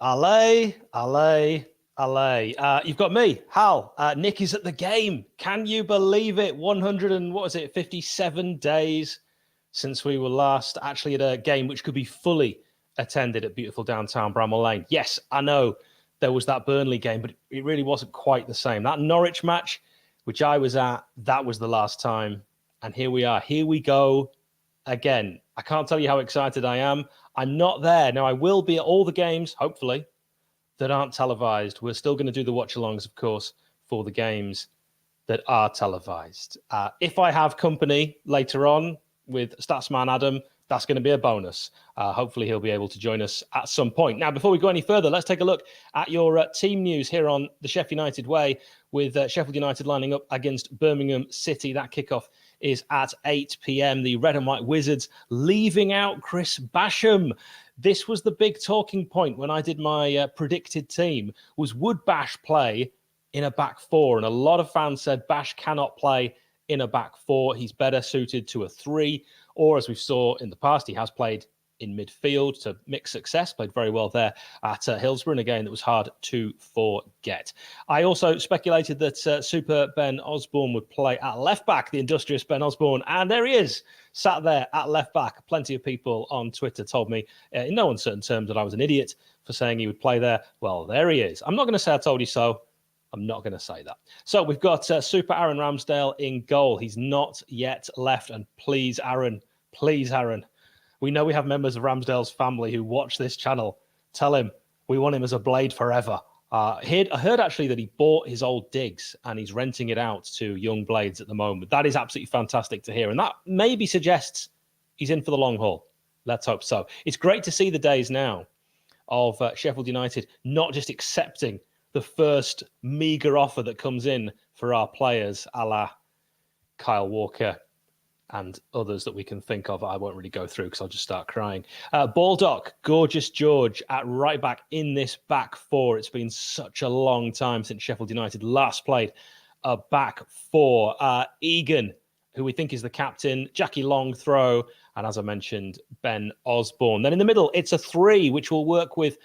Allez, allez, allez. You've got me, Hal. Nick is at the game. Can you believe it? 100 and what is it, 57 days since we were last actually at a game which could be fully attended at beautiful downtown Bramall Lane. Yes, I know there was that Burnley game, but it really wasn't quite the same. That Norwich match, which I was at, that was the last time. And here we are. Here we go again. I can't tell you how excited I am. I'm not there. Now, I will be at all the games, hopefully, that aren't televised. We're still going to do the watch-alongs, of course, for the games that are televised. If I have company later on with Statsman Adam, that's going to be a bonus. Hopefully, he'll be able to join us at some point. Now, before we go any further, let's take a look at your team news here on the Sheffield United way with Sheffield United lining up against Birmingham City. That kickoff is at 8 p.m. The Red and White Wizards leaving out Chris Basham. This was the big talking point when I did my predicted team, was would Bash play in a back four? And a lot of fans said Bash cannot play in a back four. He's better suited to a three, or as we saw in the past, he has played in midfield to mixed success, played very well there at Hillsborough in a game that was hard to forget. I also speculated that Super Ben Osborne would play at left back, the industrious Ben Osborne, and there he is, sat there at left back. Plenty of people on Twitter told me in no uncertain terms that I was an idiot for saying he would play there. Well, there he is. I'm not going to say I told you so. I'm not going to say that. So we've got Super Aaron Ramsdale in goal. He's not yet left. And please, Aaron, we know we have members of Ramsdale's family who watch this channel. Tell him we want him as a blade forever. I heard actually that he bought his old digs and he's renting it out to young blades at the moment. That is absolutely fantastic to hear. And that maybe suggests he's in for the long haul. Let's hope so. It's great to see the days now of Sheffield United not just accepting the first meagre offer that comes in for our players, a la Kyle Walker and others that we can think of. I won't really go through because I'll just start crying. Baldock, Gorgeous George at right back in this back four. It's been such a long time since Sheffield United last played a back four. Egan, who we think is the captain, Jackie Long throw, and as I mentioned, Ben Osborne. Then in the middle, it's a three, which will work with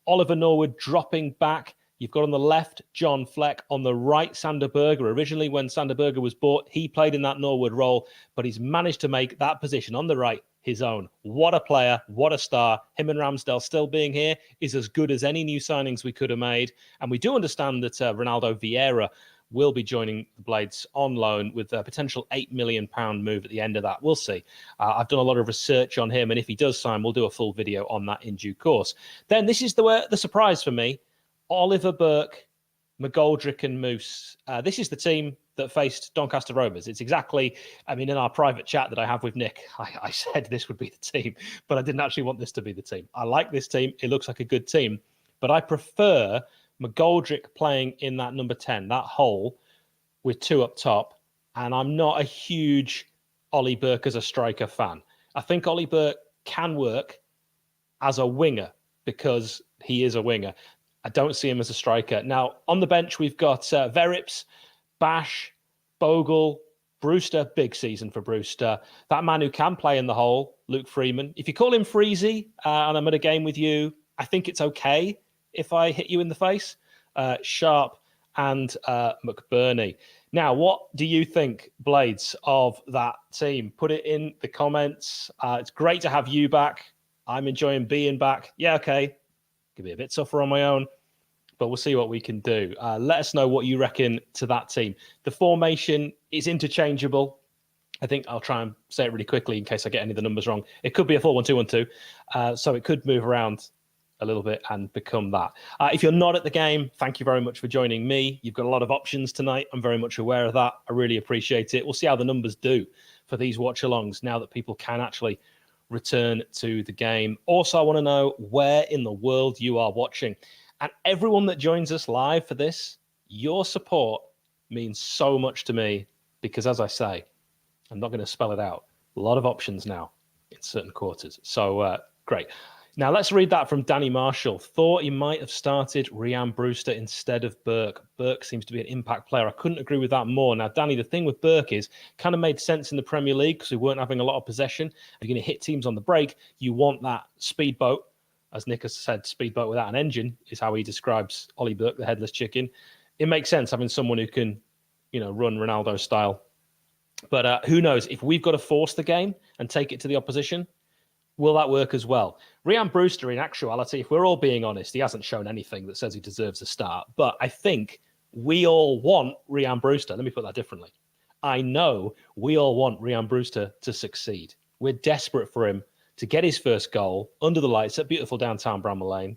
Oliver Norwood dropping back. You've got on the left, John Fleck. On the right, Sander Berger. Originally, when Sander Berger was bought, he played in that Norwood role, but he's managed to make that position on the right his own. What a player. What a star. Him and Ramsdale still being here is as good as any new signings we could have made. And we do understand that Ronaldo Vieira will be joining the Blades on loan with a potential £8 million move at the end of that. We'll see. I've done a lot of research on him, and if he does sign, we'll do a full video on that in due course. Then this is the surprise for me. Oliver Burke, McGoldrick and Moose. This is the team that faced Doncaster Rovers. It's exactly, in our private chat that I have with Nick, I said this would be the team, but I didn't actually want this to be the team. I like this team. It looks like a good team, but I prefer McGoldrick playing in that number 10, that hole with two up top. And I'm not a huge Ollie Burke as a striker fan. I think Ollie Burke can work as a winger because he is a winger. I don't see him as a striker. Now, on the bench, we've got Verips, Bash, Bogle, Brewster. Big season for Brewster. That man who can play in the hole, Luke Freeman. If you call him Freezy and I'm at a game with you, I think it's okay if I hit you in the face. Sharp and McBurney. Now, what do you think, Blades, of that team? Put it in the comments. It's great to have you back. I'm enjoying being back. Yeah, okay. Could be a bit tougher on my own, but we'll see what we can do. Let us know what you reckon to that team. The formation is interchangeable. I think I'll try and say it really quickly in case I get any of the numbers wrong. It could be a 4-1-2-1-2, so it could move around a little bit and become that. If you're not at the game, thank you very much for joining me. You've got a lot of options tonight. I'm very much aware of that. I really appreciate it. We'll see how the numbers do for these watch-alongs now that people can actually return to the game. Also, I want to know where in the world you are watching. And everyone that joins us live for this, your support means so much to me because, as I say, I'm not going to spell it out. A lot of options now in certain quarters. So, great. Now, let's read that from Danny Marshall. Thought he might have started Ryan Brewster instead of Burke. Burke seems to be an impact player. I couldn't agree with that more. Now, Danny, the thing with Burke is kind of made sense in the Premier League because we weren't having a lot of possession. If you're going to hit teams on the break, you want that speedboat as Nick has said, speedboat without an engine is how he describes Ollie Burke, the headless chicken. It makes sense having someone who can, run Ronaldo style. But who knows? If we've got to force the game and take it to the opposition, will that work as well? Rhian Brewster, in actuality, if we're all being honest, he hasn't shown anything that says he deserves a start. But I think we all want Rhian Brewster. Let me put that differently. I know we all want Rhian Brewster to succeed. We're desperate for him to get his first goal under the lights at beautiful downtown Bramall Lane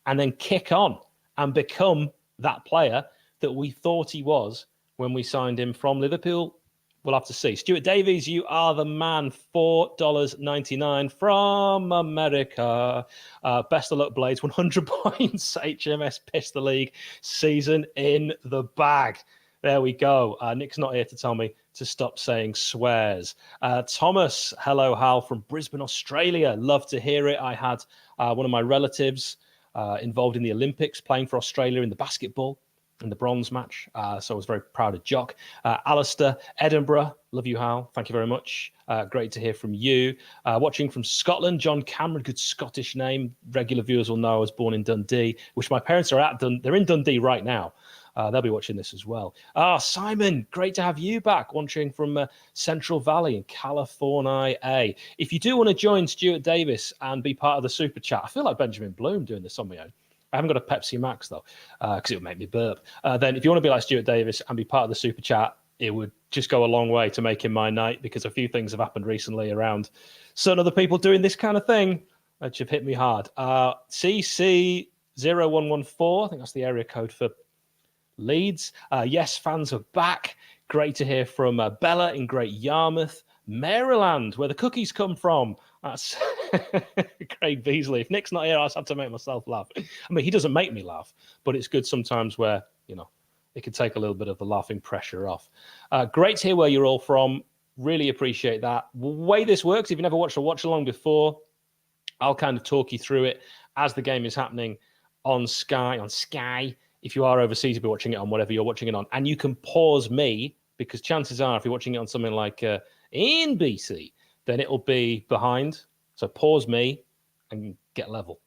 and then kick on and become that player that we thought he was when we signed him from Liverpool. We'll have to see. Stuart Davies, you are the man. $4.99 from America. Best of luck, Blades. 100 points. HMS Pistol League season in the bag. There we go. Nick's not here to tell me to stop saying swears. Thomas, hello, Hal, from Brisbane, Australia. Love to hear it. I had one of my relatives involved in the Olympics playing for Australia in the basketball in the bronze match. So I was very proud of Jock. Alistair, Edinburgh. Love you, Hal. Thank you very much. Great to hear from you. Watching from Scotland, John Cameron, good Scottish name. Regular viewers will know I was born in Dundee, which my parents are at. They're in Dundee right now. They'll be watching this as well. Simon, great to have you back, watching from Central Valley in California. If you do want to join Stuart Davis and be part of the super chat, I feel like Benjamin Bloom doing this on my own. I haven't got a Pepsi Max, though, because it would make me burp. Then if you want to be like Stuart Davis and be part of the super chat, it would just go a long way to making my night, because a few things have happened recently around certain other people doing this kind of thing, which have hit me hard. CC0114, I think that's the area code for Leeds. Yes, fans are back. Great to hear from Bella in Great Yarmouth, Maryland, where the cookies come from. That's Craig Beasley. If Nick's not here, I just have to make myself laugh. I mean, he doesn't make me laugh, but it's good sometimes where, it can take a little bit of the laughing pressure off. Great to hear where you're all from. Really appreciate that. The way this works, if you've never watched a watch-along before, I'll kind of talk you through it as the game is happening on Sky. If you are overseas, you'll be watching it on whatever you're watching it on. And you can pause me, because chances are, if you're watching it on something like NBC, then it'll be behind. So pause me and get level.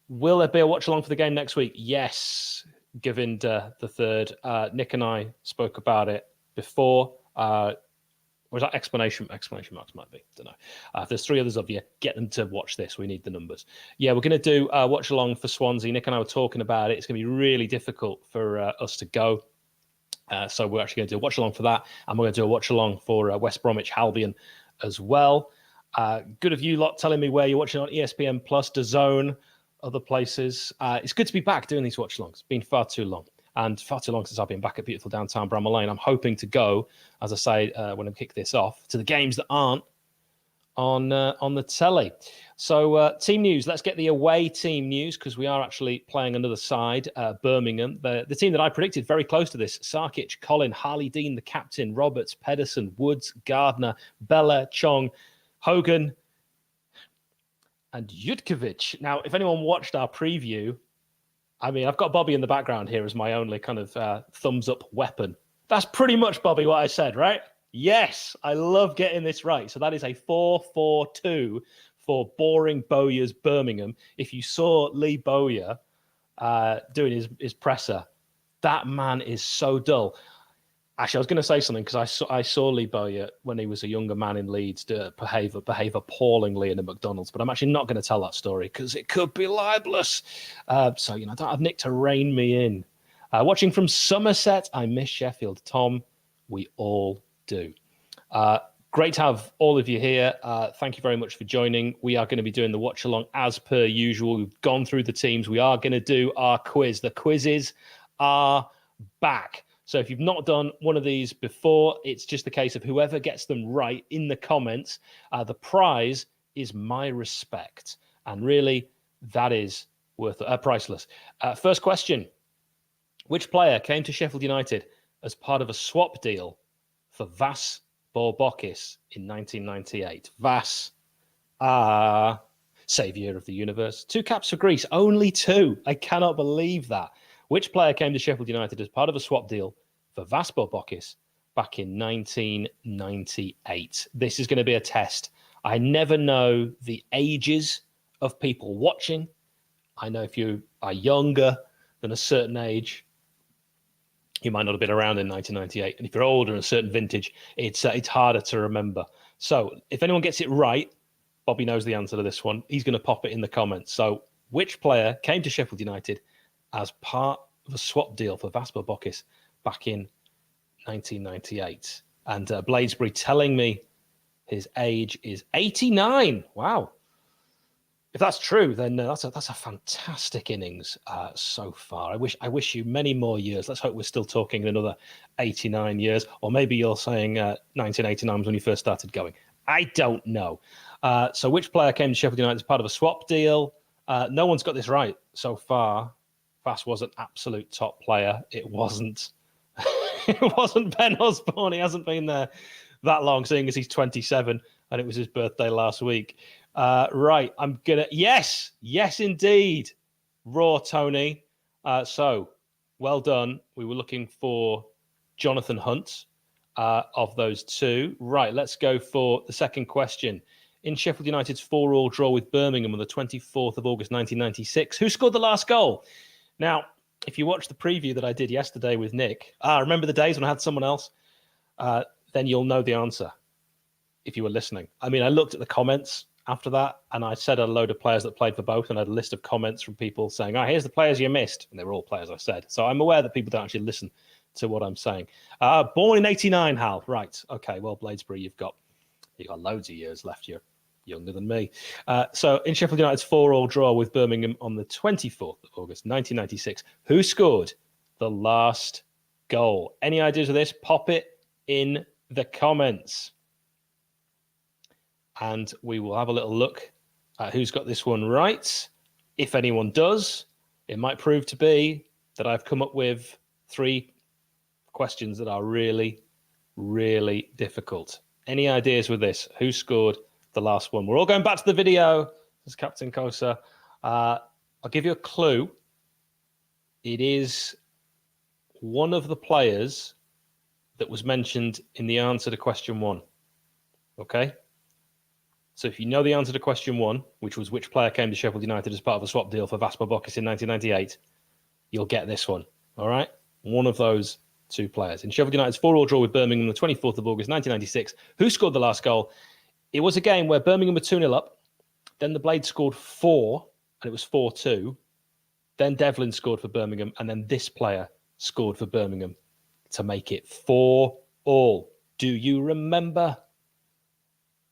Will there be a watch along for the game next week? Yes, given the third. Nick and I spoke about it before. Was that exclamation marks might be? Don't know. If there's three others of you, get them to watch this. We need the numbers. Yeah, we're going to do watch along for Swansea. Nick and I were talking about it. It's going to be really difficult for us to go. So we're actually going to do a watch along for that, and we're going to do a watch along for West Bromwich Albion as well. Good of you lot telling me where you're watching on ESPN Plus, DAZN, other places. It's good to be back doing these watch alongs. It's been far too long. And far too long since I've been back at beautiful downtown Bramall Lane. I'm hoping to go, as I say, when I kick this off, to the games that aren't on the telly. So team news. Let's get the away team news, because we are actually playing another side, Birmingham. The team that I predicted very close to this: Sarkic, Colin, Harley Dean, the captain, Roberts, Pedersen, Woods, Gardner, Bella, Chong, Hogan, and Jutkovic. Now, if anyone watched our preview, I mean, I've got Bobby in the background here as my only kind of thumbs up weapon. That's pretty much, Bobby, what I said, right? Yes, I love getting this right. So that is a 4-4-2 for Boring Bowyer's Birmingham. If you saw Lee Bowyer doing his presser, that man is so dull. Actually, I was going to say something, because I saw Lee Bowyer when he was a younger man in Leeds behave appallingly in a McDonald's, but I'm actually not going to tell that story because it could be libelous. So, I don't have Nick to rein me in. Watching from Somerset, I miss Sheffield. Tom, we all do. Great to have all of you here. Thank you very much for joining. We are going to be doing the watch along as per usual. We've gone through the teams. We are going to do our quiz. The quizzes are back. So if you've not done one of these before, it's just a case of whoever gets them right in the comments. The prize is my respect. And really, that is priceless. First question. Which player came to Sheffield United as part of a swap deal for Vas Borbokis in 1998? Vas, saviour of the universe. 2 caps for Greece, only 2. I cannot believe that. Which player came to Sheffield United as part of a swap deal for Vas Borbokis back in 1998? This is going to be a test. I never know the ages of people watching. I know if you are younger than a certain age, you might not have been around in 1998. And if you're older in a certain vintage, it's harder to remember. So if anyone gets it right, Bobby knows the answer to this one. He's going to pop it in the comments. So which player came to Sheffield United as part of a swap deal for Vasper Bokis back in 1998? And Bladesbury telling me his age is 89. Wow. If that's true, then that's a fantastic innings so far. I wish you many more years. Let's hope we're still talking in another 89 years, or maybe you're saying 1989 was when you first started going. I don't know. So which player came to Sheffield United as part of a swap deal? No one's got this right so far. Vass was an absolute top player. It wasn't. It wasn't Ben Osborne. He hasn't been there that long, seeing as he's 27, and it was his birthday last week. Right, I'm gonna yes, indeed, Raw Tony. So well done. We were looking for Jonathan Hunt of those two. Right, let's go for the second question. In Sheffield United's 4-4 draw with Birmingham on the 24th of August 1996, who scored the last goal? Now, if you watch the preview that I did yesterday with Nick, remember the days when I had someone else? Then you'll know the answer if you were listening. I mean, I looked at the comments after that, and I said a load of players that played for both, and I had a list of comments from people saying, here's the players you missed. And they were all players I said. So I'm aware that people don't actually listen to what I'm saying. Born in 89, Hal. Right. Okay, well, Bladesbury, you've got loads of years left. You're younger than me. So in Sheffield United's 4-4 draw with Birmingham on the 24th of August, 1996, who scored the last goal? Any ideas of this? Pop it in the comments. And we will have a little look at who's got this one right. If anyone does, it might prove to be that I've come up with 3 questions that are really, really difficult. Any ideas with this? Who scored the last one? We're all going back to the video. This is Captain Kosa. I'll give you a clue. It is one of the players that was mentioned in the answer to question 1. Okay? So if you know the answer to question 1, which was which player came to Sheffield United as part of a swap deal for Vasper Bokis in 1998, you'll get this one. All right? One of those 2 players. In Sheffield United's 4-4 draw with Birmingham on the 24th of August, 1996, who scored the last goal? It was a game where Birmingham were 2-0 up. Then the Blades scored 4, and it was 4-2. Then Devlin scored for Birmingham, and then this player scored for Birmingham to make it 4-4. Do you remember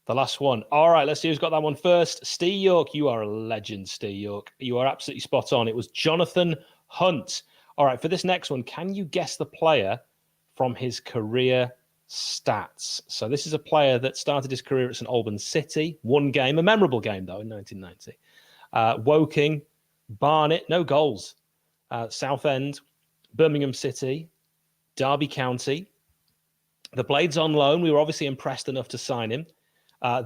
the last one? All right, let's see who's got that one first. Steve York, you are a legend, Steve York. You are absolutely spot on. It was Jonathan Hunt. All right, for this next one, can you guess the player from his career stats? So this is a player that started his career at St Albans City. 1 game, a memorable game, though, in 1990. Woking, Barnet, no goals. Southend, Birmingham City, Derby County. The Blades on loan. We were obviously impressed enough to sign him.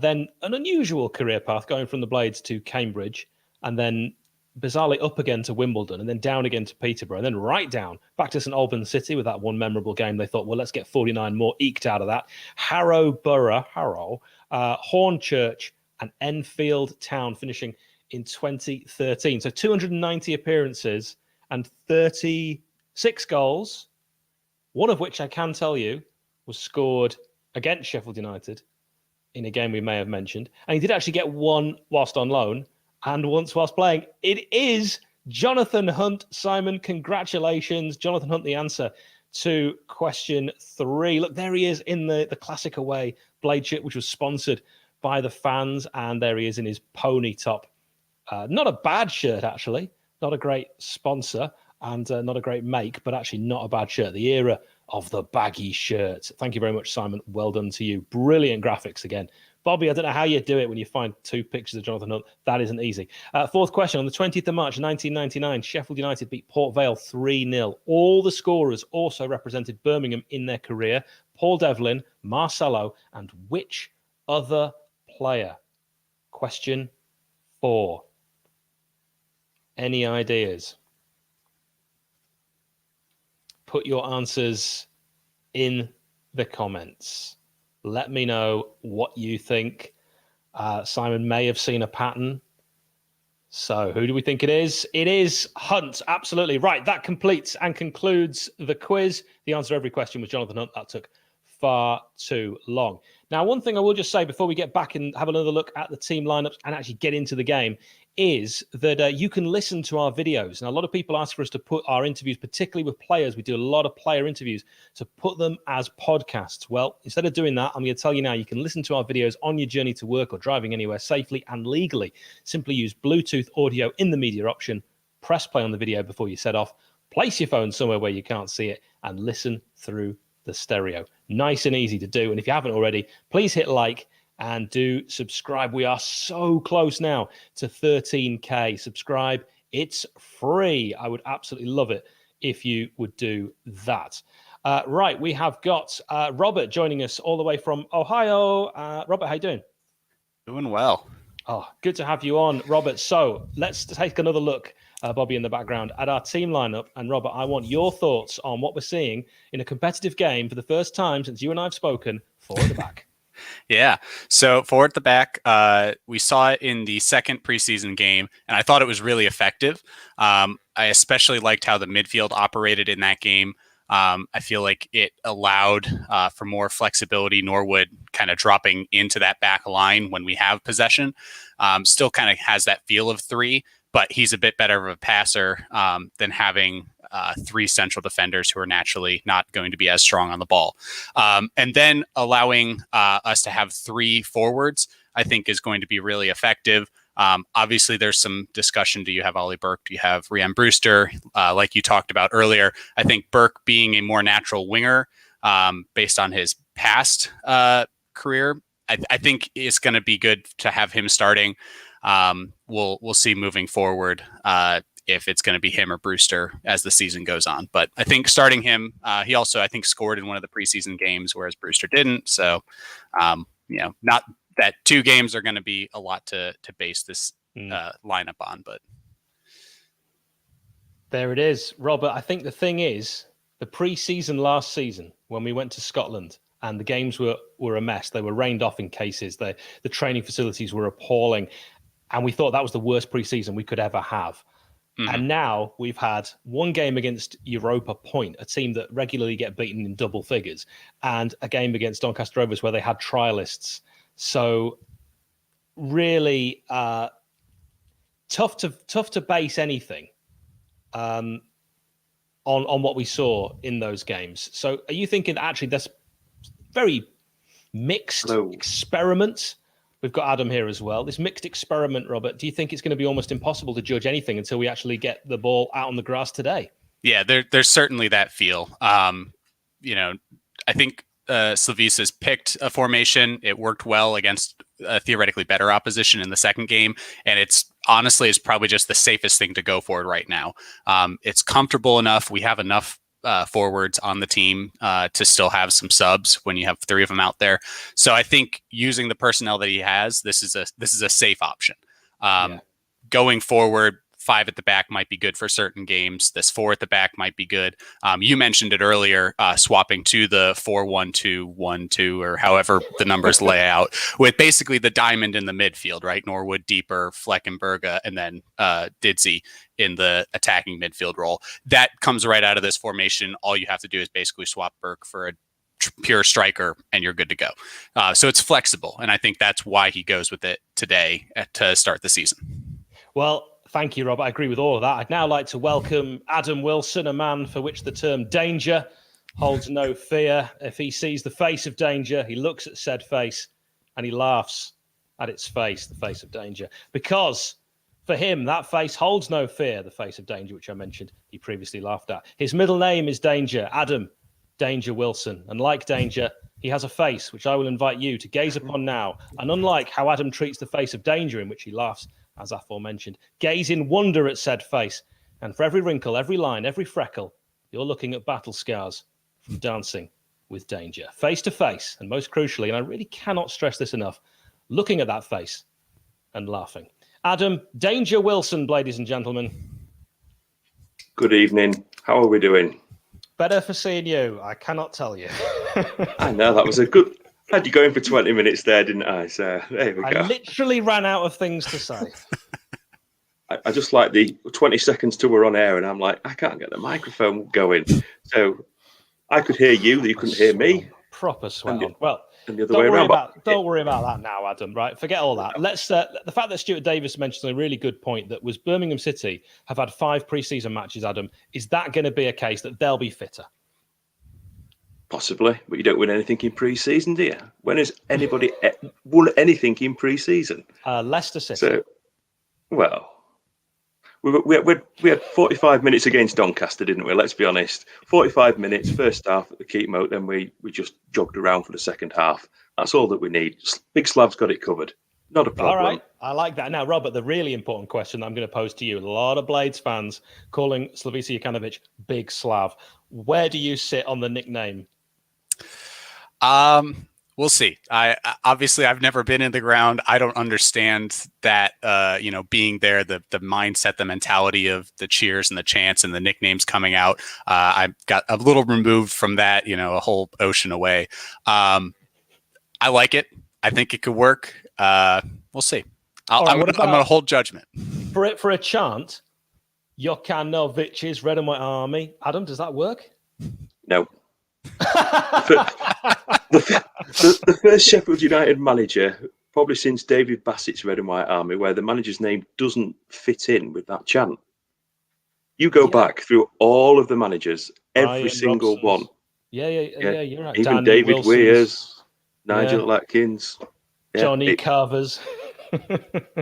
Then an unusual career path going from the Blades to Cambridge, and then bizarrely up again to Wimbledon, and then down again to Peterborough, and then right down back to St Albans City with that 1 memorable game. They thought, well, let's get 49 more eked out of that. Harrow, Hornchurch, and Enfield Town, finishing in 2013. So 290 appearances and 36 goals, one of which I can tell you was scored against Sheffield United in a game we may have mentioned. And he did actually get 1 whilst on loan and once whilst playing. It is Jonathan Hunt. Simon, congratulations. Jonathan Hunt, the answer to question 3. Look, there he is in the classic away Blade shirt, which was sponsored by the fans. And there he is in his pony top. Not a bad shirt, actually. Not a great sponsor and not a great make, but actually not a bad shirt. The era of the baggy shirt. Thank you very much, Simon. Well done to you. Brilliant graphics again. Bobby, I don't know how you do it when you find 2 pictures of Jonathan Hunt. That isn't easy. 4th question. On the 20th of March, 1999, Sheffield United beat Port Vale 3-0. All the scorers also represented Birmingham in their career. Paul Devlin, Marcelo, and which other player? Question 4. Any ideas? Put your answers in the comments. Let me know what you think. Simon may have seen a pattern So who do we think it is? It is Hunt. Absolutely. Right. That completes and concludes the quiz. The answer to every question was Jonathan Hunt. That took far too long. Now, one thing I will just say before we get back and have another look at the team lineups and actually get into the game is that you can listen to our videos. And a lot of people ask for us to put our interviews, particularly with players. We do a lot of player interviews, to put them as podcasts. Well, instead of doing that, I'm going to tell you now, you can listen to our videos on your journey to work or driving anywhere safely and legally. Simply use Bluetooth audio in the media option, press play on the video before you set off, place your phone somewhere where you can't see it, and listen through the stereo. Nice and easy to do. And if you haven't already, please hit like and do subscribe. We are so close now to 13K. Subscribe. It's free. I would absolutely love it if you would do that. Right, we have got Robert joining us all the way from Ohio. Robert, how you doing? Doing well. Oh, good to have you on, Robert. So let's take another look, Bobby in the background, at our team lineup. And Robert, I want your thoughts on what we're seeing in a competitive game for the first time since you and I have spoken, forward at the back. Yeah. So forward at the back, we saw it in the second preseason game, and I thought it was really effective. I especially liked how the midfield operated in that game. I feel like it allowed for more flexibility. Norwood kind of dropping into that back line when we have possession. Still kind of has that feel of three, but he's a bit better of a passer than having three central defenders who are naturally not going to be as strong on the ball. And then allowing us to have three forwards, I think, is going to be really effective. Obviously, there's some discussion. Do you have Ollie Burke? Do you have Rhian Brewster? Like you talked about earlier, I think Burke being a more natural winger based on his past career, I think it's going to be good to have him starting. We'll see moving forward if it's going to be him or Brewster as the season goes on. But I think starting him, he also, I think, scored in one of the preseason games, whereas Brewster didn't. So, not that two games are going to be a lot to base this lineup on. But there it is, Robert. I think the thing is, the preseason last season, when we went to Scotland, and the games were a mess. They were rained off in cases. The training facilities were appalling. And we thought that was the worst preseason we could ever have. Mm-hmm. And now we've had one game against Europa Point, a team that regularly get beaten in double figures, and a game against Doncaster Rovers where they had trialists. So really tough to base anything on what we saw in those games. So are you thinking actually that's very mixed experiment? We've got Adam here as well. This mixed experiment, Robert, do you think it's going to be almost impossible to judge anything until we actually get the ball out on the grass today? Yeah, there's certainly that feel. I think Slavisa's picked a formation. It worked well against a theoretically better opposition in the second game. And it's probably just the safest thing to go for right now. It's comfortable enough. We have enough forwards on the team to still have some subs when you have three of them out there. So I think using the personnel that he has, this is a safe option. Going forward, 5 at the back might be good for certain games. This 4 at the back might be good. You mentioned it earlier, swapping to the 4-1-2-1-2 or however the numbers lay out, with basically the diamond in the midfield, right? Norwood deeper, Fleckenberg, and then Didsey in the attacking midfield role. That comes right out of this formation. All you have to do is basically swap Burke for a pure striker and you're good to go. So it's flexible. And I think that's why he goes with it today to start the season. Well, thank you, Rob. I agree with all of that. I'd now like to welcome Adam Wilson, a man for which the term danger holds no fear. If he sees the face of danger, he looks at said face and he laughs at its face, the face of danger. Because for him, that face holds no fear, the face of danger, which I mentioned he previously laughed at. His middle name is Danger, Adam Danger Wilson. And like Danger, he has a face, which I will invite you to gaze upon now. And unlike how Adam treats the face of danger, in which he laughs, as aforementioned, gaze in wonder at said face. And for every wrinkle, every line, every freckle, you're looking at battle scars from dancing with danger. Face to face, and most crucially, and I really cannot stress this enough, looking at that face and laughing. Adam Danger Wilson, ladies and gentlemen. Good evening. How are we doing? Better for seeing you, I cannot tell you. I know, that was a good... I had you going for 20 minutes there, didn't I? So there we go. I literally ran out of things to say. I just like the 20 seconds till we're on air, and I'm like, I can't get the microphone going. So I could hear you, that you couldn't hear me. Proper sweat on. Well, and the other way around. Don't worry about that now, Adam. Right, forget all that. Let's. The fact that Stuart Davis mentioned a really good point, that was Birmingham City have had 5 pre-season matches. Adam, is that going to be a case that they'll be fitter? Possibly, but you don't win anything in pre-season, do you? When has anybody won anything in pre-season? Leicester City. So, well, we had 45 minutes against Doncaster, didn't we? Let's be honest. 45 minutes, first half at the keep mode, then we just jogged around for the second half. That's all that we need. Big Slav's got it covered. Not a problem. All right, I like that. Now, Robert, the really important question I'm going to pose to you, a lot of Blades fans calling Slavisa Jokanovic Big Slav. Where do you sit on the nickname? We'll see. I've never been in the ground. I don't understand that, being there, the mindset, the mentality of the cheers and the chants and the nicknames coming out. I got a little removed from that, a whole ocean away. I like it. I think it could work. We'll see. I'm going to hold judgment. For a chant, Jokanovic's Red and White Army. Adam, does that work? No. The first Sheffield United manager, probably since David Bassett's Red and White Army, where the manager's name doesn't fit in with that chant. You go back through all of the managers, every Ryan single Robson's. one. Yeah, you're right. Even Danny David Wilson's. Weir's, Nigel Atkins, Johnny Carver's,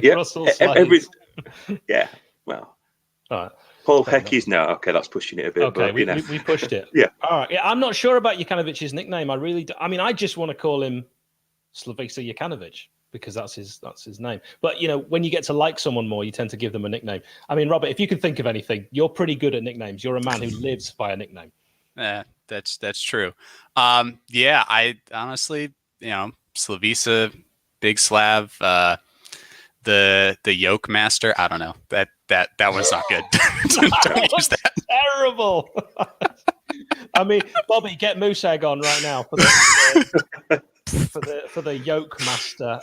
yeah, Russell Slades. Well, all right. Paul Heckey's now. Okay, that's pushing it a bit. Okay, but, we pushed it. Yeah. All right. Yeah, I'm not sure about Jokanovic's nickname. I really do. I mean, I just want to call him Slavisa Jokanovic because that's his name. But, when you get to like someone more, you tend to give them a nickname. I mean, Robert, if you can think of anything, you're pretty good at nicknames. You're a man who lives by a nickname. Yeah, that's true. I honestly, Slavisa, Big Slav, the Yoke Master. I don't know. That one's not good. Don't use that. Terrible. I mean, Bobby, get Moose Egg on right now for the Yoke Master.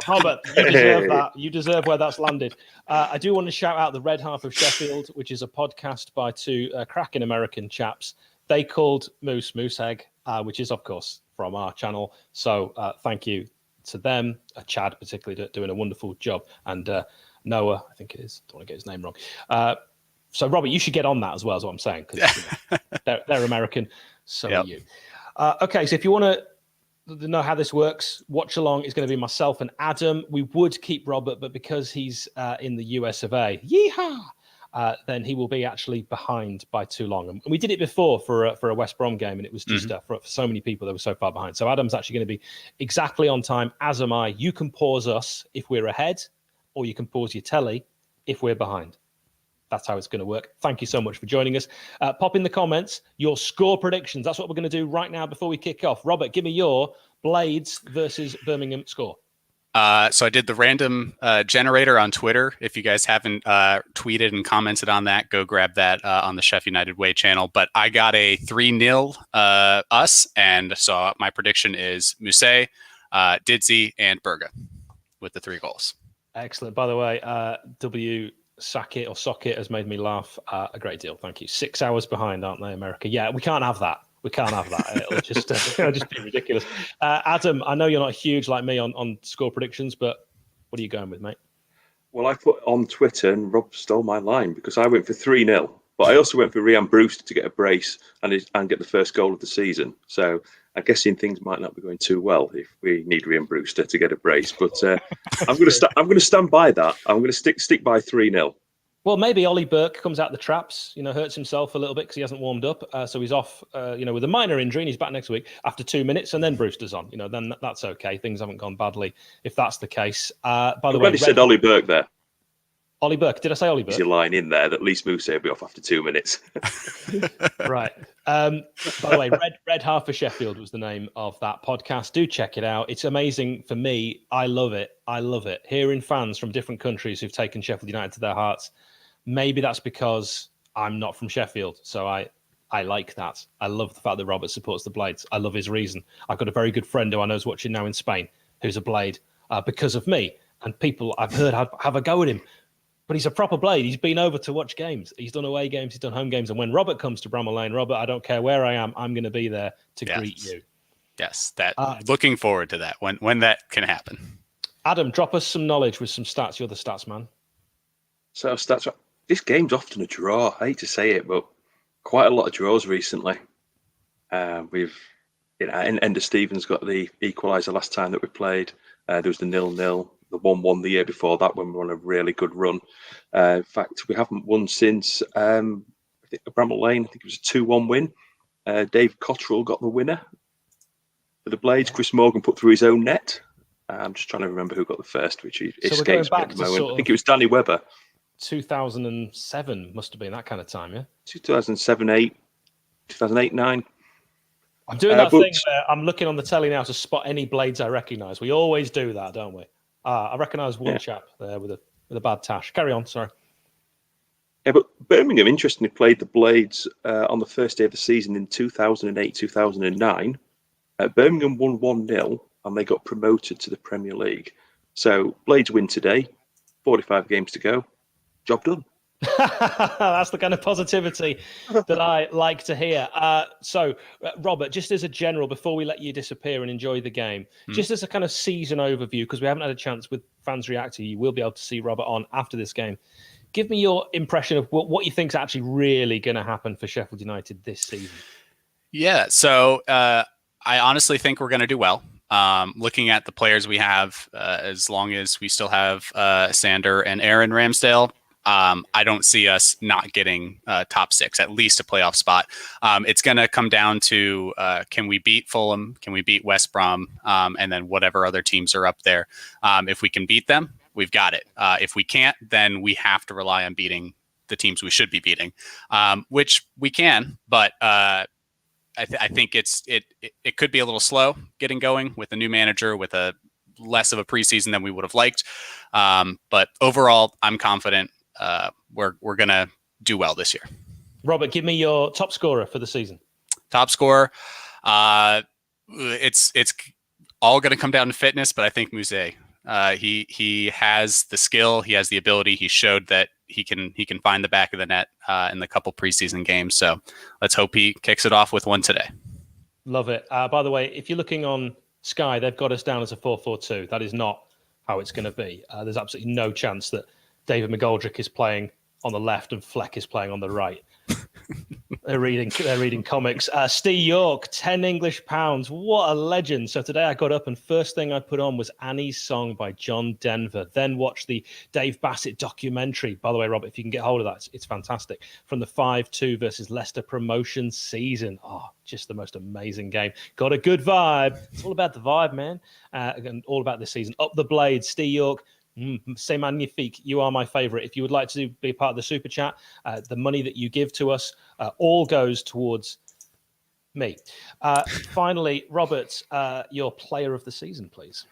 Robert, you deserve that. You deserve where that's landed. I do want to shout out the Red Half of Sheffield, which is a podcast by 2 cracking American chaps. They called Moose Egg, which is, of course, from our channel. So thank you to them. Chad, particularly, doing a wonderful job. And Noah, I think it is. Don't want to get his name wrong. So, Robert, you should get on that as well, is what I'm saying, because they're American. So are you. Okay, so if you want to know how this works, Watchalong is going to be myself and Adam. We would keep Robert, but because he's in the US of A, then he will be actually behind by too long. And we did it before for a West Brom game, and it was just for so many people that were so far behind. So Adam's actually going to be exactly on time, as am I. You can pause us if we're ahead, or you can pause your telly if we're behind. That's how it's going to work. Thank you so much for joining us. Pop in the comments your score predictions. That's what we're going to do right now before we kick off. Robert, give me your Blades versus Birmingham score. So I did the random generator on Twitter. If you guys haven't tweeted and commented on that, go grab that on the Sheff United Way channel. But I got a 3-0 us. And so my prediction is Muse, Didsey, and Berga with the 3 goals. Excellent. By the way, W Sackit or Socket has made me laugh a great deal. Thank you. 6 hours behind, aren't they, America? Yeah, we can't have that. We can't have that. It'll just be ridiculous. Adam, I know you're not huge like me on score predictions, but what are you going with, mate? Well, I put on Twitter, and Rob stole my line because I went for 3-0. But I also went for Ryan Brewster to get a brace and get the first goal of the season. So I'm guessing things might not be going too well if we need Ryan Brewster to get a brace. But I'm going to stand by that. I'm going to stick by 3-0. Well, maybe Ollie Burke comes out the traps, hurts himself a little bit because he hasn't warmed up. So he's off, with a minor injury, and he's back next week after 2 minutes, and then Brewster's on. Then that's okay. Things haven't gone badly if that's the case. By the way, he said Ollie Burke there. Ollie Burke. Did I say Ollie Burke? There's a line in there that at least Moose will be off after 2 minutes. Right. By the way, Red Half for Sheffield was the name of that podcast. Do check it out. It's amazing for me. I love it. Hearing fans from different countries who've taken Sheffield United to their hearts. Maybe that's because I'm not from Sheffield, so I like that. I love the fact that Robert supports the Blades. I love his reason. I've got a very good friend who I know is watching now in Spain, who's a Blade because of me. And people I've heard have a go at him. but he's a proper Blade. He's been over to watch games. He's done away games. He's done home games. And when Robert comes to Bramall Lane, Robert, I don't care where I am. I'm going to be there to greet you. Yes, looking forward to that when that can happen. Adam, drop us some knowledge with some stats. You're the stats man. So stats. This game's often a draw. I hate to say it, but quite a lot of draws recently. We've, Ender Stevens got the equalizer last time that we played. There was the 0-0, the 1-1 the year before that when we were on a really good run. In fact, we haven't won since I think Bramall Lane. I think it was a 2-1 win. Dave Cottrell got the winner for the Blades. Chris Morgan put through his own net. I'm just trying to remember who got the first, which escapes me at the moment. I think it was Danny Webber. 2007 must have been that kind of time, yeah? 2007, 8, 2008, 9. I'm doing that thing where I'm looking on the telly now to spot any Blades I recognise. We always do that, don't we? I recognise one chap there with a bad tash. Carry on, sorry. Yeah, but Birmingham, interestingly, played the Blades on the first day of the season in 2008, 2009. Birmingham won 1-0 and they got promoted to the Premier League. So Blades win today, 45 games to go. Job done. That's the kind of positivity that I like to hear. So, Robert, just as a general, before we let you disappear and enjoy the game, just as a kind of season overview, because we haven't had a chance with fans reacting, you will be able to see Robert on after this game. Give me your impression of what you think is actually really going to happen for Sheffield United this season. Yeah, so I honestly think we're going to do well. Looking at the players we have, as long as we still have Sander and Aaron Ramsdale, I don't see us not getting top 6, at least a playoff spot. It's going to come down to can we beat Fulham? Can we beat West Brom? And then whatever other teams are up there. If we can beat them, we've got it. If we can't, then we have to rely on beating the teams we should be beating, which we can. But I think it could be a little slow getting going with a new manager, with a less of a preseason than we would have liked. But overall, I'm confident. We're gonna do well this year. Robert, give me your top scorer for the season. Top scorer, it's all gonna come down to fitness, but I think Muse. He has the skill, he has the ability. He showed that he can find the back of the net in the couple preseason games. So let's hope he kicks it off with one today. Love it. By the way, if you're looking on Sky, they've got us down as a 4-4-2. That is not how it's going to be. There's absolutely no chance that David McGoldrick is playing on the left and Fleck is playing on the right. They're reading comics. Steve York, £10 What a legend. So today I got up and first thing I put on was Annie's Song by John Denver. Then watched the Dave Bassett documentary. By the way, Robert, if you can get hold of that, it's fantastic. From the 5-2 versus Leicester promotion season. Oh, just the most amazing game. Got a good vibe. It's all about the vibe, man. And all about this season. Up the Blades, Steve York. C'est magnifique. You are my favorite. If you would like to be a part of the super chat, the money that you give to us all goes towards me. Finally, Robert, your player of the season, please.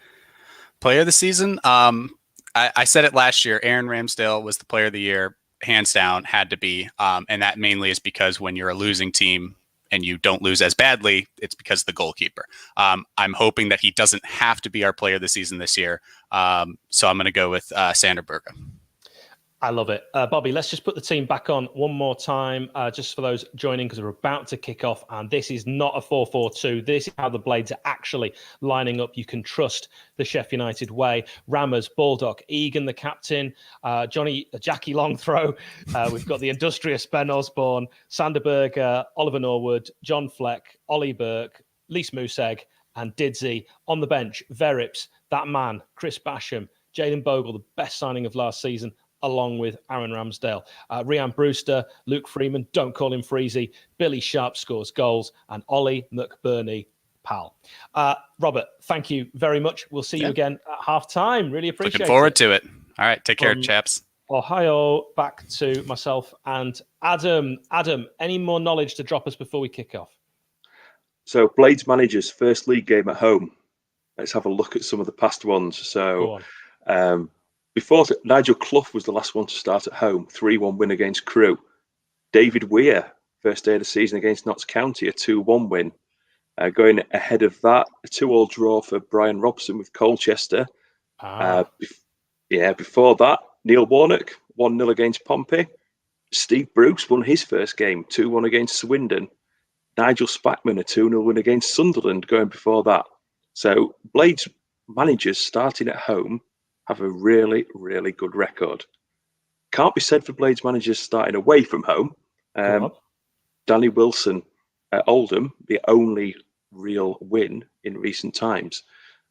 Player of the season? I said it last year. Aaron Ramsdale was the player of the year, hands down, had to be. And that mainly is because when you're a losing team and you don't lose as badly, it's because of the goalkeeper. I'm hoping that he doesn't have to be our player of the season this year. So I'm going to go with Sander Berge. I love it. Bobby, let's just put the team back on one more time, just for those joining, because we're about to kick off. And this is not a 4-4-2. This is how the Blades are actually lining up. You can trust the Sheffield United way. Rammers, Baldock, Egan, the captain, Jackie Longthrow. We've got the industrious Ben Osborne, Sander Berge, Oliver Norwood, John Fleck, Ollie Burke, Lise Museg, and Didsey. On the bench, Verips, that man, Chris Basham, Jayden Bogle, the best signing of last season, along with Aaron Ramsdale. Rhian Brewster, Luke Freeman, don't call him Freezy, Billy Sharp scores goals, and Ollie McBurney, pal. Robert, thank you very much. We'll see you again at half-time. Really appreciate it. Looking forward to it. All right, take care, chaps. Ohio, back to myself and Adam. Adam, any more knowledge to drop us before we kick off? So, Blades managers' first league game at home. Let's have a look at some of the past ones. So, before Nigel Clough was the last one to start at home, 3-1 win against Crewe. David Weir, first day of the season against Notts County, a 2-1 win. Going ahead of that, a 2-2 draw for Brian Robson with Colchester. Before that, Neil Warnock, 1-0 against Pompey. Steve Bruce won his first game, 2-1 against Swindon. Nigel Spackman, a 2-0 win against Sunderland going before that. So Blades managers starting at home have a really, really good record. Can't be said for Blades managers starting away from home. Danny Wilson at Oldham, the only real win in recent times.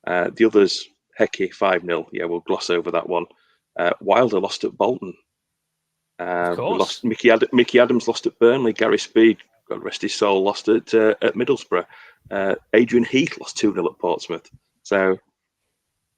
The others, Hecky 5-0. Yeah, we'll gloss over that one. Wilder lost at Bolton. Of We course. lost Mickey Adams lost at Burnley. Gary Speed, God rest his soul, lost at Middlesbrough. Adrian Heath lost 2-0 at Portsmouth. So,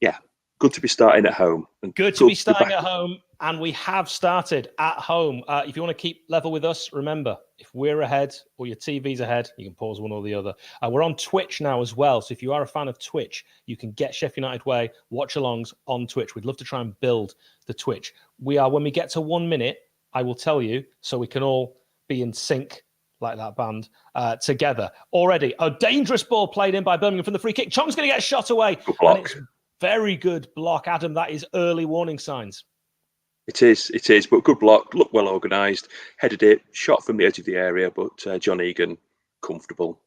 yeah, good to be starting at home. And Good to be starting at home, and we have started at home. If you want to keep level with us, remember, if we're ahead or your TV's ahead, you can pause one or the other. We're on Twitch now as well, so if you are a fan of Twitch, you can get Sheffield United Way watch-alongs on Twitch. We'd love to try and build the Twitch. When we get to 1 minute, I will tell you, so we can all be in sync like that band together. Already, a dangerous ball played in by Birmingham from the free kick. Chong's going to get shot away. Good block. And it's very good block, Adam. That is early warning signs. It is, but good block. Looked well organised. Headed it, shot from the edge of the area, but John Egan, comfortable.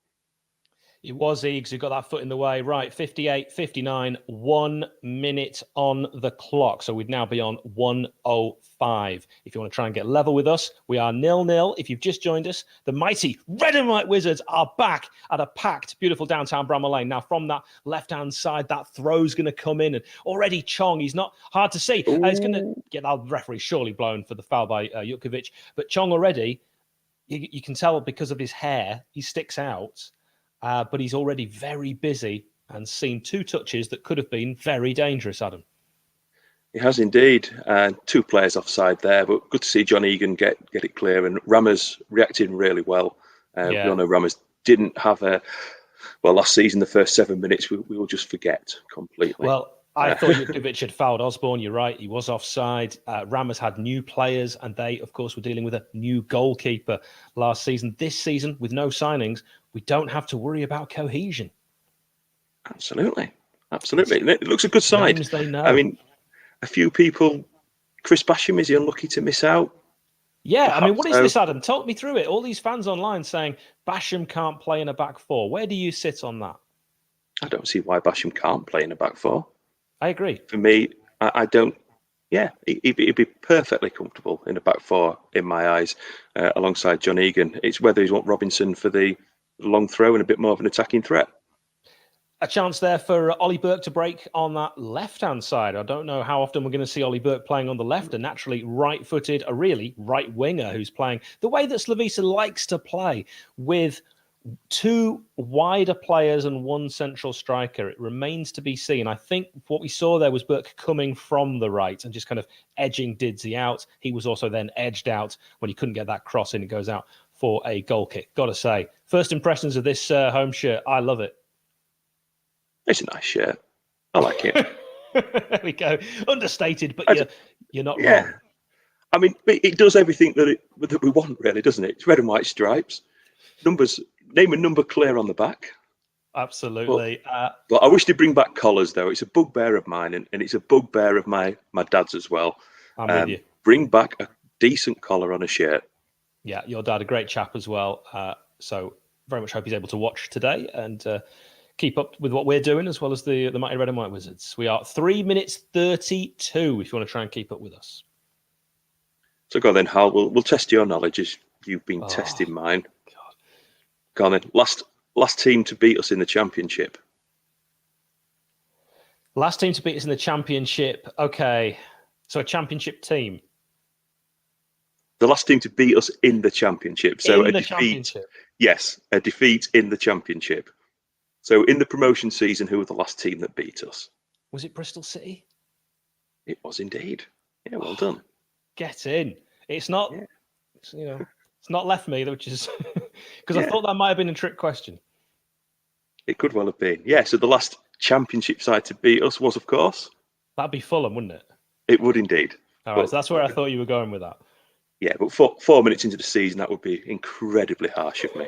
It was Eags who got that foot in the way. Right, 58-59, 1 minute on the clock. So we'd now be on 1:05. If you want to try and get level with us, we are 0-0. If you've just joined us, the mighty Red and White Wizards are back at a packed, beautiful downtown Bramall Lane. Now, from that left-hand side, that throw's going to come in. And already Chong, he's not hard to see. He's going to get that referee surely blown for the foul by Jutkovic. But Chong already, you can tell because of his hair, he sticks out. But he's already very busy and seen 2 touches that could have been very dangerous, Adam. He has indeed. 2 players offside there, but good to see John Egan get it clear. And Rammers reacted really well. We all know Rammers didn't have last season, the first 7 minutes, we will just forget completely. Well, I thought Jutkovic had fouled Osborne. You're right. He was offside. Rammers had new players, and they, of course, were dealing with a new goalkeeper last season. This season, with no signings, we don't have to worry about cohesion. Absolutely. It looks a good side. Names they know. I mean, a few people. Chris Basham, is he unlucky to miss out? Yeah, Perhaps I mean, what is so. this, Adam? Talk me through it. All these fans online saying Basham can't play in a back four. Where do you sit on that? I don't see why Basham can't play in a back four. I agree. For me, I don't. Yeah, he'd be perfectly comfortable in a back four in my eyes, alongside John Egan. It's whether he's want Robinson for the long throw and a bit more of an attacking threat. A chance there for Ollie Burke to break on that left-hand side. I don't know how often we're going to see Ollie Burke playing on the left, a naturally right-footed, a really right winger who's playing the way that Slavisa likes to play, with 2 wider players and 1 central striker. It remains to be seen. I think what we saw there was Burke coming from the right and just kind of edging Didsey out. He was also then edged out when he couldn't get that cross in. It goes out for a goal kick. Got to say, first impressions of this home shirt, I love it. It's a nice shirt. I like it. There we go. Understated, but you're not wrong. I mean, it does everything that we want, really, doesn't it? It's red and white stripes. Numbers, name and number clear on the back. Absolutely. But I wish they bring back collars, though. It's a bugbear of mine, and it's a bugbear of my dad's as well. I'm with you. Bring back a decent collar on a shirt. Yeah, your dad, a great chap as well. So very much hope he's able to watch today and keep up with what we're doing, as well as the mighty Red and White Wizards. We are 3 minutes 32 if you want to try and keep up with us. So go on then, Hal. We'll test your knowledge as you've been testing mine. God. Go on then. Last team to beat us in the championship. Last team to beat us in the championship. Okay. So a championship team. The last team to beat us in the championship. So in a the defeat. championship. Yes, a defeat in the championship. So in the promotion season, who were the last team that beat us? Was it Bristol City? It was indeed. Yeah, well done. Get in. It's not, it's not left me, which is because I thought that might have been a trick question. It could well have been. Yeah, so the last championship side to beat us was, of course, That'd be Fulham, wouldn't it? it would indeed. All right, so that's where I thought you were going with that. Yeah, but 4 minutes into the season, that would be incredibly harsh of me.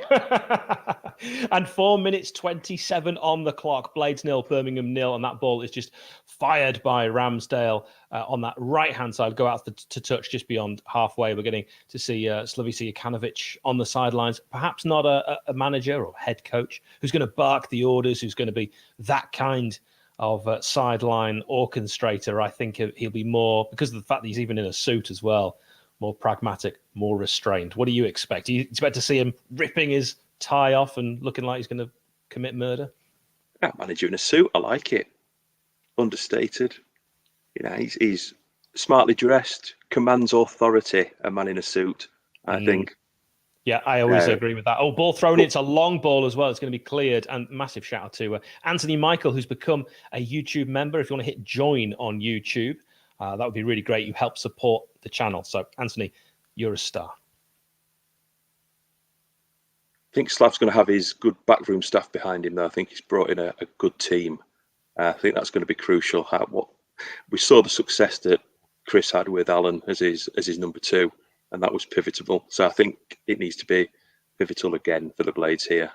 And 4 minutes 27 on the clock. Blades 0, Birmingham 0, and that ball is just fired by Ramsdale on that right-hand side. Go out to touch just beyond halfway. We're getting to see Slavisa Jokanovic on the sidelines. Perhaps not a manager or head coach who's going to bark the orders, who's going to be that kind of sideline orchestrator. I think he'll be more, because of the fact that he's even in a suit as well, more pragmatic, more restrained. What do you expect? Do you expect to see him ripping his tie off and looking like he's going to commit murder? Yeah, manager in a suit, I like it. Understated. He's smartly dressed, commands authority, a man in a suit, I think. Yeah, I always agree with that. Oh, ball thrown in. It's a long ball as well. It's going to be cleared. And massive shout out to Anthony Michael, who's become a YouTube member. If you want to hit join on YouTube, that would be really great. You help support the channel. So, Anthony, you're a star. I think Slav's going to have his good backroom staff behind him, though. I think he's brought in a good team. I think that's going to be crucial. What we saw the success that Chris had with Alan as his number 2, and that was pivotal. So I think it needs to be pivotal again for the Blades here.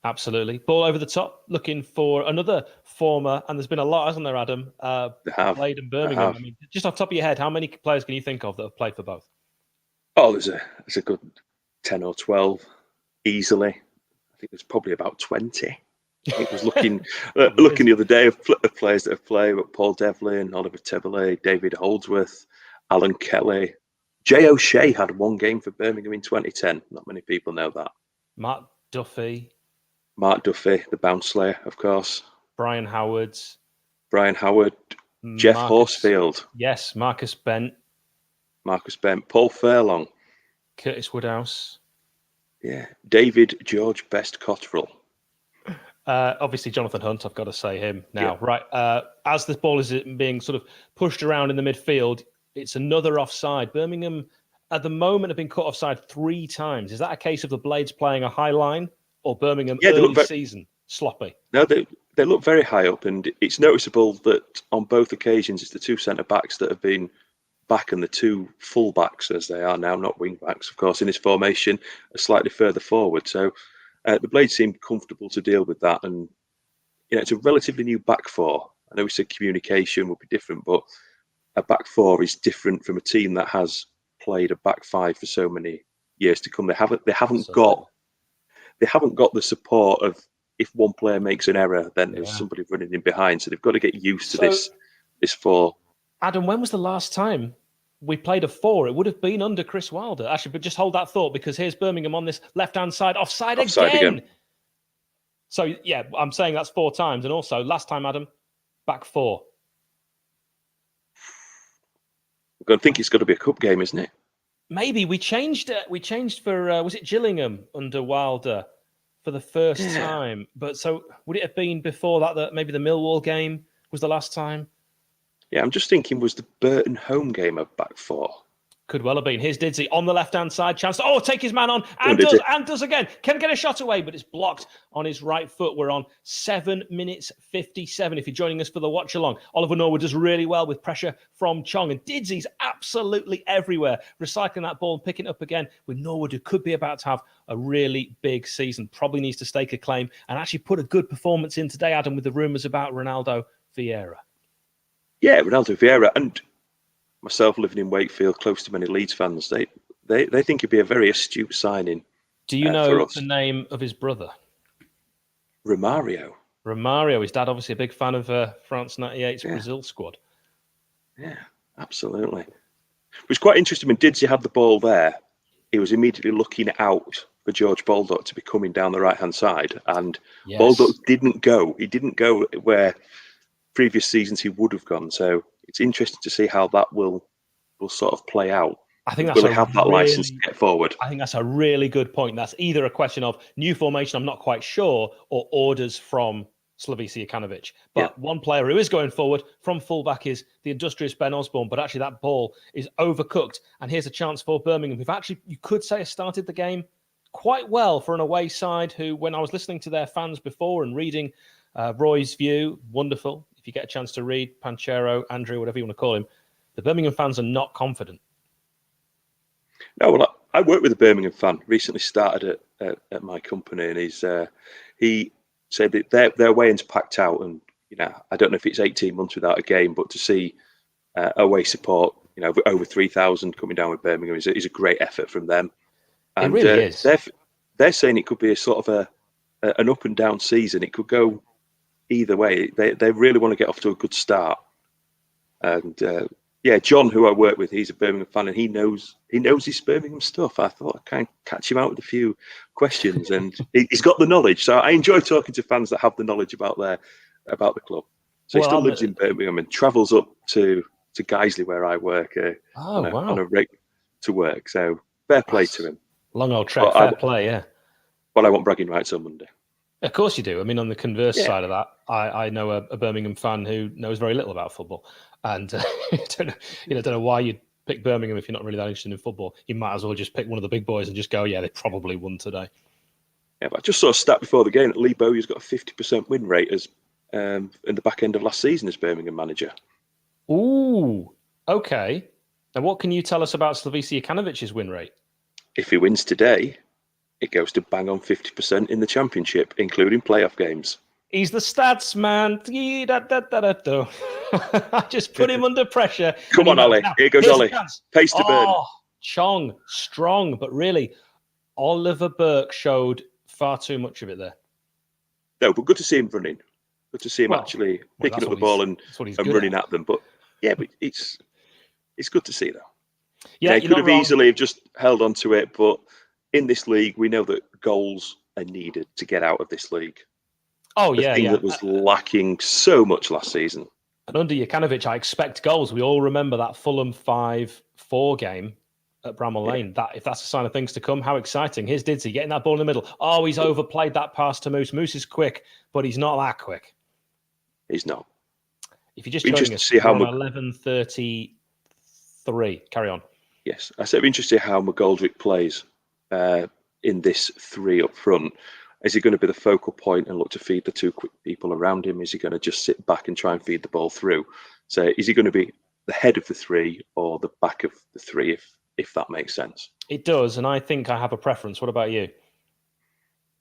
Absolutely. Ball over the top, looking for another former, and there's been a lot, hasn't there, Adam? Blade and Birmingham. I mean, just off the top of your head, how many players can you think of that have played for both? Oh, there's a good 10 or 12, easily. I think there's probably about 20. It was looking the other day of players that have played, with Paul Devlin, Oliver Tebele, David Holdsworth, Alan Kelly. Jay O'Shea had one game for Birmingham in 2010. Not many people know that. Mark Duffy, the bounce slayer, of course. Brian Howard, Jeff Horsfield. Yes, Marcus Bent, Paul Furlong. Curtis Woodhouse. Yeah, David George Best Cottrell. Obviously, Jonathan Hunt, I've got to say him now. Yeah. Right, as this ball is being sort of pushed around in the midfield, it's another offside. Birmingham, at the moment, have been caught offside 3 times. Is that a case of the Blades playing a high line, or Birmingham early season sloppy? No, they look very high up, and it's noticeable that on both occasions it's the 2 centre-backs that have been back and the 2 full-backs, as they are now, not wing-backs, of course, in this formation, are slightly further forward. So the Blades seem comfortable to deal with that, and it's a relatively new back 4. I know we said communication would be different, but a back 4 is different from a team that has played a back 5 for so many years to come. They haven't got the support of, if one player makes an error, then there's somebody running in behind. So they've got to get used to this 4. Adam, when was the last time we played a 4? It would have been under Chris Wilder. Actually, but just hold that thought, because here's Birmingham on this left-hand side, offside again. So, yeah, I'm saying that's 4 times. And also, last time, Adam, back 4. I think it's got to be a cup game, isn't it? Maybe we changed it. We changed for was it Gillingham under Wilder for the first time? But so would it have been before that maybe the Millwall game was the last time? Yeah, I'm just thinking, was the Burton home game a back 4? Could well have been. Here's Didsey on the left-hand side. Chance to, take his man on. And does again. Can get a shot away, but it's blocked on his right foot. We're on 7 minutes 57. If you're joining us for the watch-along, Oliver Norwood does really well with pressure from Chong. And Didsey's absolutely everywhere, recycling that ball and picking it up again with Norwood, who could be about to have a really big season. Probably needs to stake a claim and actually put a good performance in today, Adam, with the rumours about Ronaldo Vieira. Yeah, Ronaldo Vieira, and myself living in Wakefield, close to many Leeds fans, they think it'd be a very astute signing. Do you know the name of his brother? Romario. His dad, obviously a big fan of France 98's Brazil squad. Yeah, absolutely. It was quite interesting when Didsey had the ball there. He was immediately looking out for George Baldock to be coming down the right-hand side, and Baldock didn't go. He didn't go where previous seasons he would have gone. So it's interesting to see how that will sort of play out. I think will they have that license to get forward? I think that's a really good point. That's either a question of new formation, I'm not quite sure, or orders from Slavisa Jokanovic. But one player who is going forward from fullback is the industrious Ben Osborne. But actually that ball is overcooked. And here's a chance for Birmingham, who've actually, you could say, has started the game quite well for an away side who, when I was listening to their fans before and reading Roy's view, wonderful. If you get a chance to read Panchero, Andrew, whatever you want to call him, the Birmingham fans are not confident. No, well, I work with a Birmingham fan. Recently started at my company, and he said that their weigh-in's packed out, and I don't know if it's 18 months without a game, but to see away support, over 3,000 coming down with Birmingham is a great effort from them. And it really is. They're saying it could be a sort of an up and down season. It could go either way. They really want to get off to a good start. And John, who I work with, he's a Birmingham fan, and he knows his Birmingham stuff. I thought I'd kind of catch him out with a few questions, and he's got the knowledge. So I enjoy talking to fans that have the knowledge about the club. So he still lives in Birmingham and travels up to Guiseley, where I work, on a rig to work. So fair play to him. Long old trek, fair play, yeah. Well, I want bragging rights on Monday. Of course you do. I mean, on the converse side of that, I know a Birmingham fan who knows very little about football, and don't know why you'd pick Birmingham if you're not really that interested in football. You might as well just pick one of the big boys and just go, yeah, they probably won today. Yeah, but I just saw a stat before the game that Lee Bowyer's got a 50% win rate as in the back end of last season as Birmingham manager. Ooh, okay. And what can you tell us about Slavisa Jakanovic's win rate? If he wins today, it goes to bang on 50% in the championship, including playoff games. He's the stats man. I just put him under pressure. Come on, Ollie. Here goes Ollie. Pace to burn. Chong, strong, but really, Oliver Burke showed far too much of it there. No, but good to see him running. Good to see him actually picking up the ball and running at them. But it's good to see though. Yeah, he could have easily just held on to it, but in this league, we know that goals are needed to get out of this league. That was lacking so much last season. And under Jokanovic, I expect goals. We all remember that Fulham 5-4 game at Bramall Lane. If that's a sign of things to come, how exciting. Here's Didsey getting that ball in the middle. Oh, he's overplayed that pass to Moose. Moose is quick, but he's not that quick. He's not. If you're just joining us, we're on 11:33. Carry on. Yes, I said it'd be interesting how McGoldrick plays in this three up front. Is he going to be the focal point and look to feed the two quick people around him? Is he going to just sit back and try and feed the ball through? So is he going to be the head of the three or the back of the three, if that makes sense? It does, and I think I have a preference. What about you?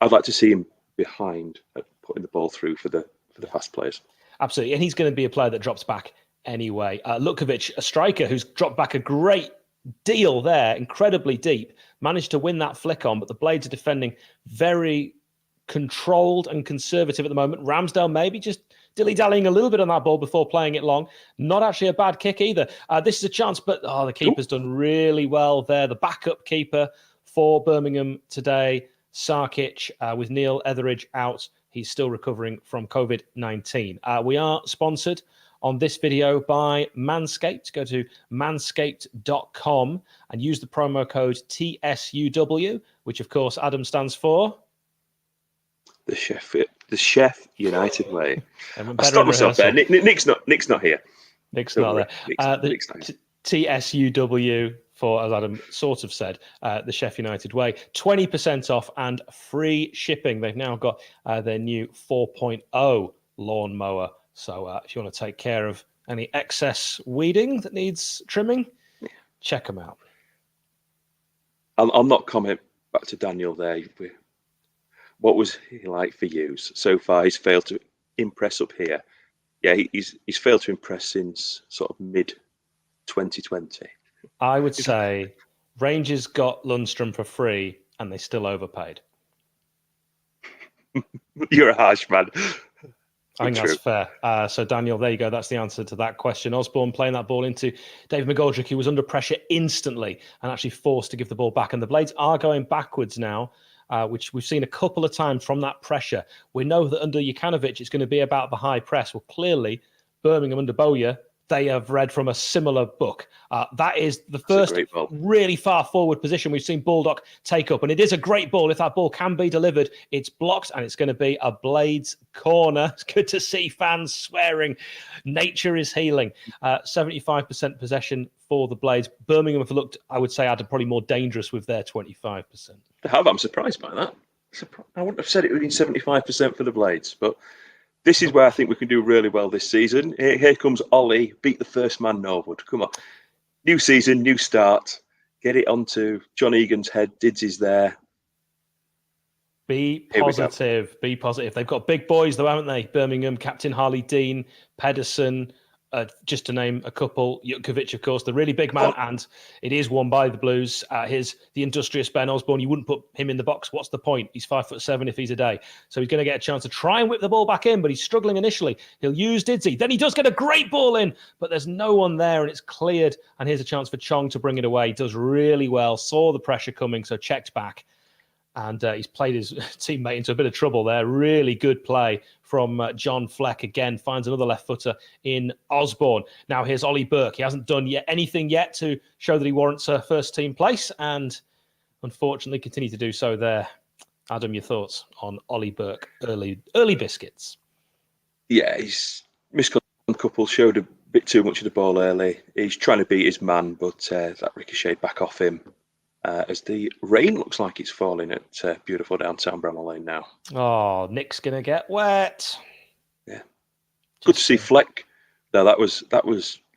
I'd like to see him behind putting the ball through for the fast players. Absolutely, and he's going to be a player that drops back anyway. Lukovic, a striker who's dropped back a great deal there, incredibly deep, managed to win that flick on, but the Blades are defending very controlled and conservative at the moment. Ramsdale maybe just dilly-dallying a little bit on that ball before playing it long. Not actually a bad kick either. This is a chance, but the keeper's done really well there. The backup keeper for Birmingham today, Sarkic, with Neil Etheridge out. He's still recovering from COVID-19. We are sponsored on this video by Manscaped. Go to manscaped.com and use the promo code TSUW, which of course Adam stands for the Chef United way. I stopped myself there. Nick's not here. Nick's not there. Nick's not here. TSUW for, as Adam sort of said, the Chef United way. 20% off and free shipping. They've now got their new 4.0 lawnmower. So if you want to take care of any excess weeding that needs trimming, check them out. I'll not comment back to Daniel there. What was he like for you? So far, he's failed to impress up here. Yeah, he's failed to impress since sort of mid-2020. I would say Rangers got Lundstrom for free and they still overpaid. You're a harsh man. I think that's fair. So, Daniel, there you go. That's the answer to that question. Osborne playing that ball into Dave McGoldrick, who was under pressure instantly and actually forced to give the ball back. And the Blades are going backwards now, which we've seen a couple of times from that pressure. We know that under Jokanovic, it's going to be about the high press. Well, clearly, Birmingham under Bowyer, they have read from a similar book. That is the first really far forward position we've seen Baldock take up. And it is a great ball. If that ball can be delivered, it's blocked and it's going to be a Blades corner. It's good to see fans swearing. Nature is healing. 75% possession for the Blades. Birmingham have looked, I would say, added probably more dangerous with their 25%. I'm surprised by that. I wouldn't have said it would be 75% for the Blades, but this is where I think we can do really well this season. Here comes Ollie, beat the first man Norwood. Come on. New season, new start. get it onto John Egan's head. Didsy's there. Be positive. Be positive. They've got big boys, though, haven't they? Birmingham, Captain Harley Dean, Pedersen, just to name a couple. Jutkovic, of course, the really big man, and it is won by the Blues. Here's the industrious Ben Osborne. You wouldn't put him in the box. What's the point? He's 5'7" if he's a day. So he's going to get a chance to try and whip the ball back in, but he's struggling initially. He'll use Didsy. Then he does get a great ball in, but there's no one there, and it's cleared. And here's a chance for Chong to bring it away. He does really well, saw the pressure coming, so checked back. And he's played his teammate into a bit of trouble there. Really good play from John Fleck. Again, finds another left footer in Osborne. Now here's Ollie Burke. He hasn't done anything yet to show that he warrants a first team place, and unfortunately continue to do so there. Adam, your thoughts on Ollie Burke? Early biscuits. Yeah, he's missed a couple, showed a bit too much of the ball early. He's trying to beat his man, but that ricocheted back off him. As the rain looks like it's falling at beautiful downtown Bramall Lane now. Oh, Nick's going to get wet. Yeah. Good to see Fleck. No, that was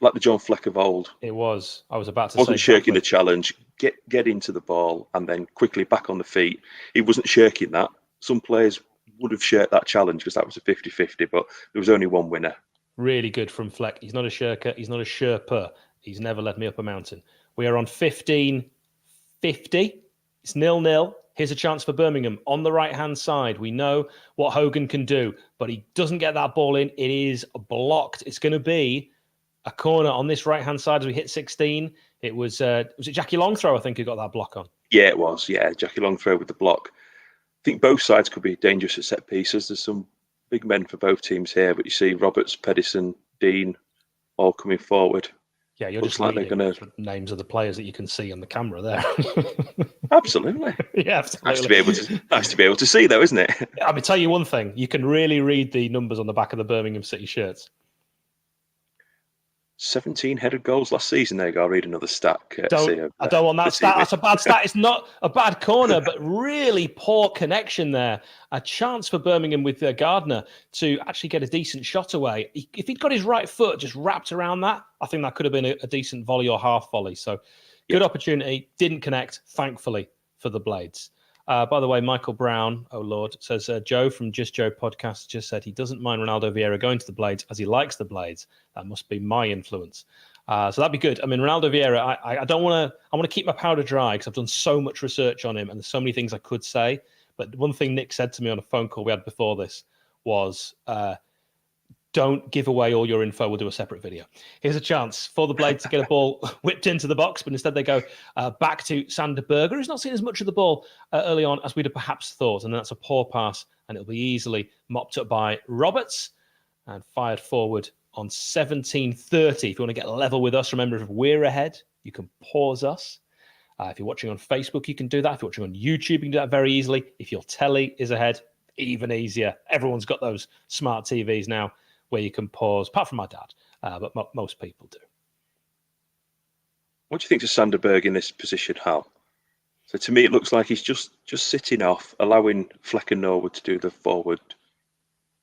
like the John Fleck of old. It was. I was about to say. Wasn't shirking the challenge. Get into the ball and then quickly back on the feet. He wasn't shirking that. Some players would have shirked that challenge because that was a 50-50, but there was only one winner. Really good from Fleck. He's not a shirker. He's not a Sherpa. He's never led me up a mountain. We are on 15-50. It's 0-0. Here's a chance for Birmingham on the right-hand side. We know what Hogan can do, but he doesn't get that ball in. It is blocked. It's going to be a corner on this right-hand side as we hit 16. It was it Jackie Longthrow, I think, who got that block on? Yeah, it was. Yeah, Jackie Longthrow with the block. I think both sides could be dangerous at set pieces. There's some big men for both teams here, but you see Roberts, Pedersen, Dean all coming forward. Yeah, you're just like they're going to names of the players that you can see on the camera there. Absolutely. Yeah, absolutely. Nice to be able to see, though, isn't it? I mean, tell you one thing: you can really read the numbers on the back of the Birmingham City shirts. 17 headed goals last season. There you go. I'll read another stat. I don't want that stat. That's a bad stat. It's not a bad corner, but really poor connection there. A chance for Birmingham with Gardner to actually get a decent shot away. If he'd got his right foot just wrapped around that, I think that could have been a decent volley or half volley. So good opportunity. Didn't connect, thankfully, for the Blades. By the way, Michael Brown, oh Lord, says Joe from Just Joe podcast just said he doesn't mind Ronaldo Vieira going to the Blades as he likes the Blades. That must be my influence. So that'd be good. I mean, Ronaldo Vieira, I don't want to. I want to keep my powder dry because I've done so much research on him and there's so many things I could say. But one thing Nick said to me on a phone call we had before this was, don't give away all your info. We'll do a separate video. Here's a chance for the Blades to get a ball whipped into the box, but instead they go back to Sander Berger, who's not seen as much of the ball early on as we'd have perhaps thought. And that's a poor pass, and it'll be easily mopped up by Roberts and fired forward on 17:30. If you want to get level with us, remember, if we're ahead, you can pause us. If you're watching on Facebook, you can do that. If you're watching on YouTube, you can do that very easily. If your telly is ahead, even easier. Everyone's got those smart TVs now where you can pause, apart from my dad, but most people do. What do you think of Sanderberg in this position, Hal? So to me, it looks like he's just sitting off, allowing Fleck and Norwood to do the forward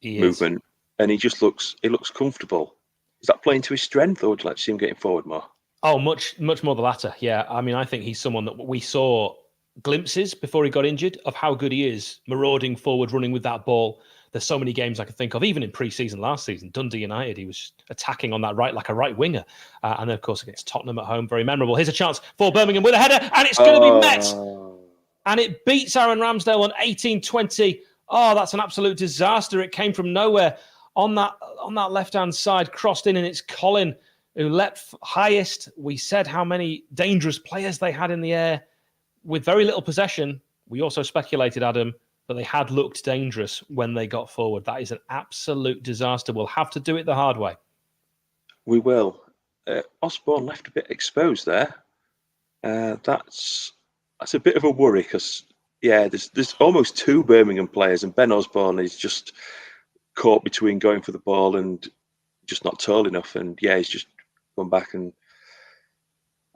movement, and he looks comfortable. Is that playing to his strength, or would you like to see him getting forward more? Oh, much more the latter. Yeah, I mean, I think he's someone that we saw glimpses before he got injured of how good he is, marauding forward, running with that ball. There's so many games I could think of, even in pre-season last season. Dundee United, he was attacking on that right like a right winger. And then, of course, against Tottenham at home, very memorable. Here's a chance for Birmingham with a header, and it's going to be met. And it beats Aaron Ramsdale on 18-20. Oh, that's an absolute disaster. It came from nowhere on that left-hand side, crossed in, and it's Colin who leapt highest. We said how many dangerous players they had in the air with very little possession. We also speculated, Adam, but they had looked dangerous when they got forward. That is an absolute disaster. We'll have to do it the hard way. We will. Osborne left a bit exposed there. That's a bit of a worry because, yeah, there's almost two Birmingham players, and Ben Osborne is just caught between going for the ball and just not tall enough. And yeah, he's just gone back, and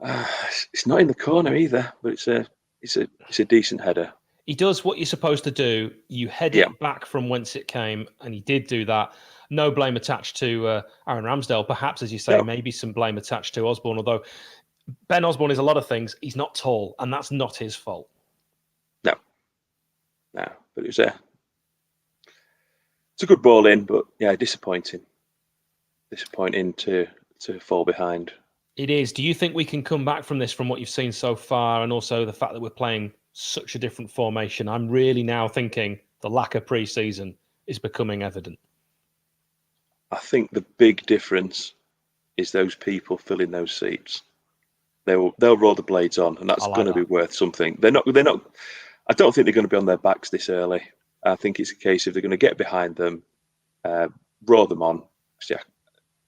it's not in the corner either, but it's a decent header. He does what you're supposed to do. You head it back from whence it came, and he did do that. No blame attached to Aaron Ramsdale. Perhaps, as you say, maybe some blame attached to Osborne, although Ben Osborne is a lot of things. He's not tall, and that's not his fault. No, but it's a good ball in, but yeah, disappointing to fall behind. It is. Do you think we can come back from this, from what you've seen so far, and also the fact that we're playing such a different formation? I'm really now thinking the lack of pre-season is becoming evident. I think the big difference is those people filling those seats. They'll roll the blades on, and that's going to be worth something. They're not. I don't think they're going to be on their backs this early. I think it's a case of they're going to get behind them, roll them on. Yeah,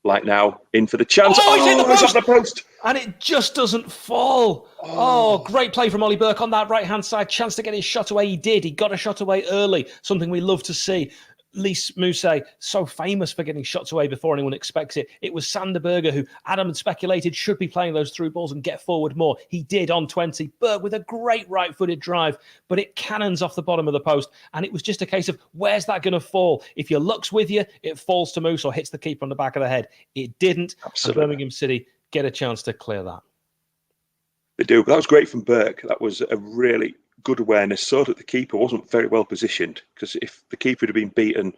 like now, in for the chance. He's hit the post! It's on the post, and it just doesn't fall. Oh, great play from Ollie Burke on that right-hand side. Chance to get his shot away. He did. He got a shot away early. Something we love to see. Lys Mousset, so famous for getting shots away before anyone expects it. It was Sander Berger, who Adam had speculated should be playing those through balls and get forward more. He did on 20. Berg with a great right-footed drive, but it cannons off the bottom of the post. And it was just a case of, where's that going to fall? If your luck's with you, it falls to Moose or hits the keeper on the back of the head. It didn't. Absolutely. And Birmingham City get a chance to clear that. They do. That was great from Burke. That was a really good awareness, so that the keeper wasn't very well positioned, because if the keeper had been beaten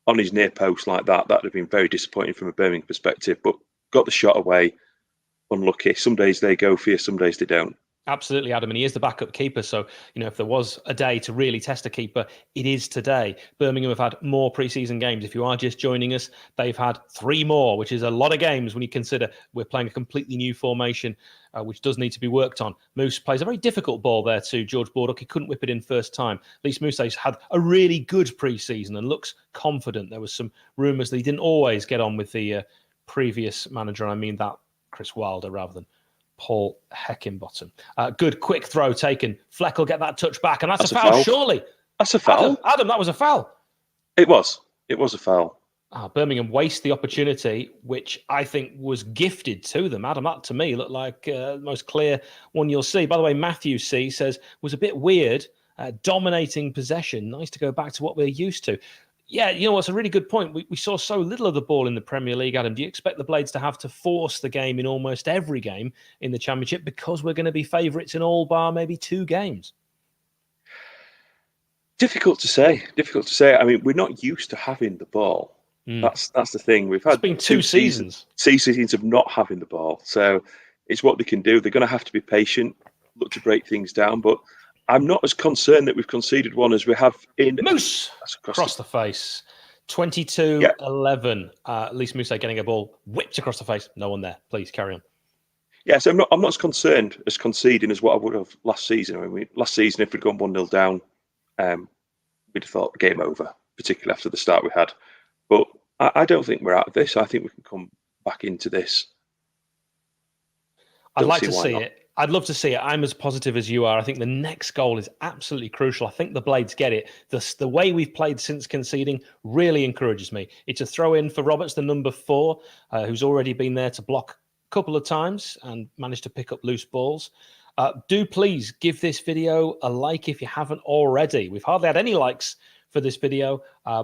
on his near post like that, that would have been very disappointing from a Birmingham perspective, but got the shot away. Unlucky. Some days they go for you, some days they don't. Absolutely, Adam, and he is the backup keeper. So, if there was a day to really test a keeper, it is today. Birmingham have had more pre-season games. If you are just joining us, they've had 3 more, which is a lot of games when you consider we're playing a completely new formation, which does need to be worked on. Moose plays a very difficult ball there to George Bordock. He couldn't whip it in first time. Lys Mousset's had a really good pre-season and looks confident. There was some rumours that he didn't always get on with the previous manager. I mean that Chris Wilder rather than Paul Heckingbottom. Good quick throw taken. Fleck will get that touch back, and that's a foul, surely. That's a foul. Adam, that was a foul. It was a foul. Birmingham waste the opportunity, which I think was gifted to them. Adam, that to me looked like the most clear one you'll see. By the way, Matthew C says, was a bit weird, dominating possession. Nice to go back to what we're used to. Yeah, it's a really good point. We saw so little of the ball in the Premier League, Adam. Do you expect the Blades to have to force the game in almost every game in the Championship because we're going to be favourites in all bar maybe 2 games? Difficult to say. I mean, we're not used to having the ball. That's the thing. We've had it's been 2 seasons. 2 seasons of not having the ball. So it's what they can do. They're going to have to be patient, look to break things down, but I'm not as concerned that we've conceded one as we have in... Moose! Across the face. 22-11. Lys Mousset getting a ball whipped across the face. No one there. Please, carry on. Yeah, so I'm not as concerned as conceding as what I would have last season. I mean, last season, if we'd gone 1-0 down, we'd have thought game over, particularly after the start we had. But I don't think we're out of this. I think we can come back into this. I'd like to see it. I'd love to see it. I'm as positive as you are. I think the next goal is absolutely crucial. I think the Blades get it. The way we've played since conceding really encourages me. It's a throw in for Roberts, the number 4, who's already been there to block a couple of times and managed to pick up loose balls. Do please give this video a like if you haven't already. We've hardly had any likes for this video.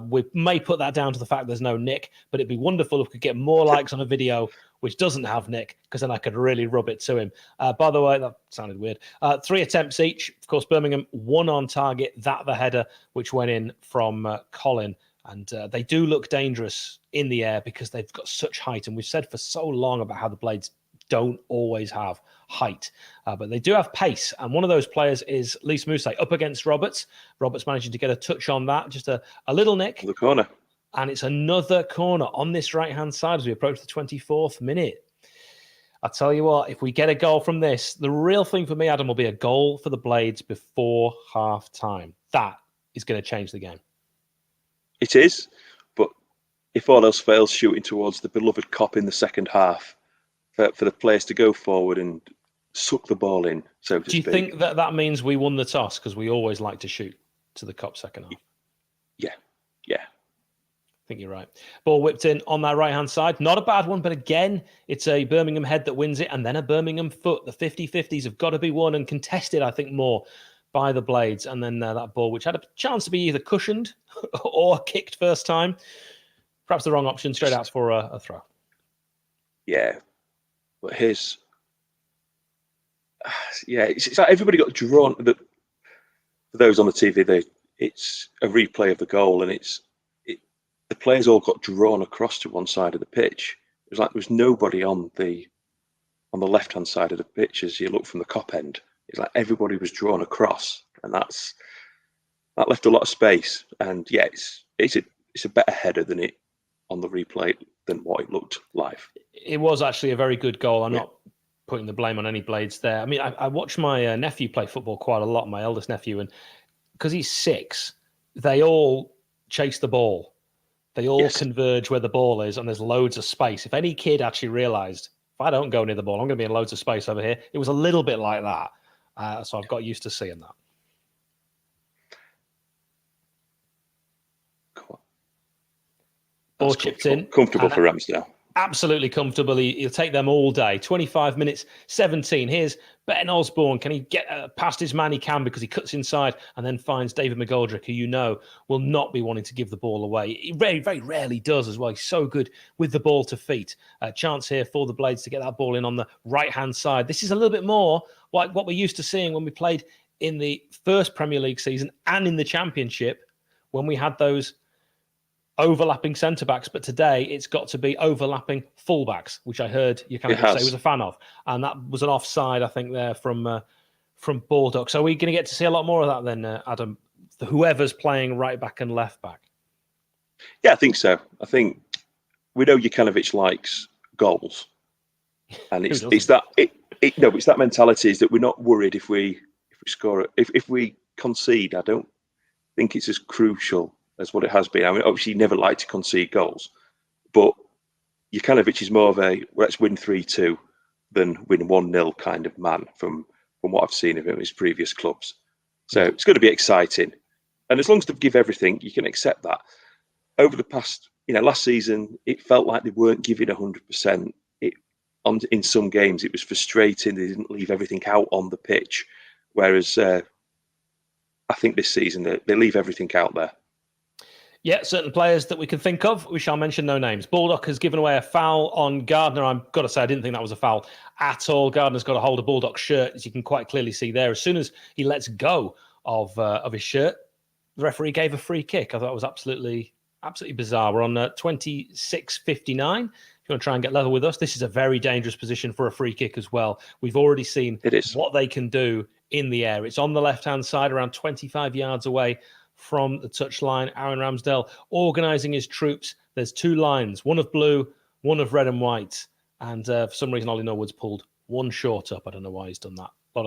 We may put that down to the fact there's no Nick, but it'd be wonderful if we could get more likes on a video which doesn't have Nick, because then I could really rub it to him. By the way, that sounded weird. 3 attempts each. Of course, Birmingham 1 on target. That the header, which went in from Colin. And they do look dangerous in the air because they've got such height. And we've said for so long about how the Blades don't always have height. But they do have pace. And one of those players is Lys Mousset up against Roberts. Roberts managing to get a touch on that. Just a little nick. The corner. And it's another corner on this right-hand side as we approach the 24th minute. I'll tell you what, if we get a goal from this, the real thing for me, Adam, will be a goal for the Blades before half-time. That is going to change the game. It is, but if all else fails, shooting towards the beloved Kop in the second half, for the players to go forward and suck the ball in, so to speak. Do you think that means we won the toss? Because we always like to shoot to the Kop second half. Yeah. I think you're right. Ball whipped in on that right-hand side. Not a bad one, but again, it's a Birmingham head that wins it and then a Birmingham foot. The 50-50s have got to be won and contested, I think, more by the Blades. And then that ball, which had a chance to be either cushioned or kicked first time. Perhaps the wrong option, straight out for a throw. Yeah. But here's yeah, it's like everybody got drawn. For those on the TV, it's a replay of the goal, and the players all got drawn across to one side of the pitch. It was like there was nobody on the left-hand side of the pitch as you look from the cop end. It's like everybody was drawn across, and that left a lot of space. And yeah, it's a better header than it on the replay than what it looked live. It was actually a very good goal. I'm not putting the blame on any blades there. I mean, I watch my nephew play football quite a lot, my eldest nephew, and because he's 6, they all chase the ball. They all converge where the ball is, and there's loads of space. If any kid actually realised, if I don't go near the ball, I'm going to be in loads of space over here. It was a little bit like that. So I've got used to seeing that. Ball chipped in. Comfortable for Ramsdale. Absolutely comfortable. He'll take them all day. 25 minutes, 17. Here's Ben Osborne. Can he get past his man? He can, because he cuts inside and then finds David McGoldrick, who will not be wanting to give the ball away. He very, very rarely does as well. He's so good with the ball to feet. Chance here for the Blades to get that ball in on the right-hand side. This is a little bit more like what we're used to seeing when we played in the first Premier League season and in the Championship, when we had those overlapping centre-backs, but today it's got to be overlapping full-backs, which I heard you kind of say was a fan of. And that was an offside, I think, there from Baldock. So are we going to get to see a lot more of that then, Adam? Whoever's playing right-back and left-back? Yeah, I think so. I think we know Jukanovic likes goals. And it's that mentality is that we're not worried if we score. If we concede, I don't think it's as crucial as what it has been. I mean, obviously, you never like to concede goals, but Jukanovic is more of a let's win 3-2 than win 1-0 kind of man from what I've seen of him in his previous clubs. So it's going to be exciting. And as long as they give everything, you can accept that. Over the past, last season, it felt like they weren't giving 100%. In some games, it was frustrating. They didn't leave everything out on the pitch. Whereas I think this season, they leave everything out there. Yeah, certain players that we can think of. We shall mention no names. Baldock has given away a foul on Gardner. I've got to say, I didn't think that was a foul at all. Gardner's got a hold of Baldock's shirt, as you can quite clearly see there. As soon as he lets go of his shirt, the referee gave a free kick. I thought it was absolutely bizarre. We're on 26:59. If you want to try and get level with us, this is a very dangerous position for a free kick as well. We've already seen what they can do in the air. It's on the left-hand side, around 25 yards away from the touchline. Aaron Ramsdale organising his troops. There's 2 lines, one of blue, one of red and white. And for some reason, Ollie Norwood's pulled one short up. I don't know why he's done that. A lot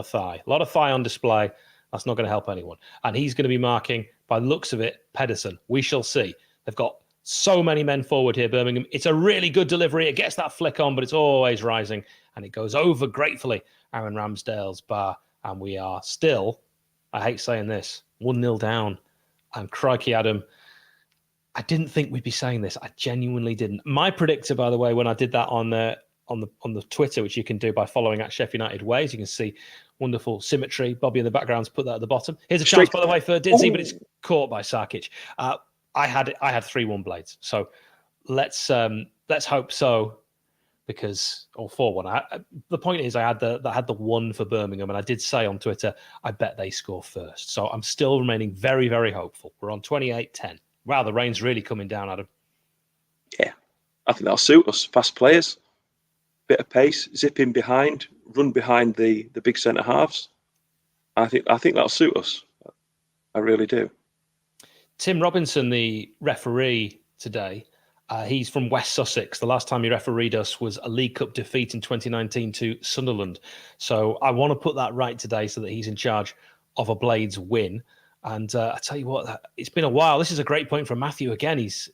of thigh on display. That's not going to help anyone. And he's going to be marking, by the looks of it, Pedersen. We shall see. They've got so many men forward here, Birmingham. It's a really good delivery. It gets that flick on, but it's always rising. And it goes over gratefully Aaron Ramsdale's bar. And we are still, I hate saying this, 1-0 down. And crikey, Adam, I didn't think we'd be saying this. I genuinely didn't. My predictor, by the way, when I did that on the Twitter, which you can do by following at Sheff United Ways, you can see wonderful symmetry. Bobby in the background's put that at the bottom. Here's a chance, by the way, for Didsey, but it's caught by Sarkic. I had 3-1 Blades, so let's hope so. Because, or 4-1. The point is, I had the 1 for Birmingham, and I did say on Twitter, I bet they score first. So I'm still remaining very, very hopeful. We're on 28-10. Wow, the rain's really coming down, Adam. Yeah, I think that'll suit us. Fast players, bit of pace, zip in behind, run behind the big centre halves. I think that'll suit us. I really do. Tim Robinson, the referee today. He's from West Sussex. The last time he refereed us was a League Cup defeat in 2019 to Sunderland. So I want to put that right today so that he's in charge of a Blades win. And I tell you what, it's been a while. This is a great point from Matthew again. He's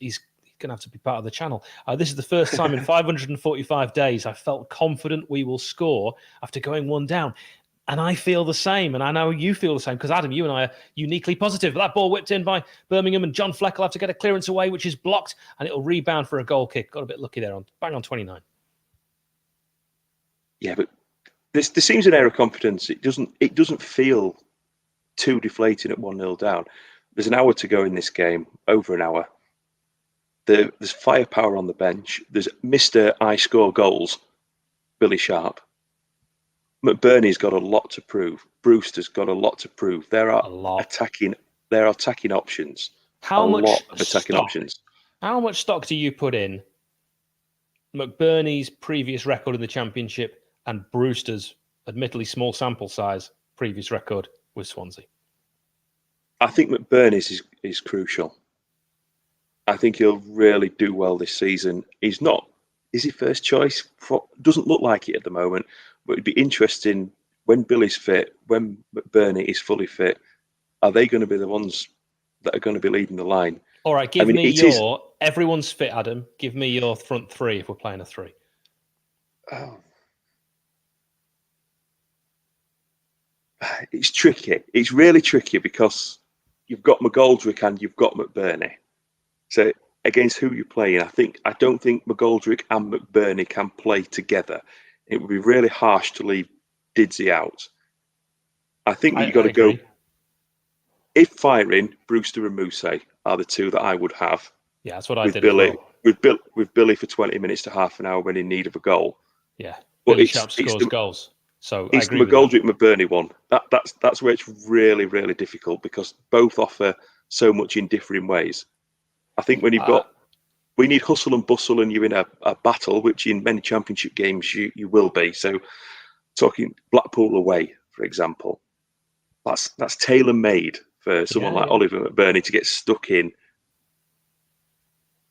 going to have to be part of the channel. This is the first time in 545 days I felt confident we will score after going 1 down. And I feel the same, and I know you feel the same, because Adam, you and I are uniquely positive. But that ball whipped in by Birmingham, and John Fleck will have to get a clearance away, which is blocked, and it'll rebound for a goal kick. Got a bit lucky there, bang on 29. Yeah, but there seems an air of confidence. It doesn't feel too deflating at 1-0 down. There's an hour to go in this game, over an hour. There's firepower on the bench. There's Mr. I score goals, Billy Sharp. McBurney's got a lot to prove. Brewster's got a lot to prove. There are A lot. attacking options. How a much lot of attacking stock? options. How much stock do you put in McBurney's previous record in the championship and Brewster's, admittedly small sample size, previous record with Swansea? I think McBurney's is crucial. I think he'll really do well this season. He's not. Is he first choice? Doesn't look like it at the moment, but it'd be interesting when Billy's fit, when McBurney is fully fit. Are they going to be the ones that are going to be leading the line? All right, everyone's fit, Adam. Give me your front three if we're playing a three. Oh. It's tricky. It's really tricky because you've got McGoldrick and you've got McBurney. So against who you're playing, I don't think McGoldrick and McBurney can play together. It would be really harsh to leave Didsey out. I think you've got to go. If firing, Brewster and Mousset are the two that I would have. Yeah, that's what I did. Billy, as well. with Billy for 20 minutes to half an hour when in need of a goal. Yeah, but Billy Sharp scores goals. So it's the McGoldrick McBurney one. That's where it's really, really difficult because both offer so much in differing ways. I think when we need hustle and bustle and you're in a battle, which in many championship games you will be. So talking Blackpool away, for example, that's tailor-made for someone like Oliver McBurney to get stuck in.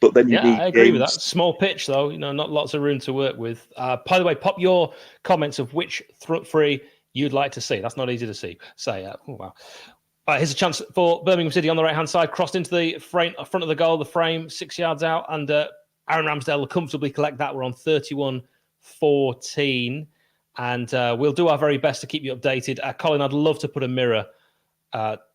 But then you need I agree with that. Small pitch, though, not lots of room to work with. By the way, pop your comments of which front three you'd like to see. That's not easy to say. Oh, wow. Here's a chance for Birmingham City on the right-hand side, crossed into the front of the goal, the frame, 6 yards out, and Aaron Ramsdale will comfortably collect that. We're on 31-14, and we'll do our very best to keep you updated. Colin, I'd love to put a mirror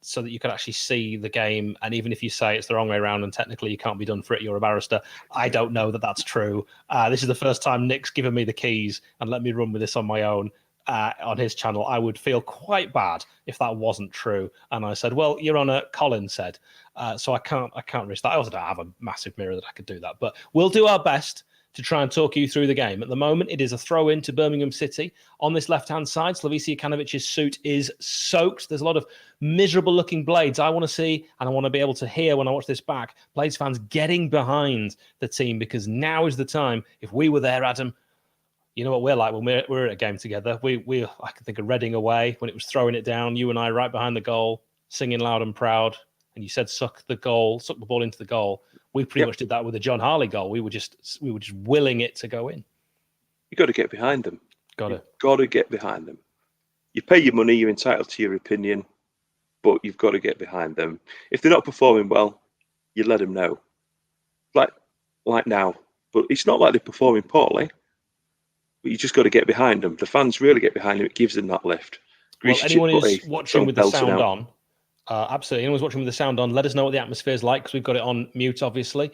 so that you can actually see the game, and even if you say it's the wrong way around and technically you can't be done for it, you're a barrister. I don't know that that's true. This is the first time Nick's given me the keys and let me run with this on my own. On his channel, I would feel quite bad if that wasn't true. And I said, "Well, Your Honour," Colin said, so I can't risk that. I also don't have a massive mirror that I could do that, but we'll do our best to try and talk you through the game. At the moment, it is a throw in to Birmingham City. On this left-hand side, Slavisa Kanovic's suit is soaked. There's a lot of miserable-looking Blades. I want to see, and I want to be able to hear when I watch this back, Blades fans getting behind the team, because now is the time. If we were there, Adam, you know what we're like when we're at a game together. I can think of Reading away when it was throwing it down. You and I right behind the goal, singing loud and proud. And you said, suck the ball into the goal. We pretty much did that with the John Harley goal. We were just willing it to go in. You got to get behind them. Got to get behind them. You pay your money. You're entitled to your opinion, but you've got to get behind them. If they're not performing well, you let them know. Like now, but it's not like they're performing poorly. But you just got to get behind them. The fans really get behind them. It gives them that lift. Well, anyone who's watching with the sound on, absolutely. Anyone who's watching with the sound on, let us know what the atmosphere is like, because we've got it on mute, obviously.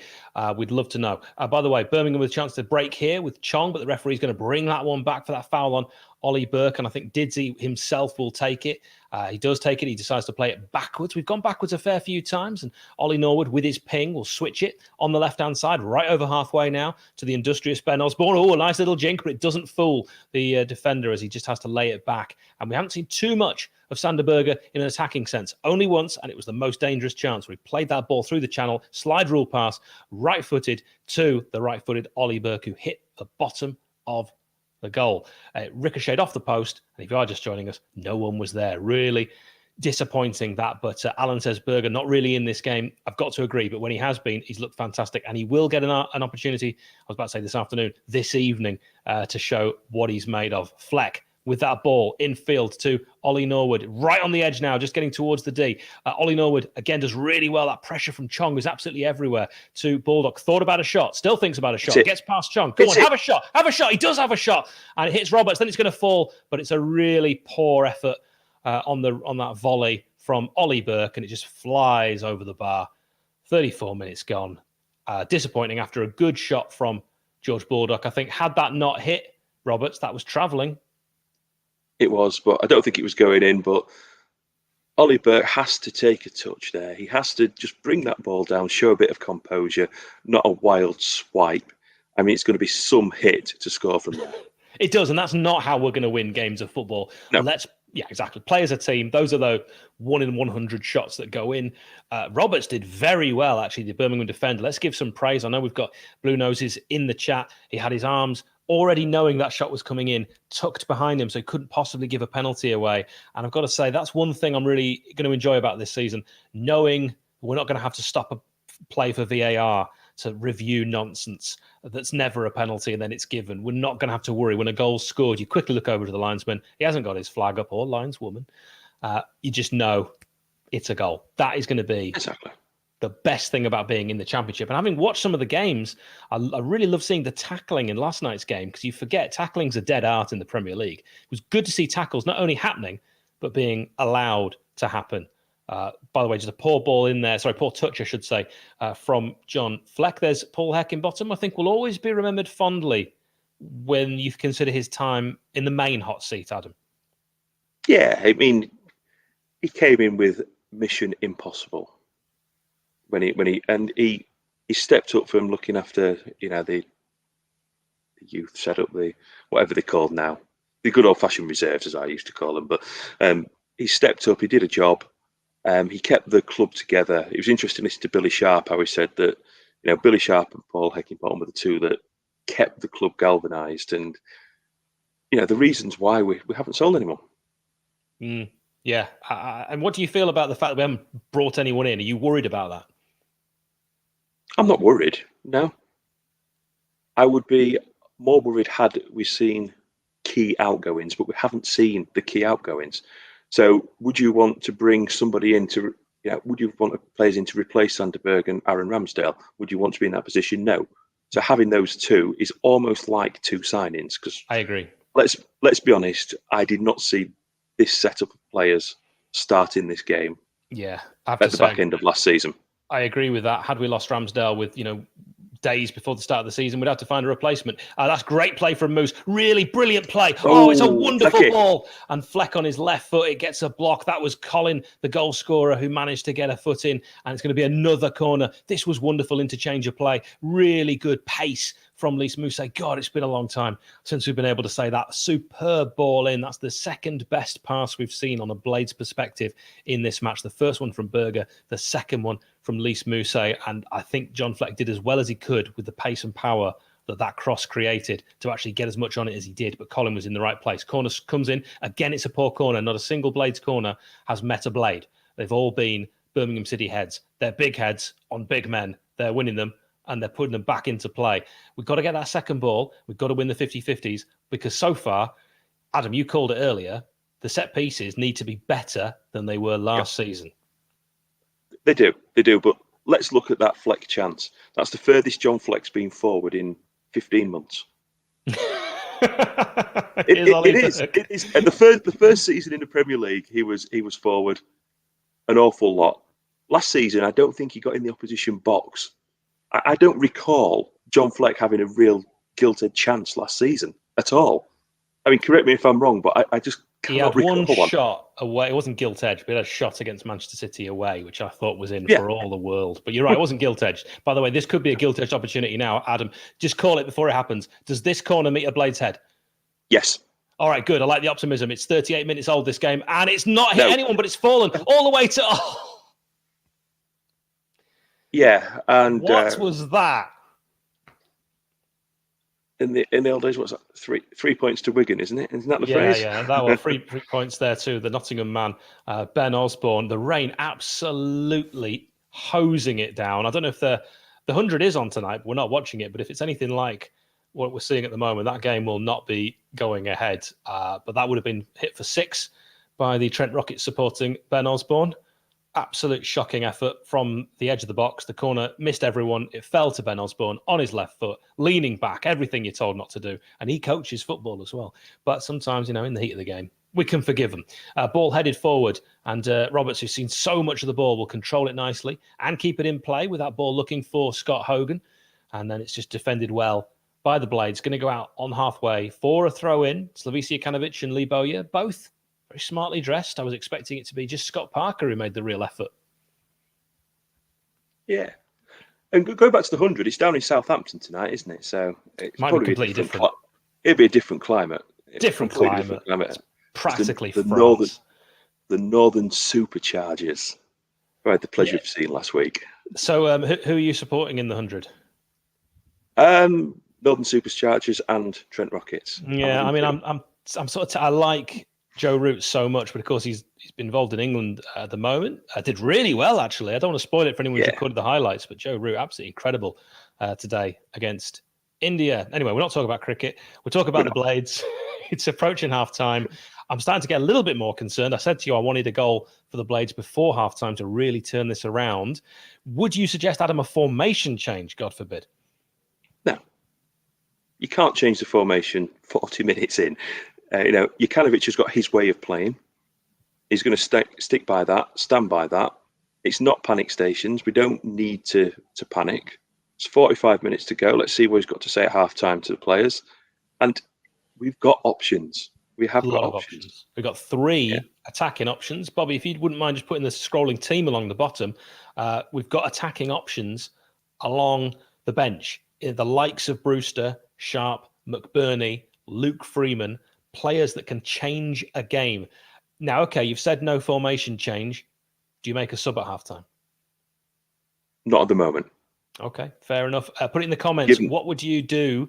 We'd love to know. By the way, Birmingham with a chance to break here with Chong, but the referee's going to bring that one back for that foul on Ollie Burke, and I think Didsey himself will take it. He does take it. He decides to play it backwards. We've gone backwards a fair few times, and Ollie Norwood with his ping will switch it on the left-hand side, right over halfway now to the industrious Ben Osborne. Oh, a nice little jink, but it doesn't fool the defender as he just has to lay it back. And we haven't seen too much of Sander Berge in an attacking sense. Only once, and it was the most dangerous chance. We played that ball through the channel, slide rule pass, right-footed to the right-footed Ollie Burke, who hit the bottom of the goal. It ricocheted off the post, and if you are just joining us, no one was there. Really disappointing that, but Alan says Berger not really in this game. I've got to agree, but when he has been, he's looked fantastic, and he will get an opportunity, I was about to say this afternoon, this evening, to show what he's made of. Fleck with that ball infield to Ollie Norwood, right on the edge now, just getting towards the D. Ollie Norwood, again, does really well. That pressure from Chong is absolutely everywhere to Baldock. Thought about a shot, still thinks about a shot, gets past Chong. Come on, have a shot. He does have a shot. And it hits Roberts, then it's going to fall, but it's a really poor effort on that volley from Ollie Burke, and it just flies over the bar. 34 minutes gone. Disappointing after a good shot from George Baldock. I think had that not hit Roberts, that was travelling. It was, but I don't think it was going in. But Ollie Burke has to take a touch there. He has to just bring that ball down, show a bit of composure, not a wild swipe. I mean, it's going to be some hit to score from there. It does, and that's not how we're going to win games of football. No. Yeah, exactly. Play as a team. Those are the 1 in 100 shots that go in. Roberts did very well, actually, the Birmingham defender. Let's give some praise. I know we've got Blue Noses in the chat. He had his arms already knowing that shot was coming in, tucked behind him, so he couldn't possibly give a penalty away. And I've got to say, that's one thing I'm really going to enjoy about this season, knowing we're not going to have to stop a play for VAR to review nonsense that's never a penalty and then it's given. We're not going to have to worry when a goal's scored. You quickly look over to the linesman. He hasn't got his flag up, or lineswoman. You just know it's a goal. That is going to be the best thing about being in the Championship. And having watched some of the games, I really love seeing the tackling in last night's game, because you forget tackling's a dead art in the Premier League. It was good to see tackles not only happening, but being allowed to happen. By the way, just a poor ball in there. Sorry, poor touch, I should say, from John Fleck. There's Paul Heckingbottom. I think will always be remembered fondly when you consider his time in the main hot seat, Adam. Yeah, I mean, he came in with mission impossible when he stepped up from looking after the youth, set up the whatever they're called now, the good old fashioned reserves, as I used to call them. But he stepped up. He did a job. He kept the club together. It was interesting listening to Billy Sharp, how he said that, Billy Sharp and Paul Heckingbottom were the two that kept the club galvanised, and, the reasons why we haven't sold anyone. Yeah. And what do you feel about the fact that we haven't brought anyone in? Are you worried about that? I'm not worried, no. I would be more worried had we seen key outgoings, but we haven't seen the key outgoings. So would you want to bring somebody in to, would you want players in to replace Sanderberg and Aaron Ramsdale? Would you want to be in that position? No. So having those two is almost like two signings, because I agree. Let's be honest, I did not see this setup of players starting this game at the back end of last season. I agree with that. Had we lost Ramsdale with, days before the start of the season, we'd have to find a replacement. That's great play from Moose. Really brilliant play. It's a wonderful ball. And Fleck on his left foot, it gets a block. That was Colin, the goal scorer, who managed to get a foot in. And it's going to be another corner. This was wonderful interchange of play. Really good pace from Lys Moose. God, it's been a long time since we've been able to say that. Superb ball in. That's the second best pass we've seen on a Blades perspective in this match. The first one from Berger, the second one from Lys Moose. And I think John Fleck did as well as he could with the pace and power that cross created to actually get as much on it as he did. But Colin was in the right place. Corner comes in. Again, it's a poor corner. Not a single Blades corner has met a Blade. They've all been Birmingham City heads. They're big heads on big men. They're winning them, and they're putting them back into play. We've got to get that second ball. We've got to win the 50-50s, because so far, Adam, you called it earlier, the set pieces need to be better than they were last season. They do, but let's look at that Fleck chance. That's the furthest John Fleck's been forward in 15 months. It is. And the first season in the Premier League, he was forward an awful lot. Last season, I don't think he got in the opposition box. I don't recall John Fleck having a real gilt-edged chance last season at all. I mean, correct me if I'm wrong, but I just cannot recall one. He had one shot away. It wasn't gilt-edged, but he had a shot against Manchester City away, which I thought was in for all the world. But you're right, it wasn't gilt-edged. By the way, this could be a gilt-edged opportunity now, Adam. Just call it before it happens. Does this corner meet a Blade's head? Yes. All right, good. I like the optimism. It's 38 minutes old, this game, and it's not hit anyone, but it's fallen all the way to... Yeah, and what was that? In the old days, what's that? Three points to Wigan, isn't it? Isn't that the phrase? Yeah, that was three points there too. The Nottingham man, Ben Osborne. The rain absolutely hosing it down. I don't know if the 100 is on tonight, but we're not watching it. But if it's anything like what we're seeing at the moment, that game will not be going ahead. But that would have been hit for 6 by the Trent Rockets supporting Ben Osborne. Absolute shocking effort from the edge of the box. The corner missed everyone. It fell to Ben Osborne on his left foot, leaning back, everything you're told not to do. And he coaches football as well. But sometimes, in the heat of the game, we can forgive him. Ball headed forward, and Roberts, who's seen so much of the ball, will control it nicely and keep it in play with that ball looking for Scott Hogan. And then it's just defended well by the Blades. Going to go out on halfway for a throw-in. Slavisa Jokanovic and Lee Bowyer, both very smartly dressed. I was expecting it to be just Scott Parker who made the real effort. Yeah. And going back to the 100, it's down in Southampton tonight, isn't it? So it might be completely different. It'd be a different climate. Different Completely climate. different climate. Practically The France. northern superchargers, who I had the pleasure of seeing last week. So, who are you supporting in the 100? Northern Superchargers and Trent Rockets. Yeah, I mean, I'm sort of I like Joe Root so much, but of course he's been involved in England at the moment. Did really well actually. I don't want to spoil it for anyone who's recorded the highlights, but Joe Root absolutely incredible today against India. Anyway, we're not talking about cricket. We're talking about the Blades. It's approaching half time. I'm starting to get a little bit more concerned. I said to you I wanted a goal for the Blades before half time to really turn this around. Would you suggest, Adam, a formation change? God forbid. No. You can't change the formation 40 minutes in. Jokanovic has got his way of playing. He's going to stick by that, stand by that. It's not panic stations. We don't need to panic. It's 45 minutes to go. Let's see what he's got to say at half time to the players. And we've got options. We have got options. We've got 3 attacking options. Bobby, if you wouldn't mind just putting the scrolling team along the bottom, we've got attacking options along the bench. The likes of Brewster, Sharp, McBurney, Luke Freeman, players that can change a game. Now, okay, you've said no formation change. Do you make a sub at halftime? Not at the moment. Okay, fair enough. Put it in the comments. What would you do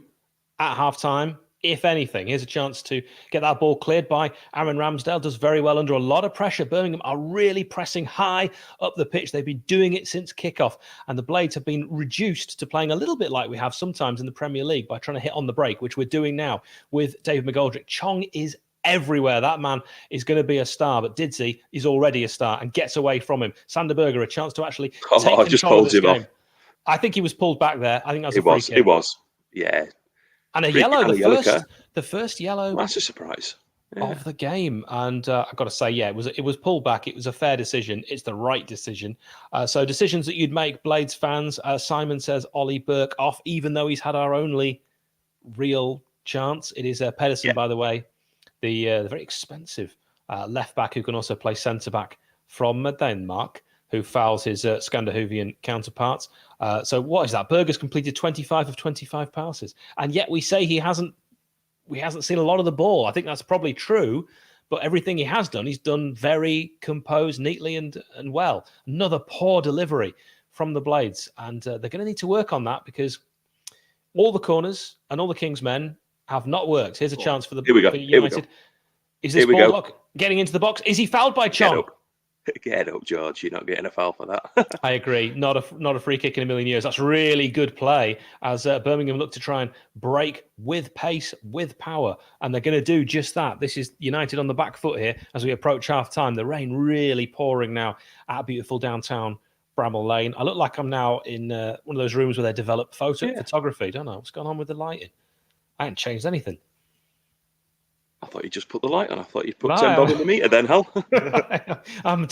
at halftime, if anything? Here's a chance to get that ball cleared by Aaron Ramsdale. Does very well under a lot of pressure. Birmingham are really pressing high up the pitch. They've been doing it since kickoff. And the Blades have been reduced to playing a little bit like we have sometimes in the Premier League by trying to hit on the break, which we're doing now with David McGoldrick. Chong is everywhere. That man is going to be a star, but Didsey is already a star and gets away from him. Sander Berger, a chance to actually take control of this game. I think he was pulled back there. I think that was a free kick. It was. Yeah. And a yellow, the first yellow. That's a surprise. Of the game. And I've got to say, it was pulled back. It was a fair decision. It's the right decision. So decisions that you'd make, Blades fans. Simon says Ollie Burke off, even though he's had our only real chance. It is Pedersen, by the way, the very expensive left back who can also play centre back from Denmark, who fouls his Scandinavian counterparts. So what is that? Berger's completed 25 of 25 passes. And yet we say he hasn't seen a lot of the ball. I think that's probably true. But everything he has done, he's done very composed, neatly and well. Another poor delivery from the Blades. And they're going to need to work on that because all the corners and all the King's men have not worked. Here's a chance for the United. Is this ball getting into the box? Is he fouled by Chong? Get up, George. You're not getting a foul for that. I agree. Not a free kick in a million years. That's really good play as Birmingham look to try and break with pace, with power. And they're going to do just that. This is United on the back foot here as we approach half-time. The rain really pouring now at beautiful downtown Bramall Lane. I look like I'm now in one of those rooms where they develop photography. Don't know what's going on with the lighting. I haven't changed anything. I thought you just put the light on. I thought you put £10 on the meter then, Hal. I'm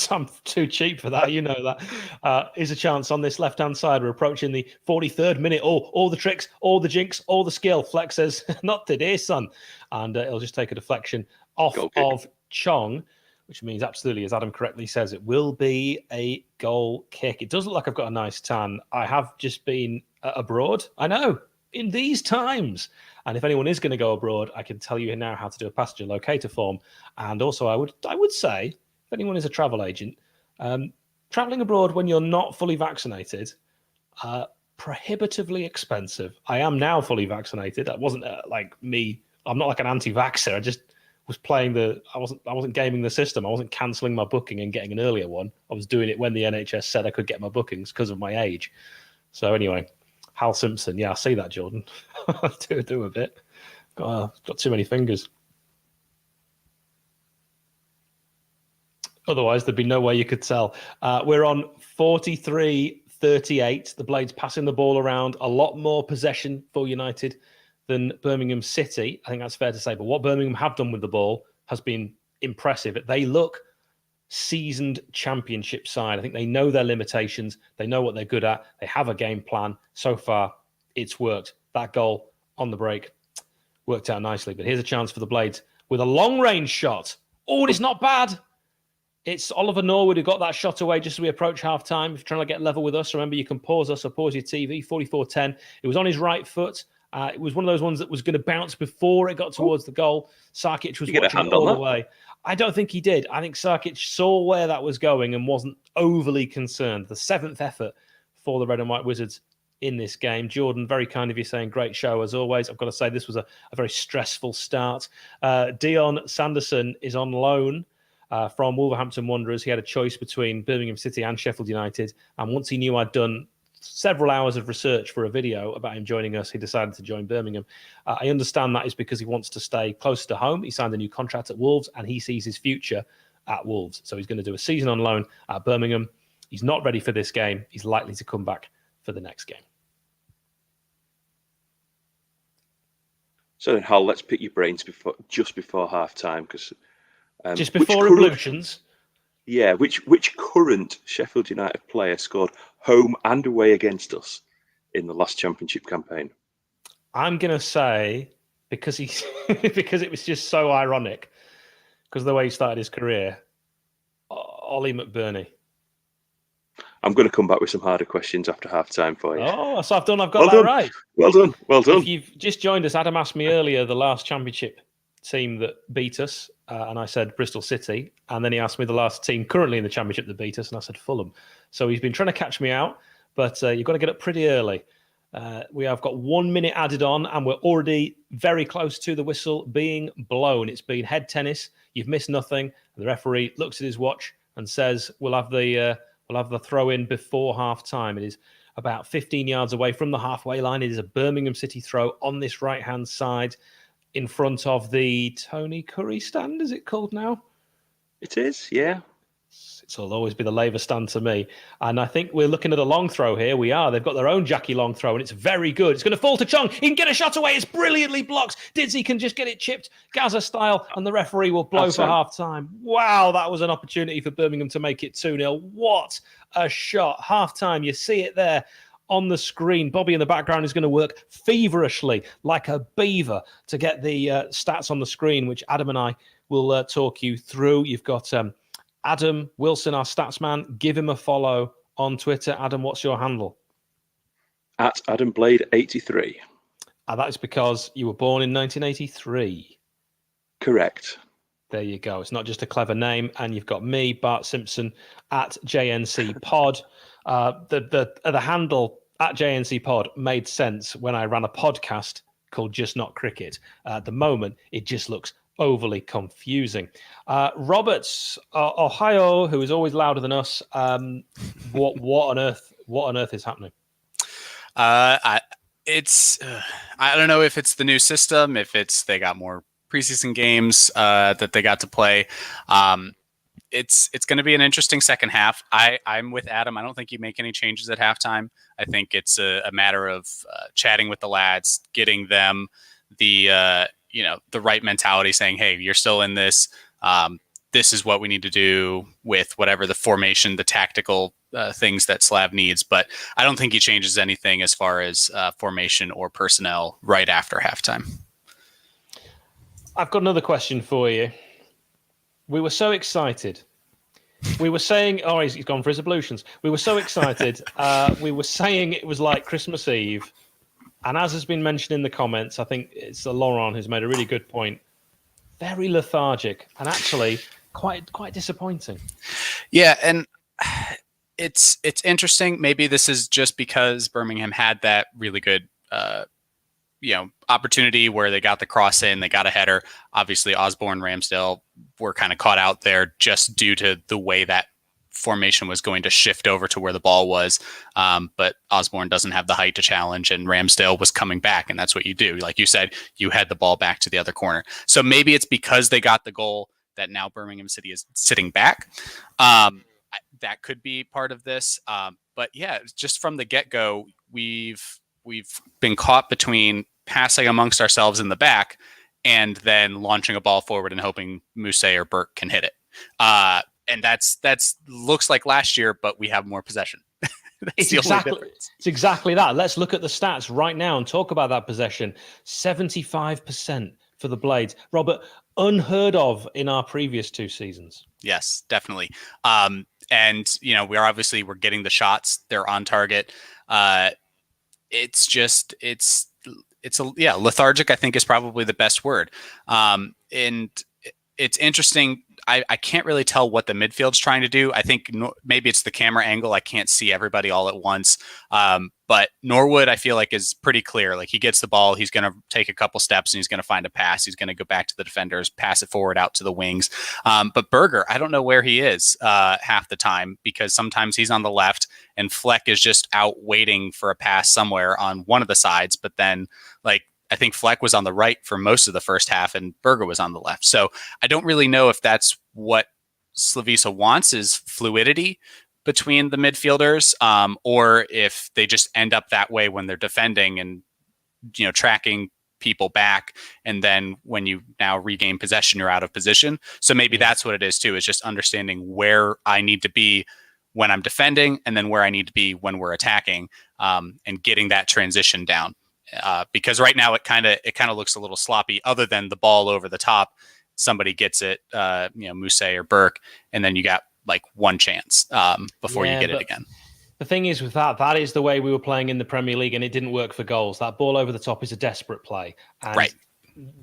too cheap for that. You know that. Here's a chance on this left-hand side. We're approaching the 43rd minute. All the tricks, all the jinx, all the skill. Flex says, not today, son. And it'll just take a deflection off of Chong, which means absolutely, as Adam correctly says, it will be a goal kick. It does look like I've got a nice tan. I have just been abroad. I know. In these times. And if anyone is going to go abroad, I can tell you now how to do a passenger locator form. And also, I would say, if anyone is a travel agent, traveling abroad when you're not fully vaccinated, prohibitively expensive. I am now fully vaccinated. That wasn't like me. I'm not like an anti-vaxxer. I just was playing I wasn't gaming the system. I wasn't cancelling my booking and getting an earlier one. I was doing it when the NHS said I could get my bookings because of my age. So anyway. Hal Simpson. Yeah, I see that, Jordan. do a bit. Got too many fingers. Otherwise, there'd be no way you could tell. We're on 43-38. The Blades passing the ball around. A lot more possession for United than Birmingham City. I think that's fair to say. But what Birmingham have done with the ball has been impressive. They look seasoned championship side. I think they know their limitations. They know what they're good at. They have a game plan. So far, it's worked. That goal on the break worked out nicely. But here's a chance for the Blades with a long-range shot. Oh, it's not bad. It's Oliver Norwood who got that shot away just as we approach half-time. If you're trying to get level with us, remember you can pause us or pause your TV. 44-10. It was on his right foot, It was one of those ones that was going to bounce before it got towards the goal. Sarkic was watching it all the way. I don't think he did. I think Sarkic saw where that was going and wasn't overly concerned. The 7th effort for the Red and White Wizards in this game. Jordan, very kind of you saying great show as always. I've got to say this was a very stressful start. Dion Sanderson is on loan from Wolverhampton Wanderers. He had a choice between Birmingham City and Sheffield United. And once he knew I'd done several hours of research for a video about him joining us, he decided to join Birmingham. I understand that is because he wants to stay closer to home. He signed a new contract at Wolves and he sees his future at Wolves. So he's going to do a season on loan at Birmingham. He's not ready for this game. He's likely to come back for the next game. So then, Hal, let's pick your brains just before half time, because just before ablutions. Yeah, which current Sheffield United player scored home and away against us in the last Championship campaign? I'm gonna say because because it was just so ironic because of the way he started his career. Ollie McBurney. I'm going to come back with some harder questions after half time for you. Oh, so I've got that right. Well done. If you've just joined us, Adam asked me earlier the last Championship team that beat us, and I said Bristol City. And then he asked me the last team currently in the Championship that beat us, and I said Fulham. So he's been trying to catch me out, but you've got to get up pretty early. We have got 1 minute added on, and we're already very close to the whistle being blown. It's been head tennis. You've missed nothing. The referee looks at his watch and says, we'll have the throw in before half time. It is about 15 yards away from the halfway line. It is a Birmingham City throw on this right-hand side in front of the Tony Curry stand, is it called now? It is, yeah. It'll always be the Labour stand to me. And I think we're looking at a long throw here. We are. They've got their own Jackie long throw, and it's very good. It's going to fall to Chong. He can get a shot away. It's brilliantly blocked. Didzy can just get it chipped Gaza style, and the referee will blow for half-time. Wow, that was an opportunity for Birmingham to make it 2-0. What a shot. Half-time, you see it there on the screen. Bobby in the background is going to work feverishly like a beaver to get the stats on the screen, which Adam and I will talk you through. You've got Adam Wilson, our statsman. Give him a follow on Twitter. Adam, what's your handle? At AdamBlade83. That is because you were born in 1983. Correct. There you go. It's not just a clever name. And you've got me, Bart Simpson, at JNC Pod. The handle at JNC Pod made sense when I ran a podcast called Just Not Cricket. At the moment, it just looks overly confusing. Roberts, Ohio, who is always louder than us. What on earth is happening? I don't know if it's the new system, if it's they got more preseason games that they got to play. It's going to be an interesting second half. I'm with Adam. I don't think you make any changes at halftime. I think it's a matter of chatting with the lads, getting them the right mentality, saying, hey, you're still in this. This is what we need to do with whatever the formation, the tactical things that Slav needs. But I don't think he changes anything as far as formation or personnel right after halftime. I've got another question for you. We were so excited. We were saying, he's gone for his ablutions. We were so excited. We were saying it was like Christmas Eve. And as has been mentioned in the comments, I think it's Laurent who's made a really good point. Very lethargic and actually quite disappointing. Yeah, and it's interesting. Maybe this is just because Birmingham had that really good opportunity where they got the cross in, they got a header. Obviously, Osborne, Ramsdale were kind of caught out there just due to the way that formation was going to shift over to where the ball was. But Osborne doesn't have the height to challenge, and Ramsdale was coming back, and that's what you do. Like you said, you head the ball back to the other corner. So maybe it's because they got the goal that now Birmingham City is sitting back. That could be part of this. But yeah, just from the get-go, we've been caught between passing amongst ourselves in the back and then launching a ball forward and hoping Mousse or Burke can hit it. And that's looks like last year, but we have more possession. It's exactly that. Let's look at the stats right now and talk about that possession. 75% for the Blades. Robert, unheard of in our previous two seasons. Yes, definitely. And we're getting the shots. They're on target. It's lethargic, I think, is probably the best word. And it's interesting. I can't really tell what the midfield's trying to do. I think maybe it's the camera angle. I can't see everybody all at once. But Norwood, I feel like, is pretty clear. Like, he gets the ball, he's going to take a couple steps and he's going to find a pass. He's going to go back to the defenders, pass it forward out to the wings. But Berger, I don't know where he is half the time, because sometimes he's on the left and Fleck is just out waiting for a pass somewhere on one of the sides. But then, like, I think Fleck was on the right for most of the first half and Berger was on the left. So I don't really know if that's what Slavisa wants, is fluidity between the midfielders, or if they just end up that way when they're defending and, tracking people back. And then when you now regain possession, you're out of position. So maybe that's what it is too, is just understanding where I need to be when I'm defending and then where I need to be when we're attacking, and getting that transition down. Because right now it kind of looks a little sloppy, other than the ball over the top, somebody gets it, Mousse or Burke, and then you got like one chance before you get it again. The thing is with that is the way we were playing in the Premier League, and it didn't work for goals. That ball over the top is a desperate play. And right.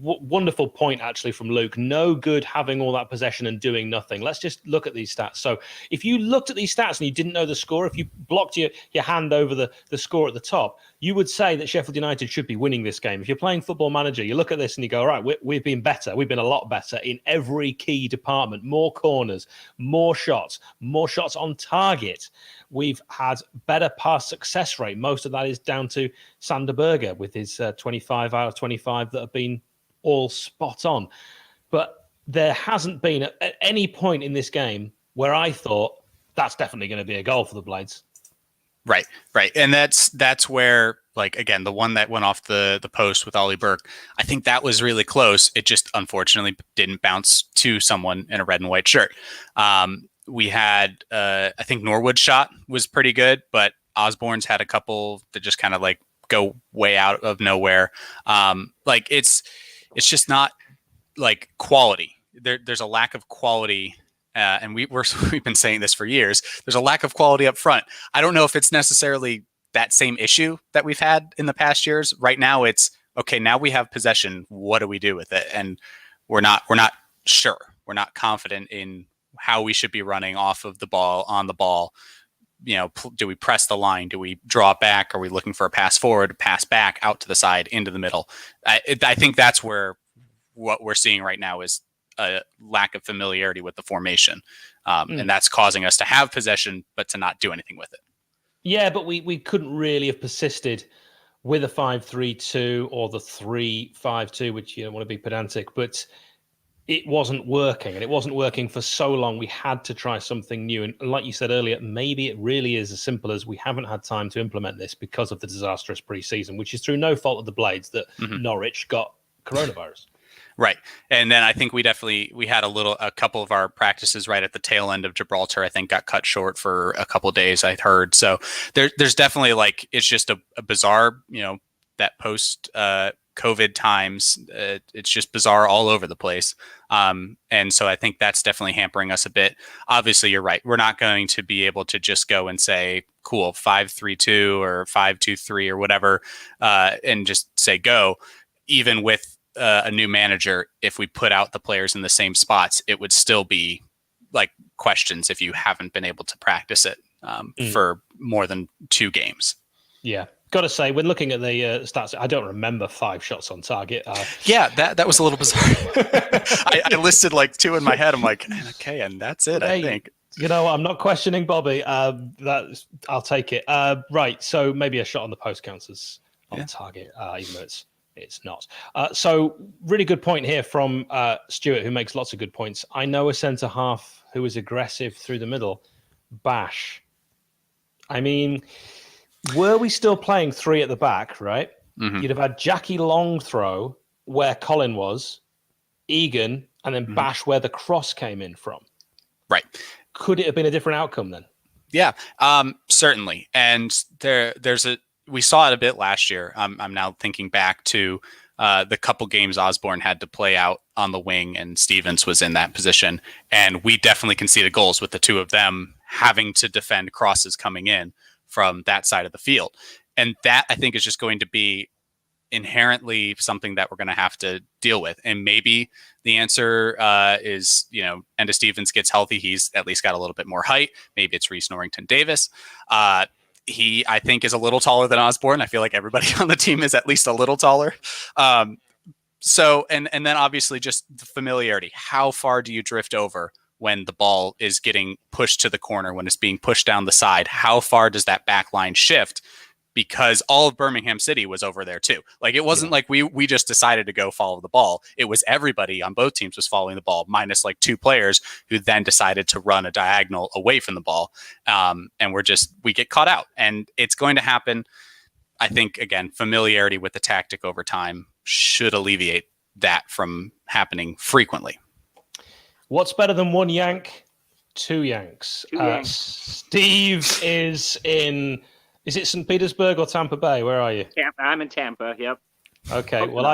Wonderful point, actually, from Luke. No good having all that possession and doing nothing. Let's just look at these stats. So if you looked at these stats and you didn't know the score, if you blocked your hand over the score at the top, you would say that Sheffield United should be winning this game. If you're playing Football Manager, you look at this and you go, all right, we've been better. We've been a lot better in every key department. More corners, more shots on target. We've had better pass success rate. Most of that is down to Sander Berger with his 25 out of 25 that have been all spot on. But there hasn't been at any point in this game where I thought that's definitely going to be a goal for the Blades. Right. And that's where, like, again, the one that went off the post with Ollie Burke, I think that was really close. It just unfortunately didn't bounce to someone in a red and white shirt. We had, I think Norwood's shot was pretty good, but Osborne's had a couple that just kind of like go way out of nowhere. Like it's just not like quality. There's a lack of quality. And we've been saying this for years. There's a lack of quality up front. I don't know if it's necessarily that same issue that we've had in the past years. Right now, it's okay. Now we have possession. What do we do with it? And we're not sure. We're not confident in how we should be running off of the ball, on the ball. Do we press the line? Do we draw back? Are we looking for a pass forward, pass back, out to the side, into the middle? I think that's where what we're seeing right now is a lack of familiarity with the formation. And that's causing us to have possession, but to not do anything with it. Yeah, but we couldn't really have persisted with a 5-3-2 or the 3-5-2, which you don't want to be pedantic, but it wasn't working, and it wasn't working for so long. We had to try something new. And like you said earlier, maybe it really is as simple as we haven't had time to implement this because of the disastrous pre-season, which is through no fault of the Blades that Norwich got coronavirus. Right. And then I think we had a couple of our practices right at the tail end of Gibraltar, I think, got cut short for a couple of days, I'd heard. So there's definitely, like, it's just a bizarre, that post COVID times, it's just bizarre all over the place. And so I think that's definitely hampering us a bit. Obviously, you're right. We're not going to be able to just go and say, cool, 5-3-2 or 5-2-3 or whatever, and just say go. Even with a new manager, if we put out the players in the same spots, it would still be like questions if you haven't been able to practice it for more than 2 games. Yeah. Got to say, when looking at the stats, I don't remember 5 shots on target. Yeah, that was a little bizarre. I listed like 2 in my head. I'm like, okay, and that's it, I think. I'm not questioning Bobby. I'll take it. Right, so maybe a shot on the post counts as on target, even though it's not. So really good point here from Stuart, who makes lots of good points. I know a centre-half who is aggressive through the middle. Bash. I mean, were we still playing 3 at the back, right? Mm-hmm. You'd have had Jackie long throw where Colin was, Egan, and then Bash where the cross came in from. Right. Could it have been a different outcome then? Yeah, certainly. And we saw it a bit last year. I'm now thinking back to the couple games Osborne had to play out on the wing and Stevens was in that position. And we definitely conceded goals with the 2 of them having to defend crosses coming in from that side of the field. And that, I think, is just going to be inherently something that we're going to have to deal with. And maybe the answer is, Enda Stevens gets healthy. He's at least got a little bit more height. Maybe it's Reese Norrington Davis. He, I think, is a little taller than Osborne. I feel like everybody on the team is at least a little taller. So, and then obviously just the familiarity. How far do you drift over when the ball is getting pushed to the corner, when it's being pushed down the side? How far does that back line shift? Because all of Birmingham City was over there too. Like, it wasn't like we just decided to go follow the ball. It was everybody on both teams was following the ball, minus like 2 players who then decided to run a diagonal away from the ball. And we get caught out, and it's going to happen. I think, again, familiarity with the tactic over time should alleviate that from happening frequently. What's better than 1 yank? 2 yanks. Steve is in. Is it St. Petersburg or Tampa Bay? Where are you? I'm in Tampa. Yep. Okay. Well,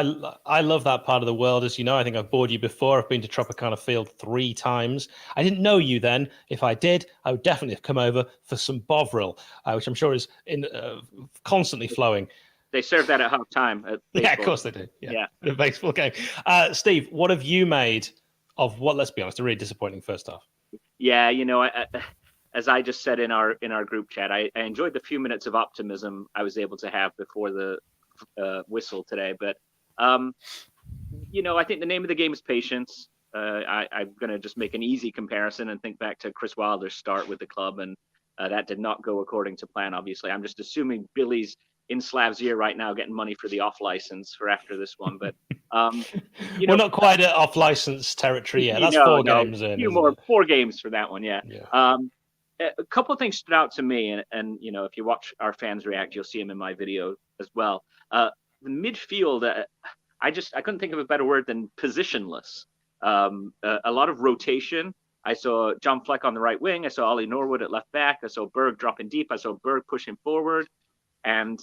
I love that part of the world. As you know, I think I've bored you before. I've been to Tropicana Field 3 times. I didn't know you then. If I did, I would definitely have come over for some Bovril, which I'm sure is constantly flowing. They serve that at halftime. Yeah, of course they do. Yeah. The baseball game. Steve, what have you made of what? Let's be honest, a really disappointing first half. Yeah, as I just said in our group chat, I enjoyed the few minutes of optimism I was able to have before the whistle today. But, I think the name of the game is patience. I'm going to just make an easy comparison and think back to Chris Wilder's start with the club. And that did not go according to plan, obviously. I'm just assuming Billy's in Slav's ear right now getting money for the off license for after this one. But, we're not quite at off license territory yet. That's 4 games in. 4 games for that one. Yeah. A couple of things stood out to me, and if you watch our fans react, you'll see them in my video as well. The midfield, I couldn't think of a better word than positionless. A lot of rotation. I saw John Fleck on the right wing. I saw Ollie Norwood at left back. I saw Berg dropping deep. I saw Berg pushing forward. And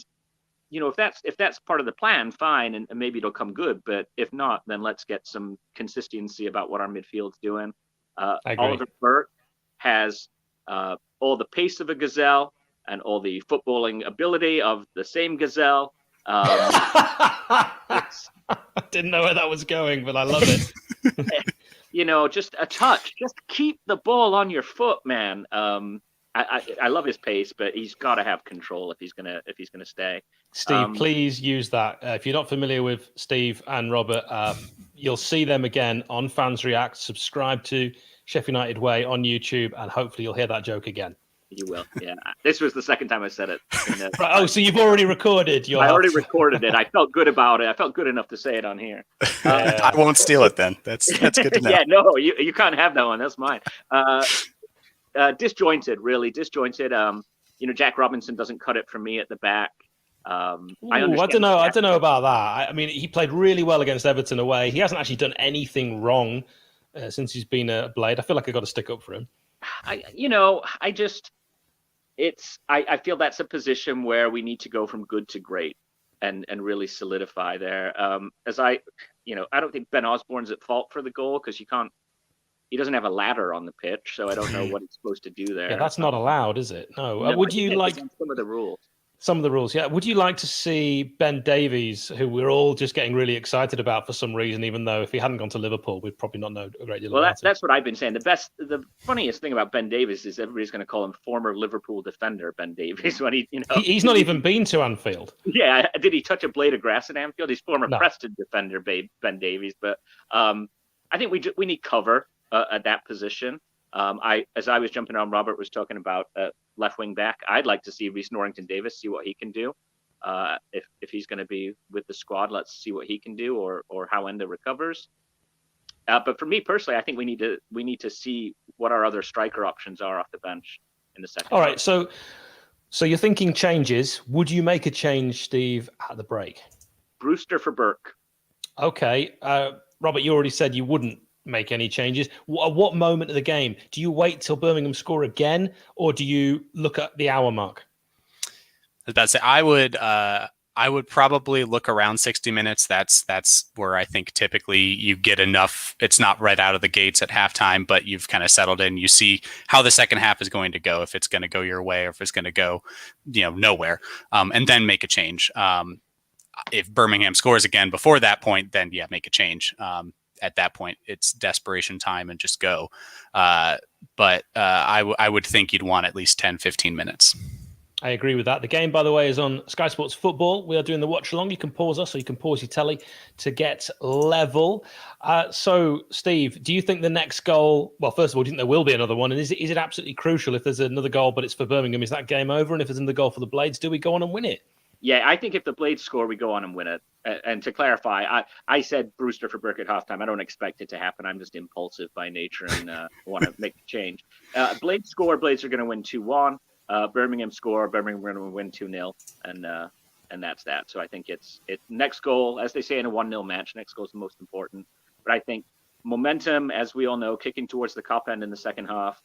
if that's part of the plan, fine, and maybe it'll come good. But if not, then let's get some consistency about what our midfield's doing. Oliver Burke has all the pace of a gazelle and all the footballing ability of the same gazelle. I didn't know where that was going, but I love it. Just a touch. Just keep the ball on your foot, man. I love his pace, but he's got to have control if he's gonna stay. Steve, please use that. If you're not familiar with Steve and Robert, you'll see them again on Fans React. Subscribe to Sheffield United Way on YouTube, and hopefully you'll hear that joke again. You will, yeah. This was the second time I said it. Right, so you've already recorded I already recorded it. I felt good about it. I felt good enough to say it on here. I won't steal it then. That's good to know. Yeah, no, you can't have that one. That's mine. Disjointed. Jack Robinson doesn't cut it for me at the back. I don't know about that. I mean, he played really well against Everton away. He hasn't actually done anything wrong since he's been a Blade. I feel like I got to stick up for him. I feel that's a position where we need to go from good to great and really solidify there. I don't think Ben Osborne's at fault for the goal because he doesn't have a ladder on the pitch, so I don't know what he's supposed to do there. Yeah, that's not allowed, is it? No. Would you like some of the rules? Some of the rules, yeah. Would you like to see Ben Davies, who we're all just getting really excited about for some reason, even though if he hadn't gone to Liverpool, we'd probably not know a great deal about it? That's what I've been saying. The funniest thing about Ben Davies is everybody's going to call him former Liverpool defender Ben Davies when he's not even been to Anfield. Yeah, did he touch a blade of grass at Anfield? He's former Preston defender Ben Davies, but I think we need cover at that position. As I was jumping on, Robert was talking about left wing back. I'd like to see Reese Norrington Davis, see what he can do. If he's going to be with the squad, let's see what he can do or how Enda recovers. But for me personally, I think we need to see what our other striker options are off the bench in the second. All right, so you're thinking changes. Would you make a change, Steve, at the break? Brewster for Burke. Okay, Robert, you already said you wouldn't make any changes. At what moment of the game do you wait till Birmingham score again, or do you look at the hour mark? I was about to say I would probably look around 60 minutes. That's where I think typically you get enough. It's not right out of the gates at halftime, but you've kind of settled in. You see how the second half is going to go, if it's going to go your way or if it's going to go, nowhere, and then make a change. if Birmingham scores again before that point, then yeah, make a change. At that point, it's desperation time and just go. But I would think you'd want at least 10, 15 minutes. I agree with that. The game, by the way, is on Sky Sports Football. We are doing the watch along. You can pause us or you can pause your telly to get level. So, Steve, do you think the next goal, well, first of all, do you think there will be another one? And is it absolutely crucial if there's another goal, but it's for Birmingham, is that game over? And if there's another goal for the Blades, do we go on and win it? Yeah, I think if the Blades score, we go on and win it. And to clarify, I said Brewster for Burke at halftime. I don't expect it to happen. I'm just impulsive by nature and want to make the change. Blades score, Blades are going to win 2-1. Birmingham score, Birmingham are going to win 2-0, and that's that. So I think it's next goal, as they say in a 1-0 match, next goal is the most important. But I think momentum, as we all know, kicking towards the cup end in the second half,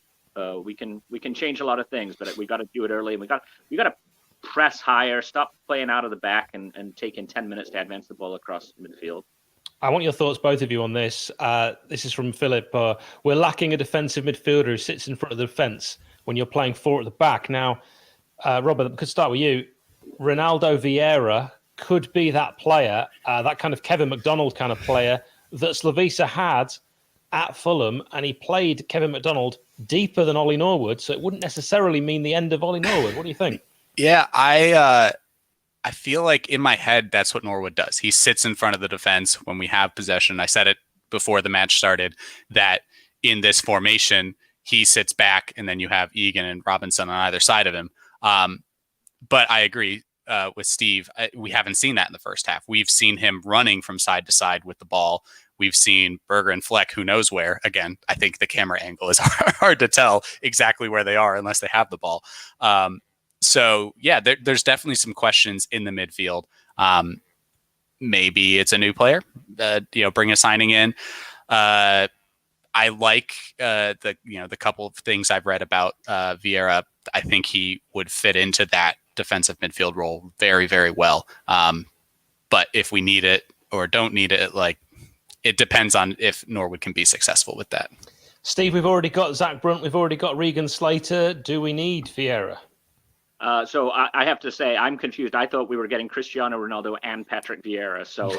we can change a lot of things, but we got to do it early. And we got to press higher, stop playing out of the back, and taking 10 minutes to advance the ball across midfield. I want your thoughts, both of you, on this. This is from Philip. We're lacking a defensive midfielder who sits in front of the defence when you're playing 4 at the back. Now, Robert, I could start with you. Ronaldo Vieira could be that player, that kind of Kevin McDonald kind of player that Slavisa had at Fulham, and he played Kevin McDonald deeper than Ollie Norwood, so it wouldn't necessarily mean the end of Ollie Norwood. What do you think? Yeah, I feel like in my head, that's what Norwood does. He sits in front of the defense when we have possession. I said it before the match started that in this formation, he sits back and then you have Egan and Robinson on either side of him. But I agree with Steve. We haven't seen that in the first half. We've seen him running from side to side with the ball. We've seen Berger and Fleck, who knows where. Again, I think the camera angle is hard to tell exactly where they are unless they have the ball. So yeah, there's definitely some questions in the midfield. Maybe it's a new player, bring a signing in. I like the couple of things I've read about Vieira. I think he would fit into that defensive midfield role very, very well. But if we need it or don't need it, it depends on if Norwood can be successful with that. Steve, we've already got Zach Brunt. We've already got Regan Slater. Do we need Vieira? So I have to say, I'm confused. I thought we were getting Cristiano Ronaldo and Patrick Vieira. So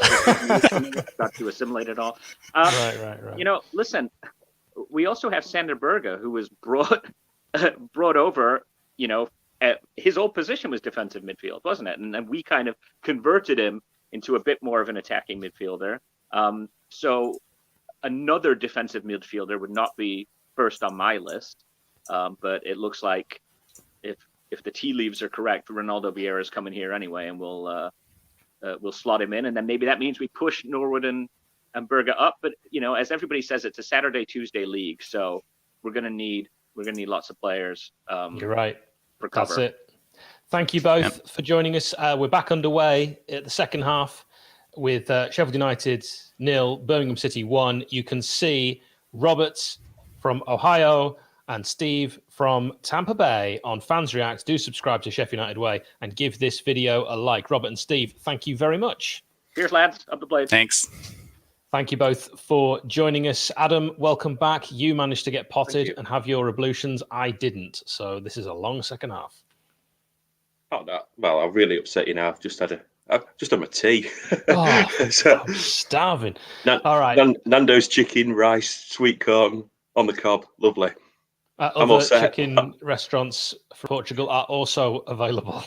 got to assimilate it all. Right. Listen, we also have Sander Berge, who was brought over, his old position was defensive midfield, wasn't it? And we kind of converted him into a bit more of an attacking midfielder. So another defensive midfielder would not be first on my list. But it looks like if the tea leaves are correct, Ronaldo Vieira is coming here anyway, and we'll slot him in, and then maybe that means we push Norwood and Berge up. But as everybody says, it's a Saturday Tuesday league, so we're gonna need lots of players. You're right. For cover. That's it. Thank you both for joining us. We're back underway at the second half with Sheffield United 0, Birmingham City 1. You can see Robert from Ohio and Steve from Tampa Bay on Fans React. Do subscribe to Sheffield United Way and give this video a like. Robert and Steve, thank you very much. Cheers, lads. Up the Blades. Thanks. Thank you both for joining us. Adam, welcome back. You managed to get potted and have your ablutions. I didn't. So this is a long second half. Oh, no. Well, I'm really upset you now. I've just had my tea. Oh, I'm starving. All right. Nando's chicken, rice, sweet corn on the cob. Lovely. Other chicken restaurants from Portugal are also available.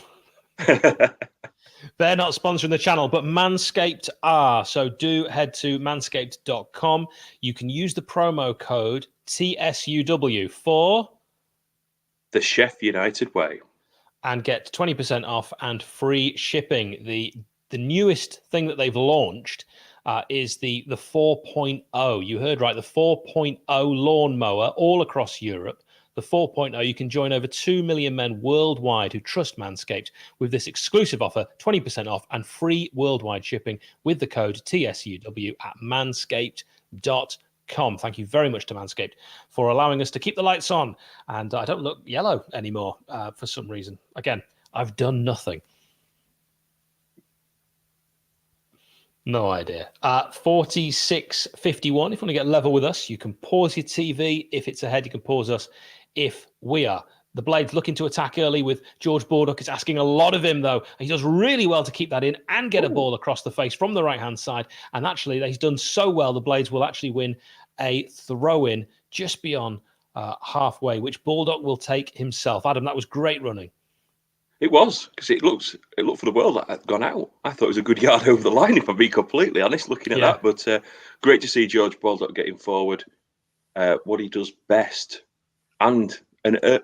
They're not sponsoring the channel, but Manscaped are. So do head to manscaped.com. You can use the promo code TSUW for the Chef United Way and get 20% off and free shipping. The newest thing that they've launched is the 4.0. You heard right, the 4.0 lawnmower all across Europe. The 4.0, you can join over 2 million men worldwide who trust Manscaped with this exclusive offer, 20% off and free worldwide shipping with the code TSUW at manscaped.com. Thank you very much to Manscaped for allowing us to keep the lights on. And I don't look yellow anymore for some reason. Again, I've done nothing. No idea. 46.51. If you want to get level with us, you can pause your TV. If it's ahead, you can pause us if we are The Blades looking to attack early with George Baldock. It's asking a lot of him, though. He does really well to keep that in and get a ball across the face from the right-hand side. And actually, he's done so well, the Blades will actually win a throw-in just beyond halfway, which Baldock will take himself. Adam, that was great running. It was, because it looked for the world that had gone out. I thought it was a good yard over the line, if I'm being completely honest, looking at that. But great to see George Baldock getting forward, what he does best. And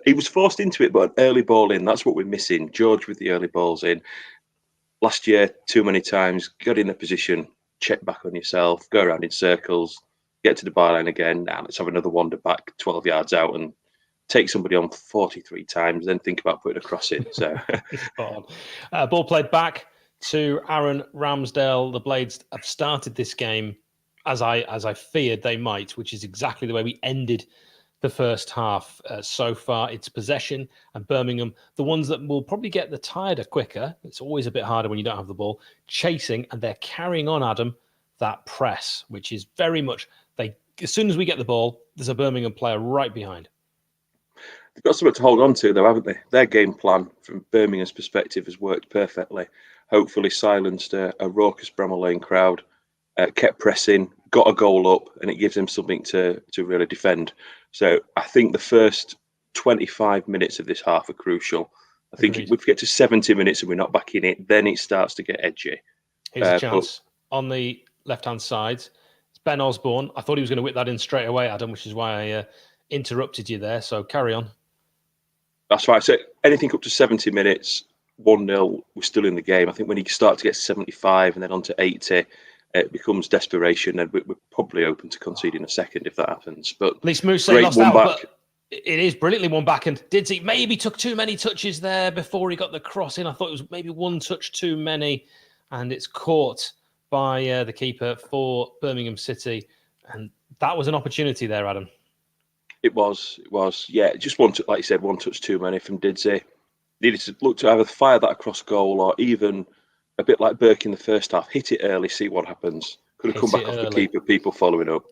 he was forced into it, but an early ball in, that's what we're missing. George with the early balls in. Last year, too many times, got in a position, check back on yourself, go around in circles, get to the byline again. Now let's have another wander back 12 yards out and take somebody on 43 times, then think about putting a cross in. So, ball played back to Aaron Ramsdale. The Blades have started this game as I feared they might, which is exactly the way we ended the first half. So far, it's possession and Birmingham, the ones that will probably get the tireder quicker. It's always a bit harder when you don't have the ball, chasing, and they're carrying on, Adam, that press, which is very much as soon as we get the ball, there's a Birmingham player right behind. They've got something to hold on to, though, haven't they? Their game plan, from Birmingham's perspective, has worked perfectly. Hopefully silenced a raucous Bramall Lane crowd, kept pressing, got a goal up, and it gives them something to really defend. So I think the first 25 minutes of this half are crucial. I think if we get to 70 minutes and we're not back in it, then it starts to get edgy. Here's a chance on the left-hand side. It's Ben Osborne. I thought he was going to whip that in straight away, Adam, which is why I interrupted you there. So carry on. That's right. So anything up to 70 minutes, 1-0, we're still in the game. I think when you start to get 75 and then on to 80, it becomes desperation, and we're probably open to conceding a second if that happens. But at least Moose lost out, but it is brilliantly won back. And Didsey maybe took too many touches there before he got the cross in. I thought it was maybe one touch too many, and it's caught by the keeper for Birmingham City. And that was an opportunity there, Adam. It was. Yeah, just one, like you said, one touch too many from Didsey. Needed to look to either fire that across goal or even a bit like Burke in the first half, hit it early, see what happens. Could have come back off the keeper, people following up.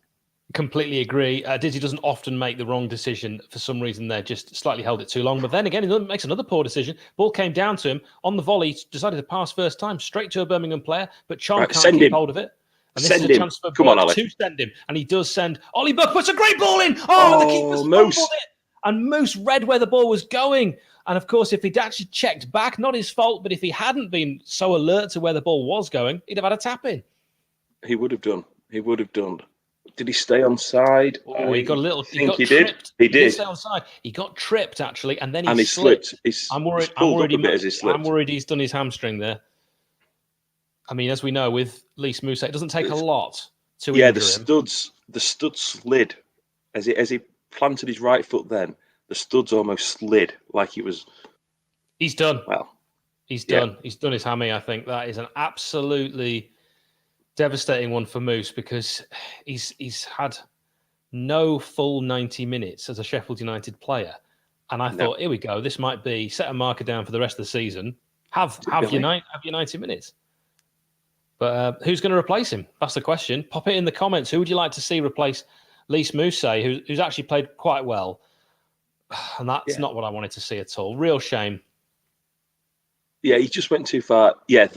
Completely agree. Didsey doesn't often make the wrong decision. For some reason, there just slightly held it too long. But then again, he makes another poor decision. Ball came down to him on the volley, decided to pass first time, straight to a Birmingham player, but Chong can't keep hold of it. And this is a chance for Burke to send him. And he does send. Ollie Burke puts a great ball in. Oh, the keeper's fumbled it. And Moose read where the ball was going. And of course, if he'd actually checked back, not his fault, but if he hadn't been so alert to where the ball was going, he'd have had a tap in. He would have done. Did he stay on side? Oh, he got a little. He did. He did stay on side. He got tripped actually, and then he slipped. I'm worried he's done his hamstring there. I mean, as we know, with Lys Mousset, it doesn't take a lot to injure him. The studs slid as he planted his right foot. Then the studs almost slid like he was. He's done. Well, he's done. He's done his hammy. I think that is an absolutely devastating one for Moose, because he's had no full 90 minutes as a Sheffield United player, and I thought, here we go. This might be set a marker down for the rest of the season. Have your 90 minutes. But who's going to replace him? That's the question. Pop it in the comments. Who would you like to see replace Lys Mousset, who's actually played quite well? And that's not what I wanted to see at all. Real shame. Yeah, he just went too far. Yeah,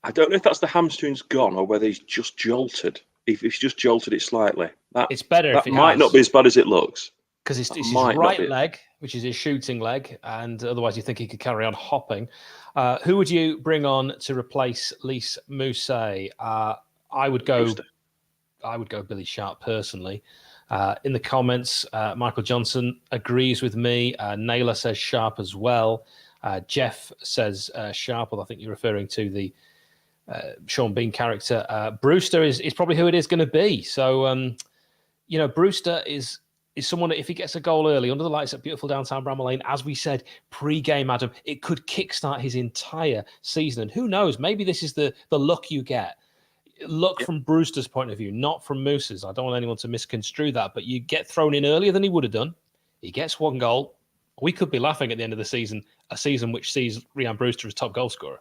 I don't know if that's the hamstring's gone or whether he's just jolted. If he's just jolted it slightly. It's better if it might not be as bad as it looks. Because it's his right leg, which is his shooting leg, and otherwise you think he could carry on hopping. Who would you bring on to replace Lys Mousset? I would go Billy Sharp personally. In the comments, Michael Johnson agrees with me. Naylor says Sharp as well. Jeff says Sharp, although I think you're referring to the Sean Bean character. Brewster is probably who it is going to be. So, Brewster is someone that if he gets a goal early under the lights at beautiful downtown Bramall Lane, as we said pre-game, Adam, it could kickstart his entire season. And who knows? Maybe this is the luck you get. Luck from Brewster's point of view, not from Moose's. I don't want anyone to misconstrue that, but you get thrown in earlier than he would have done. He gets one goal. We could be laughing at the end of the season, a season which sees Rhian Brewster as top goal scorer.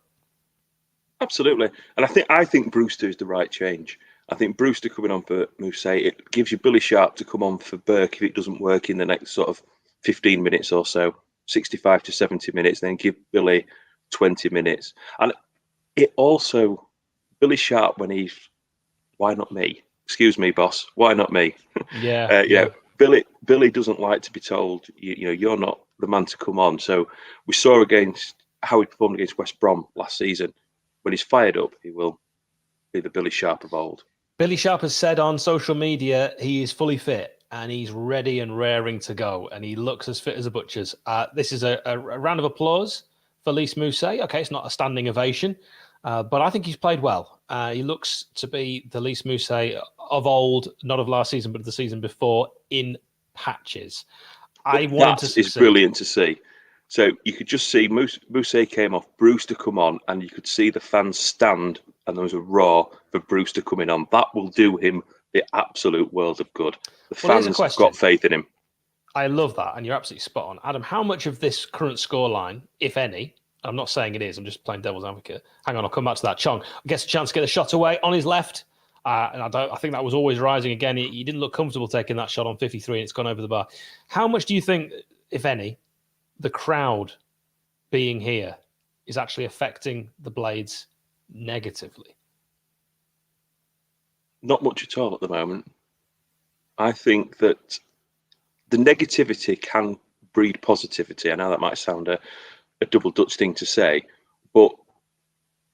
Absolutely. And I think Brewster is the right change. I think Brewster coming on for Mousset, it gives you Billy Sharp to come on for Burke if it doesn't work in the next sort of 15 minutes or so, 65 to 70 minutes, then give Billy 20 minutes. And it also, Billy Sharp, when he's, why not me? Excuse me, boss. Why not me? Yeah. You know, Billy doesn't like to be told, you know, you're not the man to come on. So we saw against how he performed against West Brom last season. When he's fired up, he will be the Billy Sharp of old. Billy Sharp has said on social media he is fully fit and he's ready and raring to go, and he looks as fit as a butcher's. This is a round of applause for Lys Mousset. Okay, it's not a standing ovation, but I think he's played well. He looks to be the Lys Mousset of old, not of last season, but of the season before, in patches. I want to succeed. It's brilliant to see. So you could just see Mousset came off, Brewster come on, and you could see the fans stand, and there was a roar for Brewster coming on. That will do him the absolute world of good. The fans have got faith in him. I love that, and you're absolutely spot on. Adam, how much of this current scoreline, if any, I'm not saying it is, I'm just playing devil's advocate. Hang on, I'll come back to that. Chong gets a chance to get a shot away on his left. And I think that was always rising again. He didn't look comfortable taking that shot on 53, and it's gone over the bar. How much do you think, if any, the crowd being here is actually affecting the Blades negatively? Not much at all at the moment. I think that the negativity can breed positivity. I know that might sound a double Dutch thing to say, but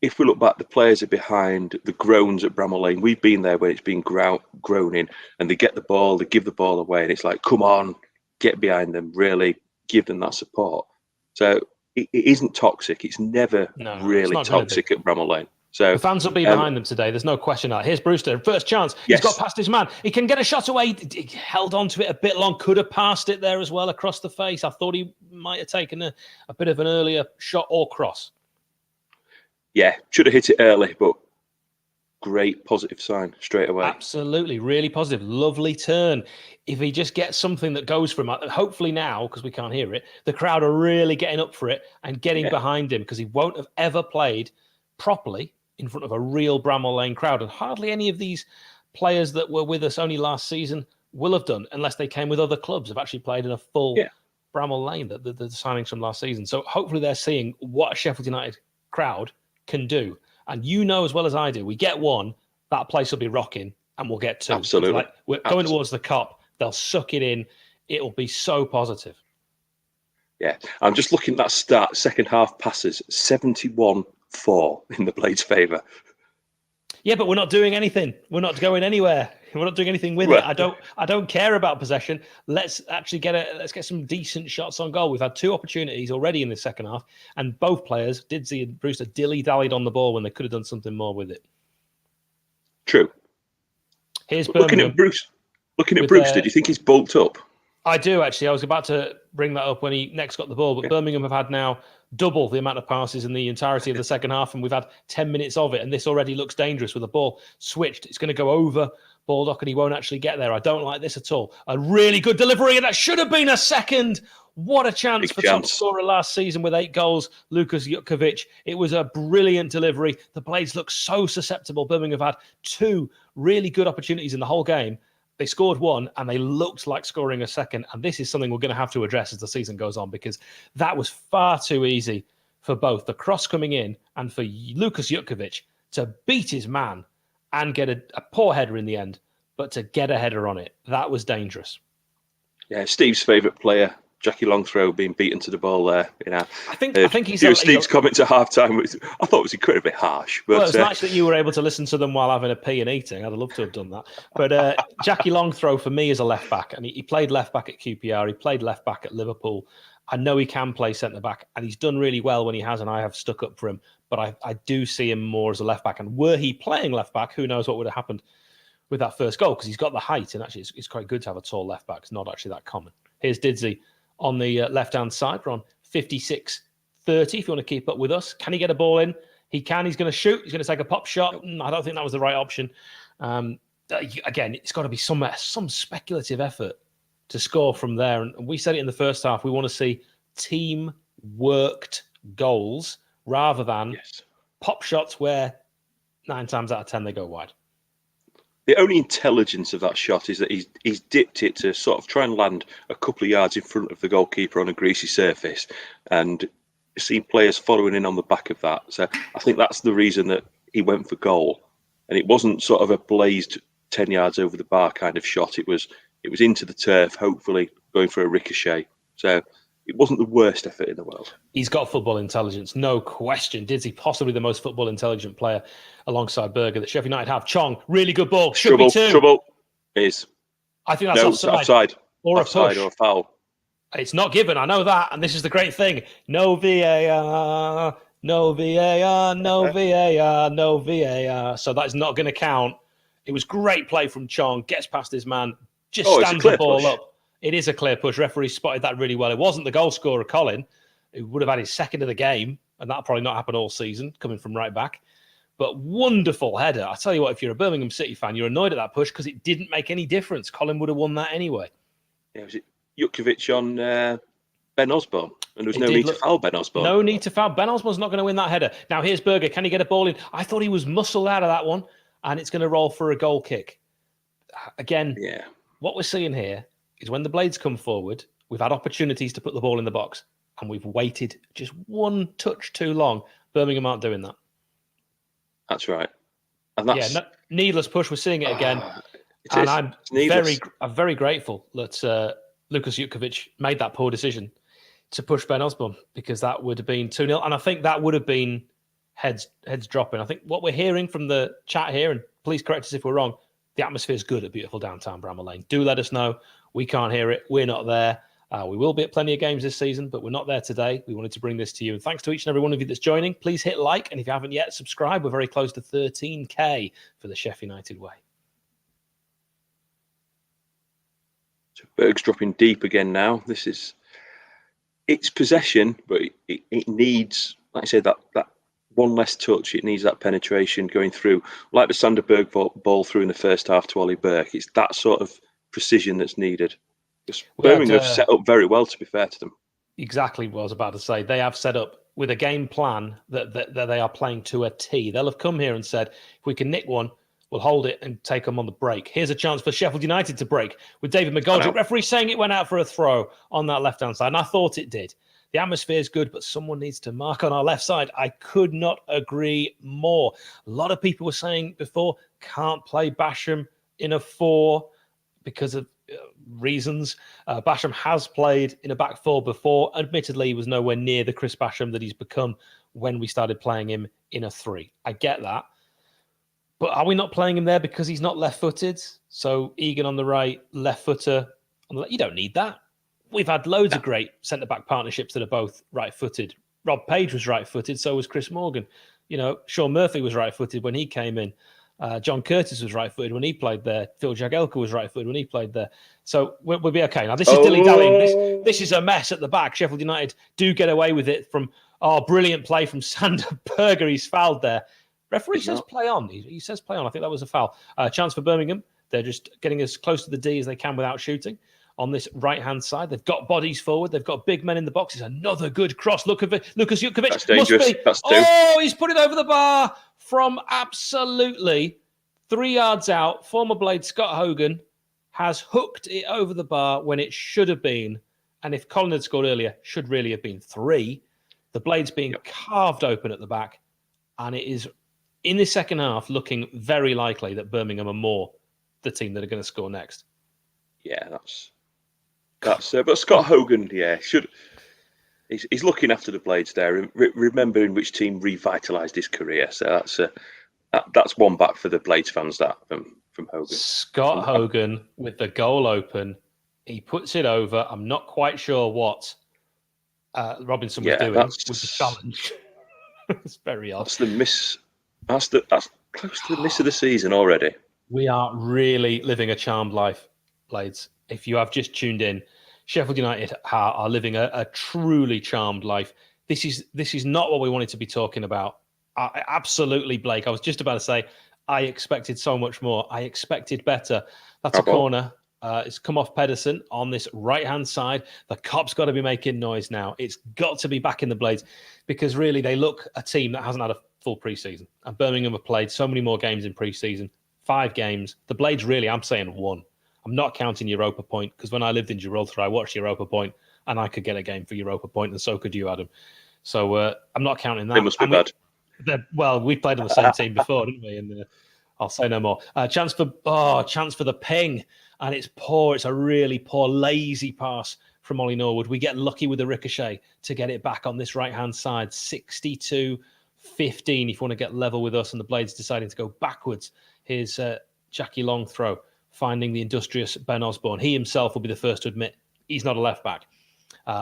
if we look back, the players are behind the groans at Bramall Lane. We've been there when it's been groaning, and they get the ball, they give the ball away, and it's like, come on, get behind them, really give them that support. So it isn't toxic. It's never really toxic at Bramall Lane. So the fans will be behind them today. There's no question of that. Here's Brewster. First chance. Yes. He's got past his man. He can get a shot away. He held on to it a bit long. Could have passed it there as well across the face. I thought he might have taken a bit of an earlier shot or cross. Yeah, should have hit it early, but great positive sign straight away. Absolutely. Really positive. Lovely turn. If he just gets something that goes for him, hopefully now, because we can't hear it, the crowd are really getting up for it and getting behind him, because he won't have ever played properly in front of a real Bramall Lane crowd. And hardly any of these players that were with us only last season will have done, unless they came with other clubs, have actually played in a full Bramall Lane, the signings from last season. So hopefully they're seeing what a Sheffield United crowd can do. And you know as well as I do, we get one, that place will be rocking, and we'll get two. Absolutely. Like we're going towards the Kop, they'll suck it in. It'll be so positive. Yeah, I'm just looking at that start, second half passes, 71-4 in the Blades' favour. Yeah, but we're not doing anything. We're not going anywhere. We're not doing anything with it. I don't care about possession. Let's actually get some decent shots on goal. We've had two opportunities already in the second half, and both players, Didsey and Brewster, dilly-dallied on the ball when they could have done something more with it. True. Here's Birmingham. Looking at Brewster, do you think he's bulked up? I do, actually. I was about to bring that up when he next got the ball, but Birmingham have had now double the amount of passes in the entirety of the second half, and we've had 10 minutes of it, and this already looks dangerous with the ball switched. It's going to go over Baldock, and he won't actually get there. I don't like this at all. A really good delivery, and that should have been a second. What a chance for top scorer last season with 8 goals, Lukas Jutkovic. It was a brilliant delivery. The Blades look so susceptible. Birmingham have had 2 really good opportunities in the whole game. They scored 1, and they looked like scoring a second. And this is something we're going to have to address as the season goes on, because that was far too easy for both the cross coming in and for Lukas Jutkovic to beat his man and get a poor header in the end, but to get a header on it. That was dangerous. Yeah, Steve's favourite player, Jackie Longthrow, being beaten to the ball there. You know, I think he's. Steve's comment at half-time, I thought it was incredibly harsh. But, well, it's nice that you were able to listen to them while having a pee and eating. I'd love to have done that. But Jackie Longthrow, for me, is a left-back, and he played left-back at QPR. He played left-back at Liverpool. I know he can play centre-back, and he's done really well when he has, and I have stuck up for him. But I do see him more as a left-back. And were he playing left-back, who knows what would have happened with that first goal, because he's got the height, and actually it's quite good to have a tall left-back. It's not actually that common. Here's Didsey on the left-hand side. We're on 56-30, if you want to keep up with us. Can he get a ball in? He can. He's going to shoot. He's going to take a pop shot. I don't think that was the right option. Again, it's got to be some speculative effort to score from there. And we said it in the first half. We want to see team-worked goals rather than pop shots where 9 times out of 10 they go wide. the only intelligence of that shot is that he's dipped it to sort of try and land a couple of yards in front of the goalkeeper on a greasy surface, and seen players following in on the back of that. So I think that's the reason that he went for goal, and it wasn't sort of a blazed 10 yards over the bar kind of shot. It was into the turf, hopefully going for a ricochet. So it wasn't the worst effort in the world. He's got football intelligence, no question. Dizzy, possibly the most football intelligent player alongside Berger that Sheffield United have. Chong, really good ball. Should be two. Trouble is. I think that's offside. Or offside a push. Or a foul. It's not given, I know that. And this is the great thing. No VAR, no VAR, no VAR, no VAR. So that is not going to count. It was great play from Chong. Gets past his man. Just stands the ball up. It is a clear push. Referee spotted that really well. It wasn't the goal scorer, Colin, who would have had his second of the game, and that'll probably not happen all season, coming from right back. But wonderful header. I tell you what, if you're a Birmingham City fan, you're annoyed at that push because it didn't make any difference. Colin would have won that anyway. Yeah, was it Jukovic on Ben Osborne? And there was no need to foul Ben Osborne. No need to foul. Ben Osborne's not going to win that header. Now, here's Berger. Can he get a ball in? I thought he was muscled out of that one, and it's going to roll for a goal kick. Again, what we're seeing here is when the Blades come forward, we've had opportunities to put the ball in the box, and we've waited just one touch too long. Birmingham aren't doing that. That's right. And that's needless push. We're seeing it again. I'm very grateful that Lukas Jukovic made that poor decision to push Ben Osborne, because that would have been 2-0. And I think that would have been heads dropping. I think what we're hearing from the chat here, and please correct us if we're wrong, the atmosphere is good at beautiful downtown Bramall Lane. Do let us know. We can't hear it. We're not there. We will be at plenty of games this season, but we're not there today. We wanted to bring this to you. And thanks to each and every one of you that's joining. Please hit like. And if you haven't yet, subscribe. We're very close to 13K for the Sheffield United way. So Berg's dropping deep again now. It's possession, but it needs, like I said, that one less touch. It needs that penetration going through, like the Sander Berg ball through in the first half to Ollie Burke. It's that sort of precision that's needed. Birmingham have set up very well, to be fair to them. Exactly what I was about to say. They have set up with a game plan that they are playing to a T. They'll have come here and said, if we can nick one, we'll hold it and take them on the break. Here's a chance for Sheffield United to break with David McGoldrick. Referee saying it went out for a throw on that left-hand side, and I thought it did. The atmosphere is good, but someone needs to mark on our left side. I could not agree more. A lot of people were saying before, can't play Basham in a 4 because of reasons. Basham has played in a back 4 before. Admittedly, he was nowhere near the Chris Basham that he's become when we started playing him in a 3. I get that. But are we not playing him there because he's not left-footed? So Egan on the right, left-footer on the left. You don't need that. We've had loads of great centre-back partnerships that are both right-footed. Rob Page was right-footed, so was Chris Morgan. Sean Murphy was right-footed when he came in. John Curtis was right-footed when he played there. Phil Jagielka was right-footed when he played there. So we'll be okay. Now, this is dilly-dallying. This is a mess at the back. Sheffield United do get away with it from, brilliant play from Sander Berger. He's fouled there. Referee says play on. He says play on. I think that was a foul. Chance for Birmingham. They're just getting as close to the D as they can without shooting. On this right-hand side, they've got bodies forward. They've got big men in the box. It's another good cross. Lukas Jukovic. That's dangerous. That's 2. Oh, he's put it over the bar from absolutely 3 yards out. Former Blade Scott Hogan has hooked it over the bar when it should have been, and if Colin had scored earlier, should really have been 3. The Blade's being carved open at the back, and it is, in the second half, looking very likely that Birmingham are more the team that are going to score next. Yeah, that's but Scott Hogan, he's looking after the Blades there, remembering which team revitalised his career. So that's one back for the Blades fans. That from Hogan. Scott Hogan with the goal open, he puts it over. I'm not quite sure what Robinson was doing with the challenge. It's very odd. That's the miss. That's close to the miss of the season already. We are really living a charmed life, Blades. If you have just tuned in, Sheffield United are living a truly charmed life. This is not what we wanted to be talking about. Absolutely, Blake. I was just about to say, I expected so much more. I expected better. That's a corner. It's come off Pedersen on this right-hand side. The Cop's got to be making noise now. It's got to be back in the Blades, because really they look a team that hasn't had a full pre-season. And Birmingham have played so many more games in pre-season. 5 games. The Blades really, I'm saying 1. I'm not counting Europa Point, because when I lived in Gibraltar, I watched Europa Point, and I could get a game for Europa Point, and so could you, Adam. So I'm not counting that. They must be bad. Well, we played on the same team before, didn't we? And I'll say no more. Chance for the ping, and it's poor. It's a really poor, lazy pass from Ollie Norwood. We get lucky with the ricochet to get it back on this right-hand side. 62-15 if you want to get level with us, and the Blades deciding to go backwards. Here's Jackie Long throw, finding the industrious Ben Osborne. He himself will be the first to admit he's not a left-back.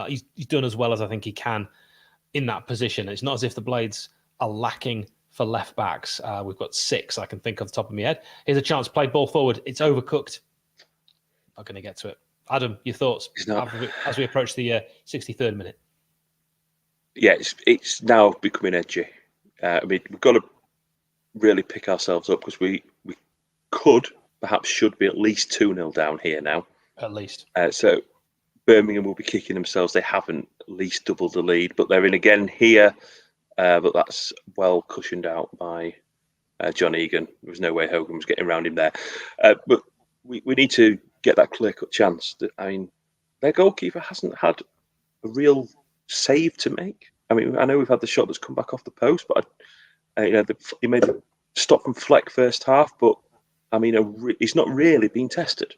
He's done as well as I think he can in that position. It's not as if the Blades are lacking for left-backs. We've got 6 I can think off the top of my head. Here's a chance, played ball forward. It's overcooked. Not going to get to it. Adam, your thoughts as we approach the 63rd minute? Yeah, it's now becoming edgy. I mean, we've got to really pick ourselves up, because we perhaps should be at least 2-0 down here now. At least. So Birmingham will be kicking themselves. They haven't at least doubled the lead, but they're in again here. But that's well cushioned out by John Egan. There was no way Hogan was getting around him there. But we need to get that clear-cut chance. I mean, their goalkeeper hasn't had a real save to make. I mean, I know we've had the shot that's come back off the post, but he made a stop from Fleck first half. But I mean, he's not really been tested.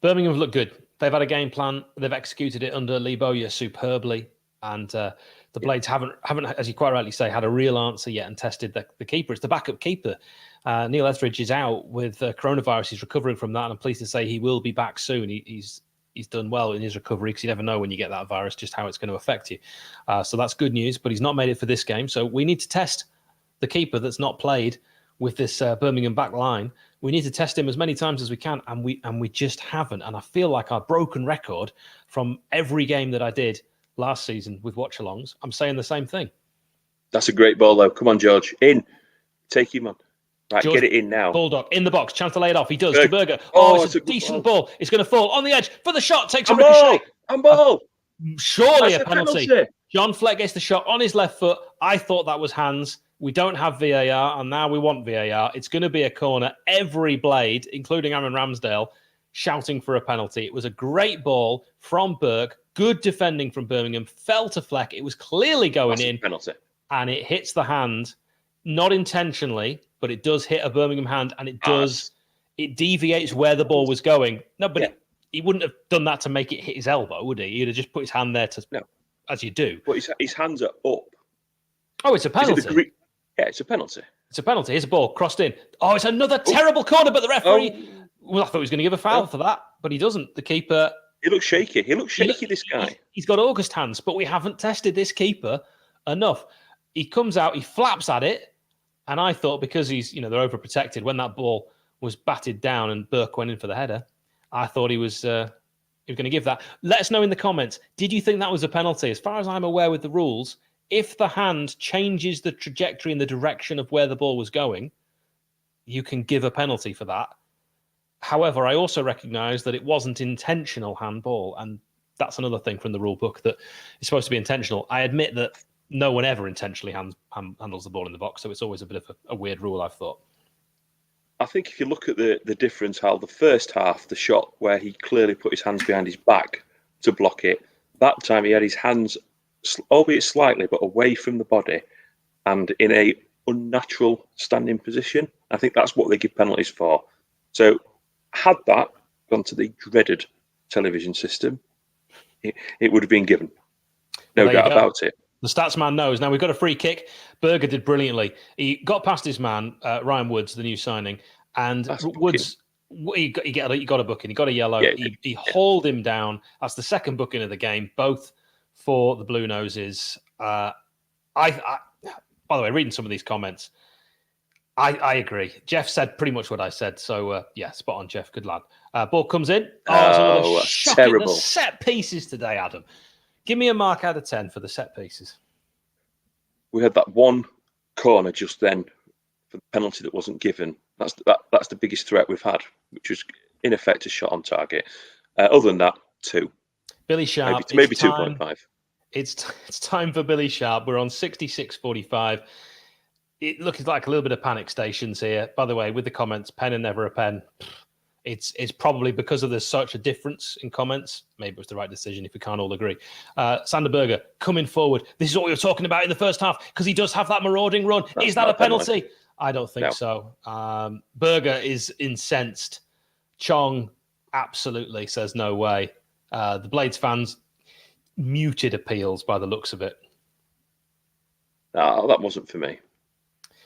Birmingham have looked good. They've had a game plan. They've executed it under Lee Bowyer superbly, and the Blades haven't, as you quite rightly say, had a real answer yet and tested the keeper. It's the backup keeper. Neil Etheridge is out with coronavirus. He's recovering from that, and I'm pleased to say he will be back soon. He's done well in his recovery, because you never know when you get that virus just how it's going to affect you. So that's good news, but he's not made it for this game. So we need to test the keeper that's not played with this Birmingham back line. We need to test him as many times as we can, and we just haven't. And I feel like our broken record from every game that I did last season with Watchalongs, I'm saying the same thing. That's a great ball, though. Come on, George. In. Take him on. Right, George, get it in now. Bulldog in the box. Chance to lay it off. He does to Berger. It's a decent ball. It's going to fall on the edge for the shot. Takes a ricochet. Ball. Surely That's a penalty. John Fleck gets the shot on his left foot. I thought that was hands. We don't have VAR, and now we want VAR. It's going to be a corner. Every Blade, including Aaron Ramsdale, shouting for a penalty. It was a great ball from Berg. Good defending from Birmingham. Fell to Fleck. It was clearly going in. Penalty. And it hits the hand, not intentionally, but it does hit a Birmingham hand, and it deviates where the ball was going. No, but he wouldn't have done that to make it hit his elbow, would he? He'd have just put his hand there as you do. But his hands are up. Oh, it's a penalty. Yeah, it's a penalty. It's a penalty. Here's a ball crossed in. Oh, it's another terrible corner, but the referee... Well, I thought he was going to give a foul for that, but he doesn't. The keeper... He looks shaky. This guy. He's got August hands, but we haven't tested this keeper enough. He comes out, he flaps at it, and I thought because they're overprotected, when that ball was batted down and Burke went in for the header, I thought he was going to give that. Let us know in the comments. Did you think that was a penalty? As far as I'm aware with the rules, if the hand changes the trajectory in the direction of where the ball was going, you can give a penalty for that. However, I also recognise that it wasn't intentional handball, and that's another thing from the rule book that it's supposed to be intentional. I admit that no one ever intentionally handles the ball in the box, so it's always a bit of a weird rule, I've thought. I think if you look at the difference, Hal, the first half, the shot where he clearly put his hands behind his back to block it, that time he had his hands, albeit slightly, but away from the body and in a unnatural standing position. I think that's what they give penalties for. So had that gone to the dreaded television system, it would have been given. No doubt about it. The stats man knows. Now, we've got a free kick. Berger did brilliantly. He got past his man, Ryan Woods, the new signing, and Woods, he got a booking. He got a yellow. Yeah, he hauled him down. That's the second booking of the game, both for the Blue Noses. By the way, reading some of these comments, I agree. Jeff said pretty much what I said. So, spot on, Jeff. Good lad. Ball comes in. Oh, shocking. Terrible. The set pieces today, Adam. Give me a mark out of 10 for the set pieces. We had that one corner just then for the penalty that wasn't given. That's the biggest threat we've had, which was in effect a shot on target. Other than that, 2. Billy Sharp. Maybe 2.5. It's time for Billy Sharp. We're on 66-45. it looks like a little bit of panic stations here. By the way, with the comments, pen and never a pen. It's probably because of there's such a difference in comments. Maybe it was the right decision if we can't all agree. Sander Berger coming forward. This is what we were talking about in the first half because he does have that marauding run. That's is that a penalty? penalty. I don't think so. Berger is incensed. Chong absolutely says no way. The Blades fans muted appeals by the looks of it. No, that wasn't for me.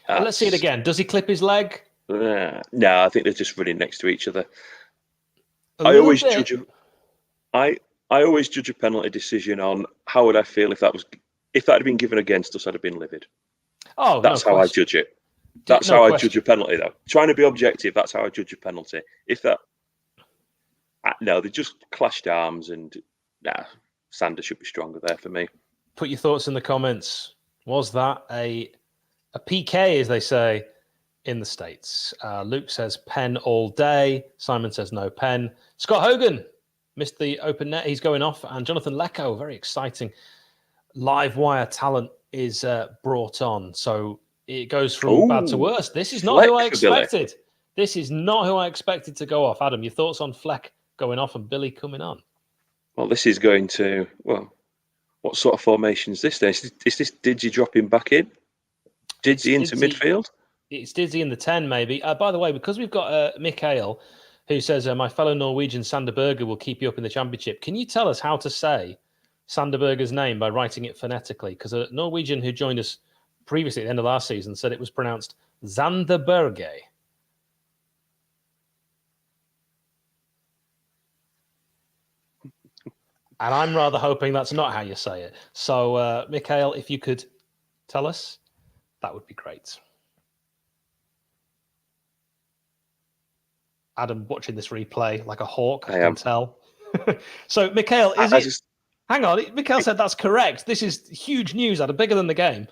Let's see it again. Does he clip his leg? No, I think they're just running next to each other. I always judge a penalty decision on how would I feel if that had been given against us, I'd have been livid. Oh, that's how I judge it. That's how I judge a penalty, though. Trying to be objective, that's how I judge a penalty. No, they just clashed arms, and Sander should be stronger there for me. Put your thoughts in the comments. Was that a PK, as they say in the States? Luke says pen all day. Simon says no pen. Scott Hogan missed the open net. He's going off. And Jonathan Lecco, very exciting live wire talent, is brought on. So it goes from bad to worse. This is not who I expected. This is not who I expected to go off. Adam, your thoughts on Fleck going off and Billy coming on? Well, this is going to, what sort of formation is this then? Is this Didzy dropping back in? Didzy into midfield? It's Didzy in the 10, maybe. By the way, because we've got Mikael, who says, my fellow Norwegian Sander Berger will keep you up in the championship. Can you tell us how to say Sander Berger's name by writing it phonetically? Because a Norwegian who joined us previously at the end of last season said it was pronounced Sander Berge. And I'm rather hoping that's not how you say it. So, Mikael, if you could tell us, that would be great. Adam watching this replay like a hawk, I can tell. So, Mikael, hang on, Mikael said that's correct. This is huge news, Adam, bigger than the game.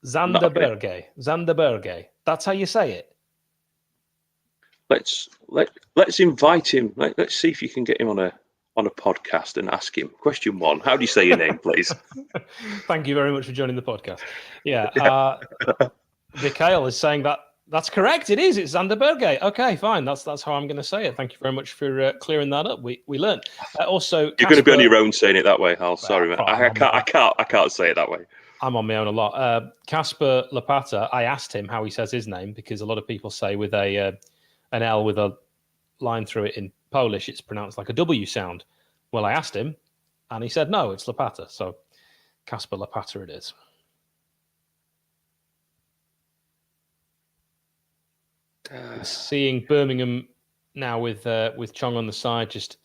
Sander Berge. That's how you say it. Let's invite him. Let's see if you can get him on a podcast and ask him. Question 1: how do you say your name, please? Thank you very much for joining the podcast. Yeah, Mikael is saying that's correct. It is. It's Sander Berge. Okay, fine. That's how I'm going to say it. Thank you very much for clearing that up. We learned. Also, you're going to be on your own saying it that way, Hal. Sorry, man. I can't say it that way. I'm on my own a lot. Casper Lapata. I asked him how he says his name because a lot of people say with an L with a line through it in Polish, it's pronounced like a W sound. Well, I asked him, and he said no, it's Lapata. So, Casper Lapata it is. Seeing Birmingham now with Chong on the side, just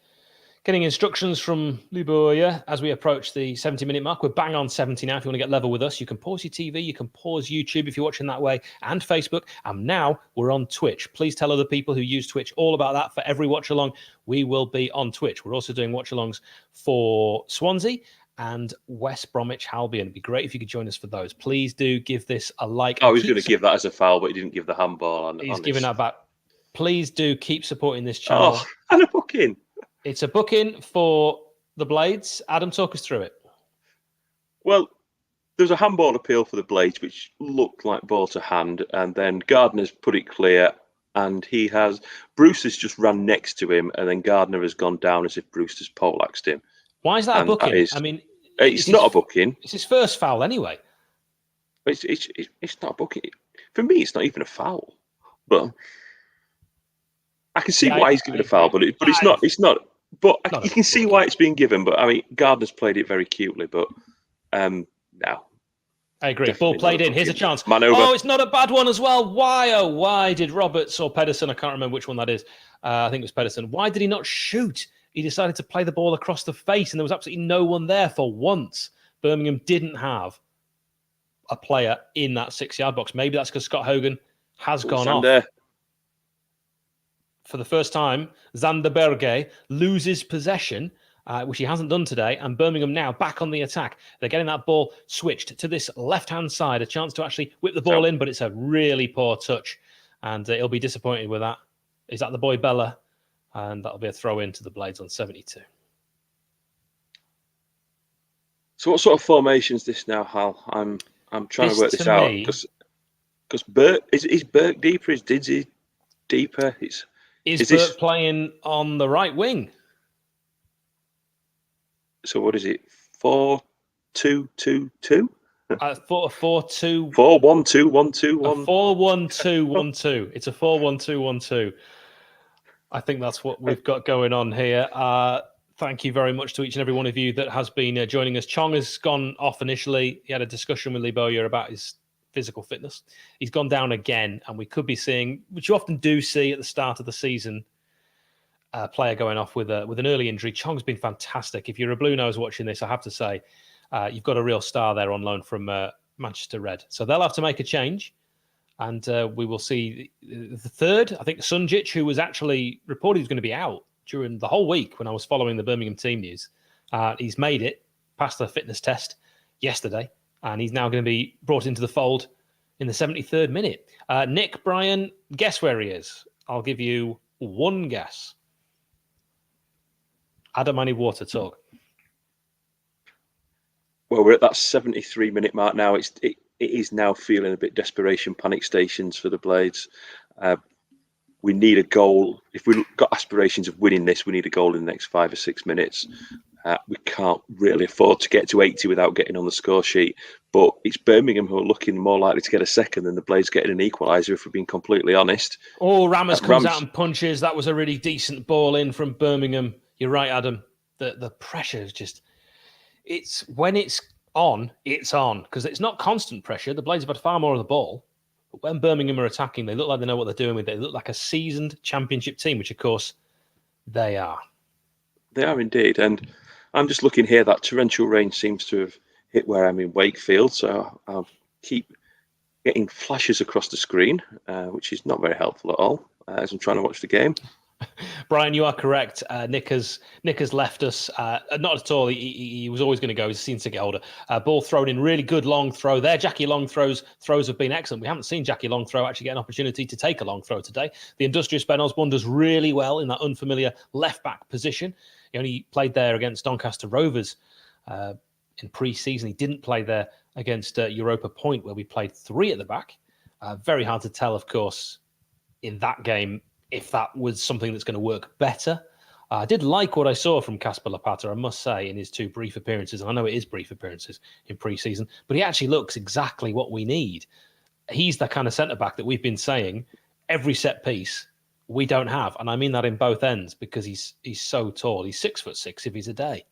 getting instructions from Luboya as we approach the 70-minute mark. We're bang on 70 now. If you want to get level with us, you can pause your TV, you can pause YouTube if you're watching that way, and Facebook. And now we're on Twitch. Please tell other people who use Twitch all about that. For every watch-along, we will be on Twitch. We're also doing watch-alongs for Swansea and West Bromwich Albion. It'd be great if you could join us for those. Please do give this a like. Oh, he was going to give that as a foul, but he didn't give the handball. He's giving that back. Please do keep supporting this channel. Oh, and a booking. It's a booking for the Blades. Adam, talk us through it. Well, there was a handball appeal for the Blades, which looked like ball to hand, and then Gardner's put it clear, and Bruce has just run next to him, and then Gardner has gone down as if Bruce has poleaxed him. Why is that a booking? It's not a booking. It's his first foul anyway. It's not a booking. For me, it's not even a foul. But I can see why he's given a foul, but it's not. But you can see why it's being given. But I mean, Gardner's played it very cutely. But no, I agree. Ball played in. Here's a chance. Man over. Oh, it's not a bad one as well. Why? Oh, why did Roberts or Pedersen? I can't remember which one that is. I think it was Pedersen. Why did he not shoot? He decided to play the ball across the face, and there was absolutely no one there for once. Birmingham didn't have a player in that 6-yard box. Maybe that's because Scott Hogan has gone off. For the first time, Sander Berge loses possession, which he hasn't done today, and Birmingham now back on the attack. They're getting that ball switched to this left-hand side, a chance to actually whip the ball in, but it's a really poor touch, and he'll be disappointed with that. Is that the boy Bella? And that'll be a throw in to the Blades on 72. So what sort of formation is this now, Hal? I'm trying to work this out because Burke is Burke deeper? Is Didsey deeper? Is Burke playing on the right wing? So what is it? 4-2-2-2? 4-4-2. 4-1-2-1-2-1. 4-1-2-1-2. It's a 4-1-2-1-2. I think that's what we've got going on here. Thank you very much to each and every one of you that has been joining us. Chong has gone off initially. He had a discussion with Lee Bowyer about his physical fitness. He's gone down again, and we could be seeing, which you often do see at the start of the season, a player going off with an early injury. Chong's been fantastic. If you're a Blue Nose watching this, I have to say, you've got a real star there on loan from Manchester Red. So they'll have to make a change. And we will see the third, I think, Sunjic, who was actually reported he was going to be out during the whole week when I was following the Birmingham team news. He's made it, passed the fitness test yesterday, and he's now going to be brought into the fold in the 73rd minute. Nick, Brian, guess where he is? I'll give you one guess. Adam, I need water, talk. Well, we're at that 73-minute mark now. It is now feeling a bit desperation, panic stations for the Blades. We need a goal. If we've got aspirations of winning this, we need a goal in the next 5 or 6 minutes. We can't really afford to get to 80 without getting on the score sheet. But it's Birmingham who are looking more likely to get a second than the Blades getting an equaliser, if we're being completely honest. Oh, Ramos comes out and punches. That was a really decent ball in from Birmingham. You're right, Adam. The pressure is just... It's when it's on, because it's not constant pressure. The Blades have had far more of the ball. But when Birmingham are attacking, they look like they know what they're doing with it. They look like a seasoned championship team, which, of course, they are. They are indeed. And I'm just looking here, that torrential rain seems to have hit where I'm in Wakefield. So I'll keep getting flashes across the screen, which is not very helpful at all as I'm trying to watch the game. Brian, you are correct. Nick has left us. Not at all. He was always going to go. He's seen to get older. Ball thrown in, really good long throw there. Jackie Long throws have been excellent. We haven't seen Jackie Long throw actually get an opportunity to take a long throw today. The industrious Ben Osborne does really well in that unfamiliar left-back position. He only played there against Doncaster Rovers in pre-season. He didn't play there against Europa Point, where we played 3 at the back. Very hard to tell, of course, in that game, if that was something that's going to work better. I did like what I saw from Kasper Lapata, I must say, in his 2 brief appearances. I know it is brief appearances in pre-season, but he actually looks exactly what we need. He's the kind of centre-back that we've been saying every set piece we don't have. And I mean that in both ends, because he's so tall. He's 6'6" if he's a day.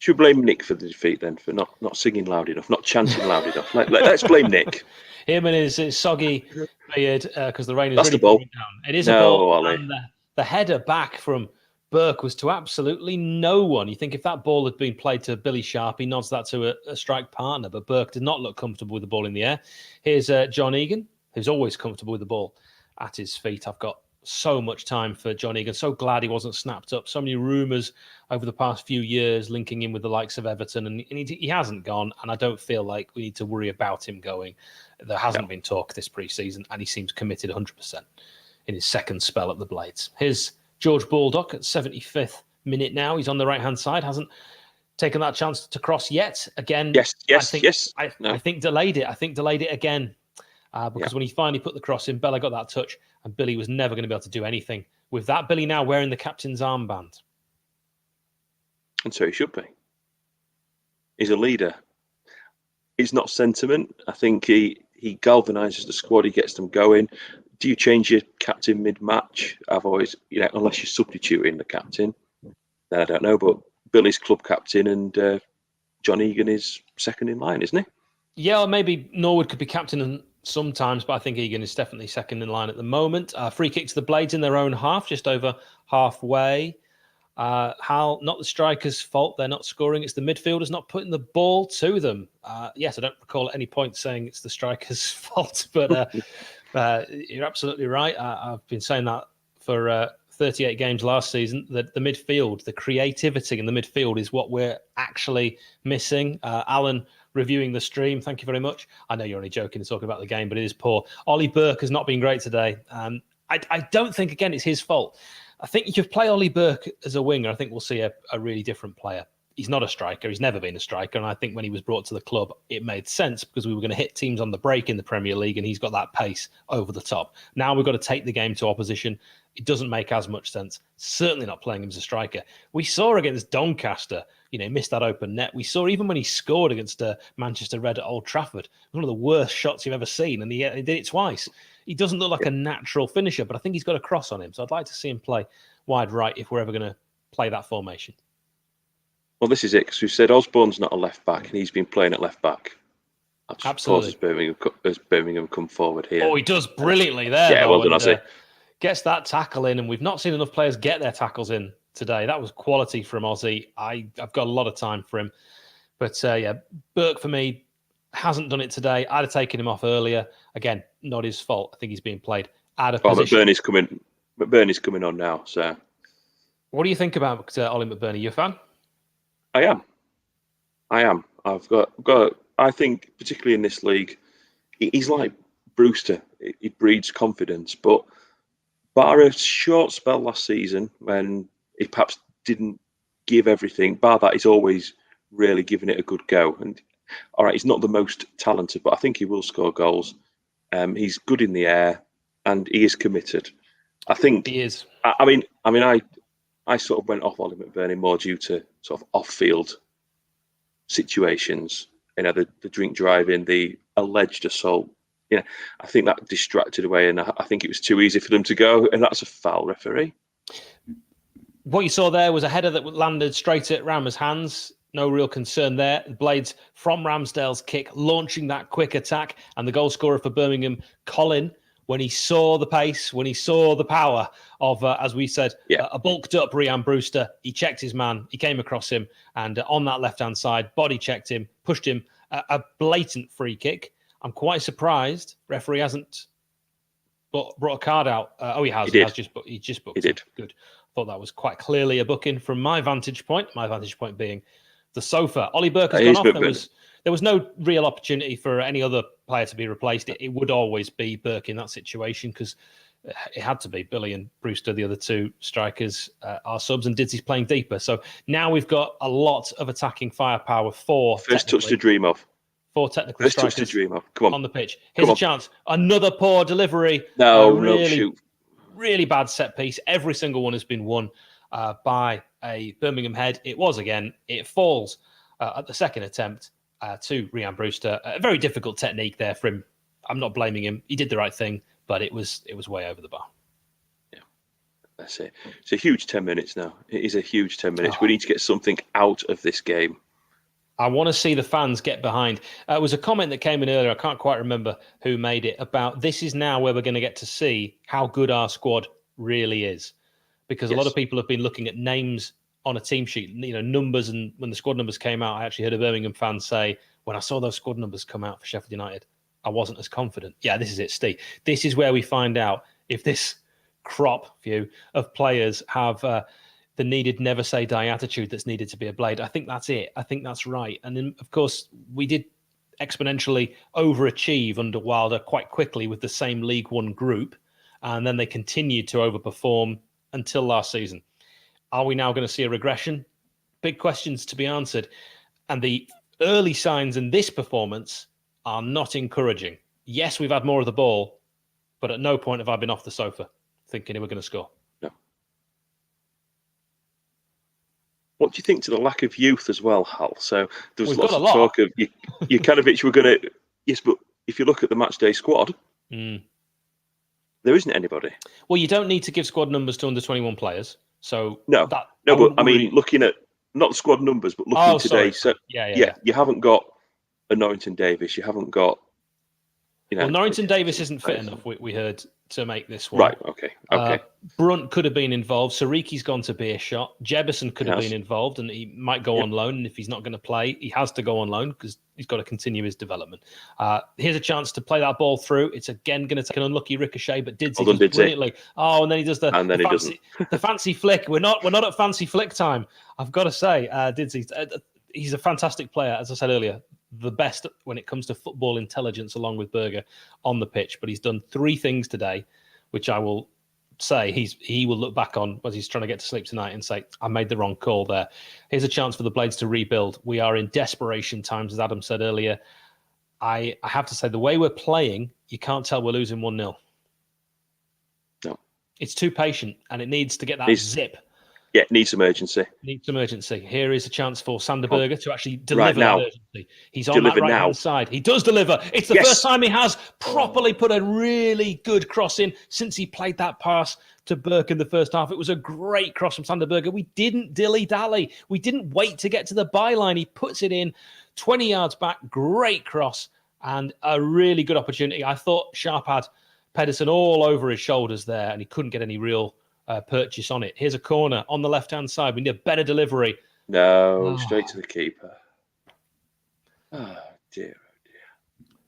Should we blame Nick for the defeat then, for not singing loud enough, not chanting loud enough? Let's blame Nick. Him and his soggy beard, because the rain is That's really the ball. coming down. It is a ball. And the header back from Burke was to absolutely no one. You think if that ball had been played to Billy Sharp, he nods that to a strike partner, but Burke did not look comfortable with the ball in the air. Here's John Egan, who's always comfortable with the ball at his feet. I've got so much time for John Egan. So glad he wasn't snapped up. So many rumours over the past few years linking him with the likes of Everton, and he hasn't gone, and I don't feel like we need to worry about him going. There hasn't been talk this pre-season, and he seems committed 100% in his second spell at the Blades. Here's George Baldock at 75th minute now. He's on the right-hand side, hasn't taken that chance to cross yet. Again, I think delayed it. I think delayed it again. Because when he finally put the cross in, Bella got that touch, and Billy was never going to be able to do anything with that. Billy now wearing the captain's armband. And so he should be. He's a leader. It's not sentiment. I think he galvanises the squad. He gets them going. Do you change your captain mid-match? I've always, unless you're substituting the captain, then I don't know. But Billy's club captain, and John Egan is second in line, isn't he? Yeah, or maybe Norwood could be captain sometimes, but I think Egan is definitely second in line at the moment. Free kick to the Blades in their own half, just over halfway. Hal, not the strikers' fault they're not scoring. It's the midfielders not putting the ball to them. Yes, I don't recall at any point saying it's the strikers' fault, but you're absolutely right. I've been saying that for 38 games last season, that the midfield, the creativity in the midfield is what we're actually missing. Alan, reviewing the stream, thank you very much. I know you're only joking and talking about the game, but it is poor. Ollie Burke has not been great today. I don't think, again, it's his fault. I think if you play Ollie Burke as a winger, I think we'll see a really different player. he's not a striker. He's never been a striker. And I think when he was brought to the club, it made sense because we were going to hit teams on the break in the Premier League, and he's got that pace over the top. Now we've got to take the game to opposition. It doesn't make as much sense. Certainly not playing him as a striker. We saw against Doncaster, missed that open net. We saw even when he scored against Manchester Red at Old Trafford, one of the worst shots you've ever seen, and he did it twice. He doesn't look like a natural finisher, but I think he's got a cross on him. So I'd like to see him play wide right if we're ever going to play that formation. Well, this is it, because we said Osborne's not a left back, and he's been playing at left back. Absolutely. As Birmingham come forward here. Oh, he does brilliantly there. Yeah, well done, Ozzy. Gets that tackle in, and we've not seen enough players get their tackles in today. That was quality from Ozzy. I've got a lot of time for him. But Burke for me hasn't done it today. I'd have taken him off earlier. Again, not his fault. I think he's being played out of position. McBurney's coming on now. So, what do you think about Ollie McBurney? You a fan? I am. I've got. I think particularly in this league, he's like Brewster. He breeds confidence. But bar a short spell last season when he perhaps didn't give everything, bar that he's always really given it a good go. And all right, he's not the most talented, but I think he will score goals. He's good in the air, and he is committed. I think he is. I sort of went off Ollie McBurney more due to sort of off-field situations. The drink driving, the alleged assault. I think that distracted away, and I think it was too easy for them to go, and that's a foul, referee. What you saw there was a header that landed straight at Ram's hands. No real concern there. Blades from Ramsdale's kick, launching that quick attack, and the goal scorer for Birmingham, Colin, when he saw the pace, when he saw the power of, as we said, a bulked up Ryan Brewster, he checked his man, he came across him, and on that left-hand side, body checked him, pushed him, a blatant free kick. I'm quite surprised referee hasn't brought a card out. He has. He just booked. He did. Good. Thought that was quite clearly a booking from my vantage point. My vantage point being the sofa. Ollie Burke has gone off. There was no real opportunity for any other player to be replaced. It would always be Burke in that situation because it had to be. Billy and Brewster, the other two strikers, are subs, and Didzy's playing deeper. So now we've got a lot of attacking firepower for first touch to dream of. Four technical strikers to dream of. Come on the pitch. Here's a chance. Another poor delivery. Really bad set piece. Every single one has been won by a Birmingham head. It was again. It falls at the second attempt to Ryan Brewster. A very difficult technique there for him. I'm not blaming him. He did the right thing, but it was way over the bar. Yeah, that's it. It's a huge 10 minutes now. It is a huge 10 minutes. We need to get something out of this game. I want to see the fans get behind. It was a comment that came in earlier. I can't quite remember who made it about this is now where we're going to get to see how good our squad really is. Because a lot of people have been looking at names on a team sheet, numbers. And when the squad numbers came out, I actually heard a Birmingham fan say, when I saw those squad numbers come out for Sheffield United, I wasn't as confident. Yeah, this is it, Steve. This is where we find out if this crop view of players have the needed never say die attitude that's needed to be a Blade. I think that's it. I think that's right. And then, of course, we did exponentially overachieve under Wilder quite quickly with the same League One group. And then they continued to overperform until last season. Are we now going to see a regression? Big questions to be answered. And the early signs in this performance are not encouraging. Yes, we've had more of the ball, but at no point have I been off the sofa thinking we're going to score. What do you think to the lack of youth as well, Hal? So there was lots of talk of Jukanovic were going to... Yes, but if you look at the matchday squad, there isn't anybody. Well, you don't need to give squad numbers to under 21 players. So but I mean, looking at not the squad numbers, but looking today. Sorry. So you haven't got a Norrington Davis. You haven't got. Well, Norrington Davis isn't fit enough. We heard to make this one. Right. Okay. Brunt could have been involved. Sariki's gone to Beershot. Jebison could have been involved, and he might go on loan. And if he's not going to play, he has to go on loan because he's got to continue his development. Here's a chance to play that ball through. It's again going to take an unlucky ricochet, but Didzy does brilliantly. Oh, and then he does the fancy flick. We're not at fancy flick time. I've got to say, Didzy, he's a fantastic player, as I said earlier. The best when it comes to football intelligence, along with Berger on the pitch. But he's done three things today, which I will say he will look back on as he's trying to get to sleep tonight and say, I made the wrong call there. Here's a chance for the Blades to rebuild. We are in desperation times, as Adam said earlier. I have to say, the way we're playing, you can't tell we're losing 1-0. No. It's too patient, and it needs to get that zip. Yeah, it needs some urgency. Here is a chance for Sander Berger to actually deliver now. that urgency. He's on that right-hand side. He does deliver. It's the first time he has properly put a really good cross in since he played that pass to Burke in the first half. It was a great cross from Sander Berger. We didn't dilly-dally. We didn't wait to get to the byline. He puts it in 20 yards back. Great cross and a really good opportunity. I thought Sharp had Pedersen all over his shoulders there, and he couldn't get any real purchase on it. Here's a corner on the left-hand side. We need a better delivery. No, straight to the keeper. Oh, dear.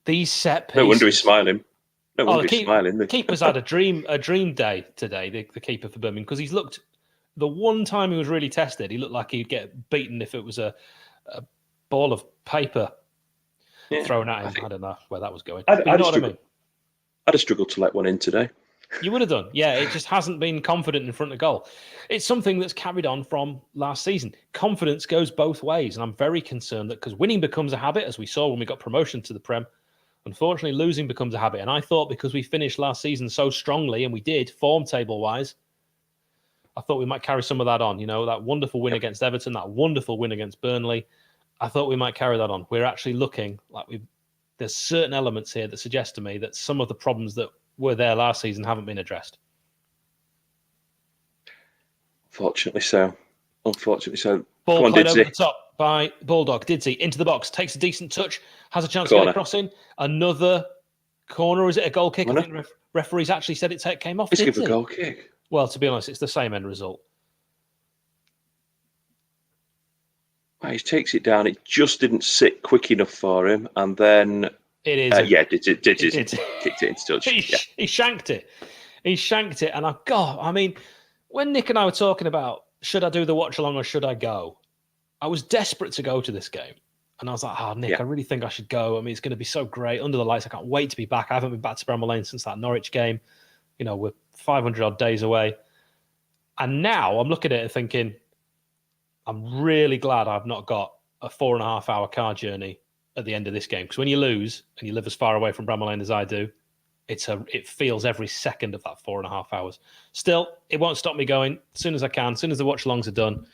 These set pieces. No wonder he's smiling. No wonder he's smiling. The keeper's had a dream day today, the keeper for Birmingham, because he's looked, the one time he was really tested, he looked like he'd get beaten if it was a ball of paper thrown at him. I don't know where that was going. I'd have struggled to let one in today. You would have done. Yeah, it just hasn't been confident in front of goal. It's something that's carried on from last season. Confidence goes both ways, and I'm very concerned that because winning becomes a habit, as we saw when we got promotion to the Prem, unfortunately losing becomes a habit. And I thought because we finished last season so strongly, and we did, form table-wise, I thought we might carry some of that on. You know, that wonderful win against Everton, that wonderful win against Burnley. I thought we might carry that on. We're actually looking like there's certain elements here that suggest to me that some of the problems that were there last season haven't been addressed. Unfortunately so. Ball played over the top by Bulldog. Didsey into the box, takes a decent touch, has a chance to get a cross in. Another corner, or is it a goal kick? I think referees actually said it came off. Let's give a goal kick. Well, to be honest, it's the same end result. He takes it down. It just didn't sit quick enough for him, and then it is. It kicked it into touch. He shanked it. He shanked it, and I mean, when Nick and I were talking about should I do the watch along or should I go, I was desperate to go to this game, and I was like, Nick, I really think I should go. I mean, it's going to be so great under the lights. I can't wait to be back. I haven't been back to Bramall Lane since that Norwich game. You know, we're 500 odd days away, and now I'm looking at it and thinking, I'm really glad I've not got a 4.5 hour car journey at the end of this game, because when you lose and you live as far away from Bramall Lane as I do, it feels every second of that 4.5 hours. Still, it won't stop me going as soon as I can. As soon as the watch-alongs are done,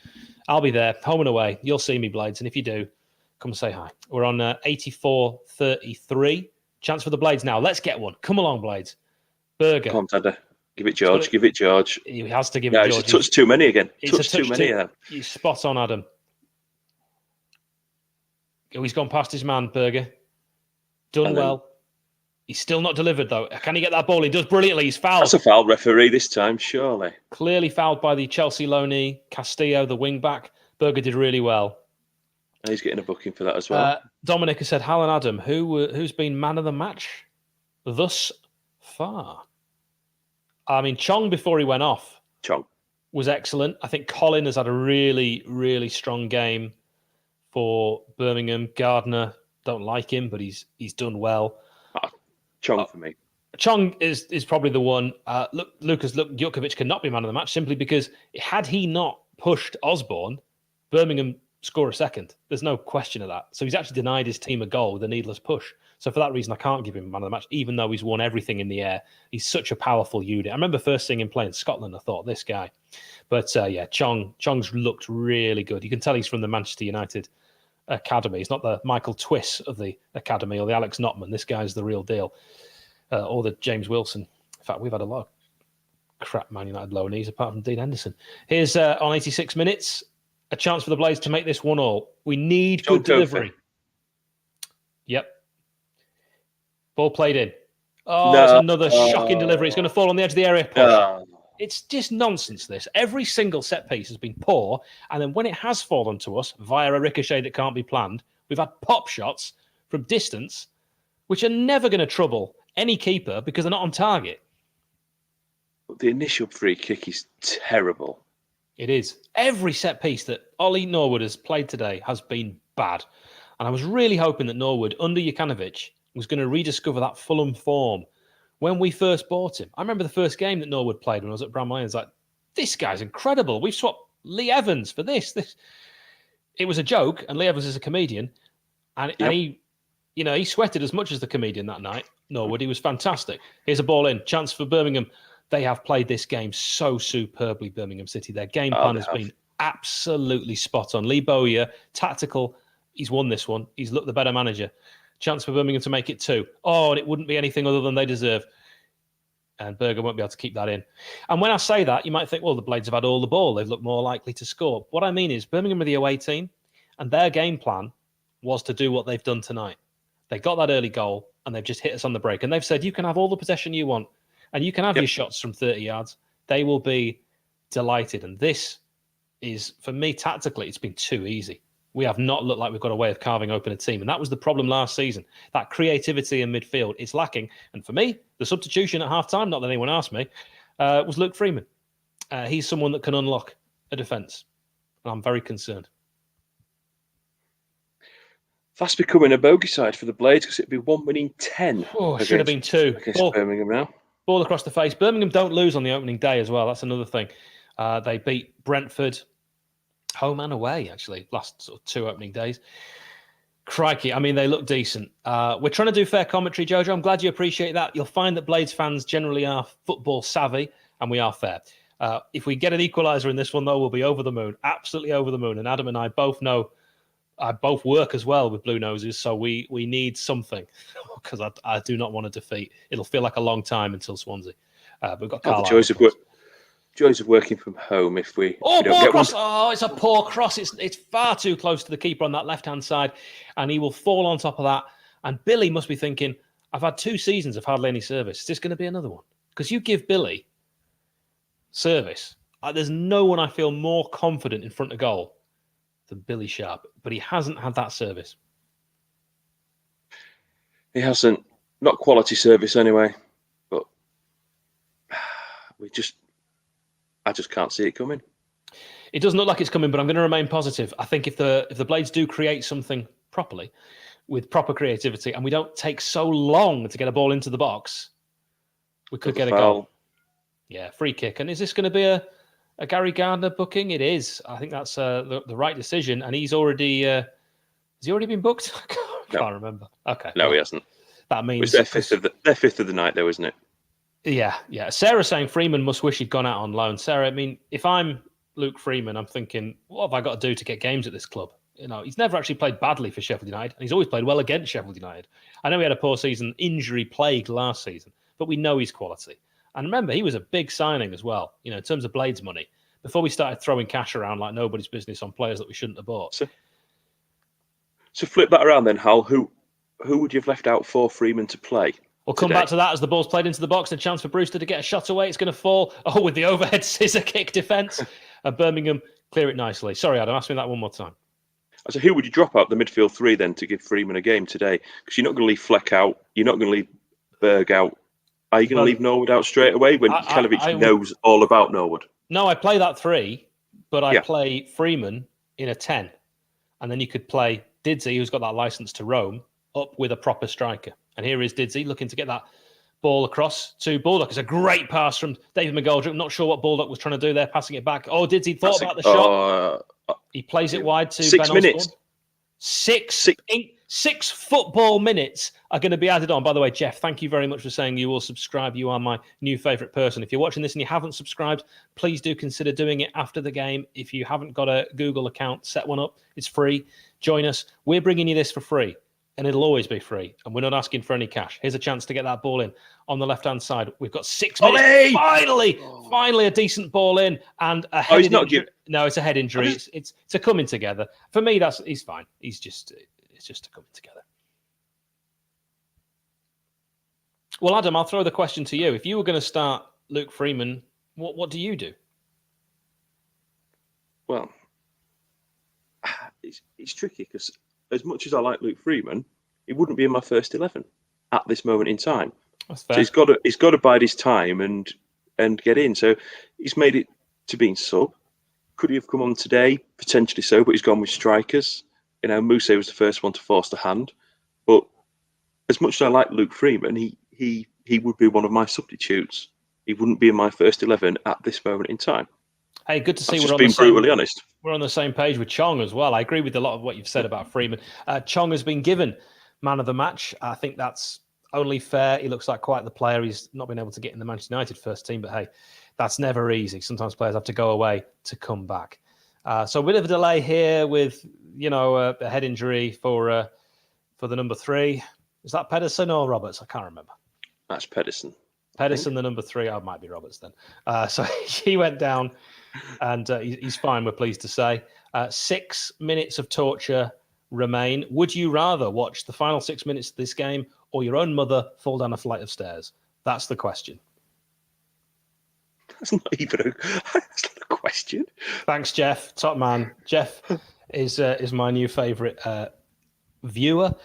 I'll be there, home and away. You'll see me, Blades, and if you do, come say hi. We're on 84-33. Chance for the Blades now. Let's get one. Come along, Blades. Berger. Come on, Tadder. Give it George. Give it George. He has to give it George. It's a touch too many again. Touch too many of them. He's spot on, Adam. Oh, he's gone past his man, Berger. Done well. He's still not delivered, though. Can he get that ball? He does brilliantly. He's fouled. That's a foul, referee, this time, surely. Clearly fouled by the Chelsea loanee, Castillo, the wing-back. Berger did really well. And he's getting a booking for that as well. Dominic has said, Hal and Adam, who's been man of the match thus far? I mean, Chong, before he went off, was excellent. I think Colin has had a really, really strong game for Birmingham. Gardner, don't like him, but he's done well. Chong for me. Chong is probably the one. Lucas Jutkovic cannot be man of the match simply because had he not pushed Osborne, Birmingham score a second. There's no question of that. So he's actually denied his team a goal with a needless push. So for that reason, I can't give him man of the match, even though he's won everything in the air. He's such a powerful unit. I remember first seeing him play in Scotland. I thought, this guy. But Chong's looked really good. You can tell he's from the Manchester United academy. He's not the Michael Twiss of the academy or the Alex Notman. This guy's the real deal. Or the James Wilson. In fact, we've had a lot of crap Man United loanees apart from Dean Henderson. Here's on 86 minutes, a chance for the Blades to make this 1-1. We need good delivery. Yep. Ball played in. It's another shocking delivery. It's going to fall on the edge of the area. It's just nonsense, this. Every single set piece has been poor, and then when it has fallen to us via a ricochet that can't be planned, we've had pop shots from distance, which are never going to trouble any keeper because they're not on target. The initial free kick is terrible. It is. Every set piece that Ollie Norwood has played today has been bad. And I was really hoping that Norwood, under Jukanovic, was going to rediscover that Fulham form when we first bought him. I remember the first game that Norwood played when I was at Bramall Lane. I was like, this guy's incredible. We've swapped Lee Evans for this. It was a joke, and Lee Evans is a comedian, and he, he sweated as much as the comedian that night. Norwood, he was fantastic. Here's a ball in, chance for Birmingham. They have played this game so superbly, Birmingham City. Their game plan has been absolutely spot on. Lee Bowyer, tactical. He's won this one. He's looked the better manager. Chance for Birmingham to make it 2. Oh, and it wouldn't be anything other than they deserve. And Berger won't be able to keep that in. And when I say that, you might think, well, the Blades have had all the ball. They've looked more likely to score. What I mean is Birmingham are the away team, and their game plan was to do what they've done tonight. They got that early goal, and they've just hit us on the break. And they've said, you can have all the possession you want, and you can have your shots from 30 yards. They will be delighted. And this is, for me, tactically, it's been too easy. We have not looked like we've got a way of carving open a team. And that was the problem last season. That creativity in midfield is lacking. And for me, the substitution at half-time, not that anyone asked me, was Luke Freeman. He's someone that can unlock a defence. And I'm very concerned. Fast becoming a bogey side for the Blades because it'd be 1 winning 10. Oh, it should have been 2. Against Birmingham now. Ball across the face. Birmingham don't lose on the opening day as well. That's another thing. They beat Brentford home and away, actually, last sort of 2 opening days. Crikey, I mean, they look decent. We're trying to do fair commentary, Jojo. I'm glad you appreciate that. You'll find that Blades fans generally are football savvy, and we are fair. If we get an equaliser in this one, though, we'll be over the moon, absolutely over the moon. And Adam and I both know, I both work as well with Blue Noses, so we need something because I do not want to defeat. It'll feel like a long time until Swansea. But we've got Carlisle. Joys of working from home if we... Oh, ball cross! Oh, it's a poor cross. It's far too close to the keeper on that left-hand side, and he will fall on top of that. And Billy must be thinking, I've had 2 seasons of hardly any service. Is this going to be another one? Because you give Billy service. There's no one I feel more confident in front of goal than Billy Sharp, but he hasn't had that service. He hasn't. Not quality service anyway, but I just can't see it coming. It doesn't look like it's coming, but I'm going to remain positive. I think if the Blades do create something properly, with proper creativity, and we don't take so long to get a ball into the box, we could get a goal. Yeah, free kick. And is this going to be a Gary Gardner booking? It is. I think that's the right decision. And he's already... has he already been booked? I can't remember. Okay. No, he hasn't. That means... It's their fifth of the night, though, isn't it? Yeah. Sarah's saying Freeman must wish he'd gone out on loan. Sarah, I mean, if I'm Luke Freeman, I'm thinking, what have I got to do to get games at this club? He's never actually played badly for Sheffield United, and he's always played well against Sheffield United. I know he had a poor season, injury-plagued last season, but we know he's quality. And remember, he was a big signing as well, in terms of Blades money, before we started throwing cash around like nobody's business on players that we shouldn't have bought. So flip that around then, Hal. Who would you have left out for Freeman to play? We'll come back to that as the ball's played into the box. A chance for Brewster to get a shot away. It's going to fall. Oh, with the overhead scissor kick defence. And Birmingham clear it nicely. Sorry, Adam, ask me that one more time. So who would you drop out the midfield 3 then to give Freeman a game today? Because you're not going to leave Fleck out. You're not going to leave Berg out. Are you going to leave Norwood out straight away when Kelevich knows all about Norwood? No, I play that 3, but I play Freeman in a 10. And then you could play Didsey, who's got that licence to roam, up with a proper striker. And here is Didsey looking to get that ball across to Baldock. It's a great pass from David McGoldrick. I'm not sure what Baldock was trying to do there, passing it back. Oh, Didsey thought about the shot. He plays it wide to 6 Ben minutes. Osborne. 6 football minutes are going to be added on. By the way, Jeff, thank you very much for saying you will subscribe. You are my new favourite person. If you're watching this and you haven't subscribed, please do consider doing it after the game. If you haven't got a Google account, set one up. It's free. Join us. We're bringing you this for free, and it'll always be free. And we're not asking for any cash. Here's a chance to get that ball in on the left-hand side. We've got 6 minutes. Finally a decent ball in, and a head injury. No, it's a head injury. It's a coming together. For me, he's fine. It's just a coming together. Well, Adam, I'll throw the question to you. If you were going to start Luke Freeman, what do you do? Well, it's tricky because as much as I like Luke Freeman, he wouldn't be in my first 11 at this moment in time. That's fair. So he's got to bide his time and get in. So he's made it to being sub. Could he have come on today? Potentially so, but he's gone with strikers. Mousse was the first one to force the hand. But as much as I like Luke Freeman, he he would be one of my substitutes. He wouldn't be in my first 11 at this moment in time. Hey, good to see Just being brutally honest. We're on the same page with Chong as well. I agree with a lot of what you've said about Freeman. Chong has been given man of the match. I think that's only fair. He looks like quite the player. He's not been able to get in the Manchester United first team, but hey, that's never easy. Sometimes players have to go away to come back. So a bit of a delay here with, a head injury for the number 3. Is that Pedersen or Roberts? I can't remember. That's Pedersen. Pedersen, the number 3. Oh, it might be Roberts then. So he went down, and he's fine, we're pleased to say. 6 minutes of torture remain. Would you rather watch the final 6 minutes of this game or your own mother fall down a flight of stairs? That's the question. That's not even that's not a question. Thanks, Jeff. Top man. Jeff is my new favourite viewer.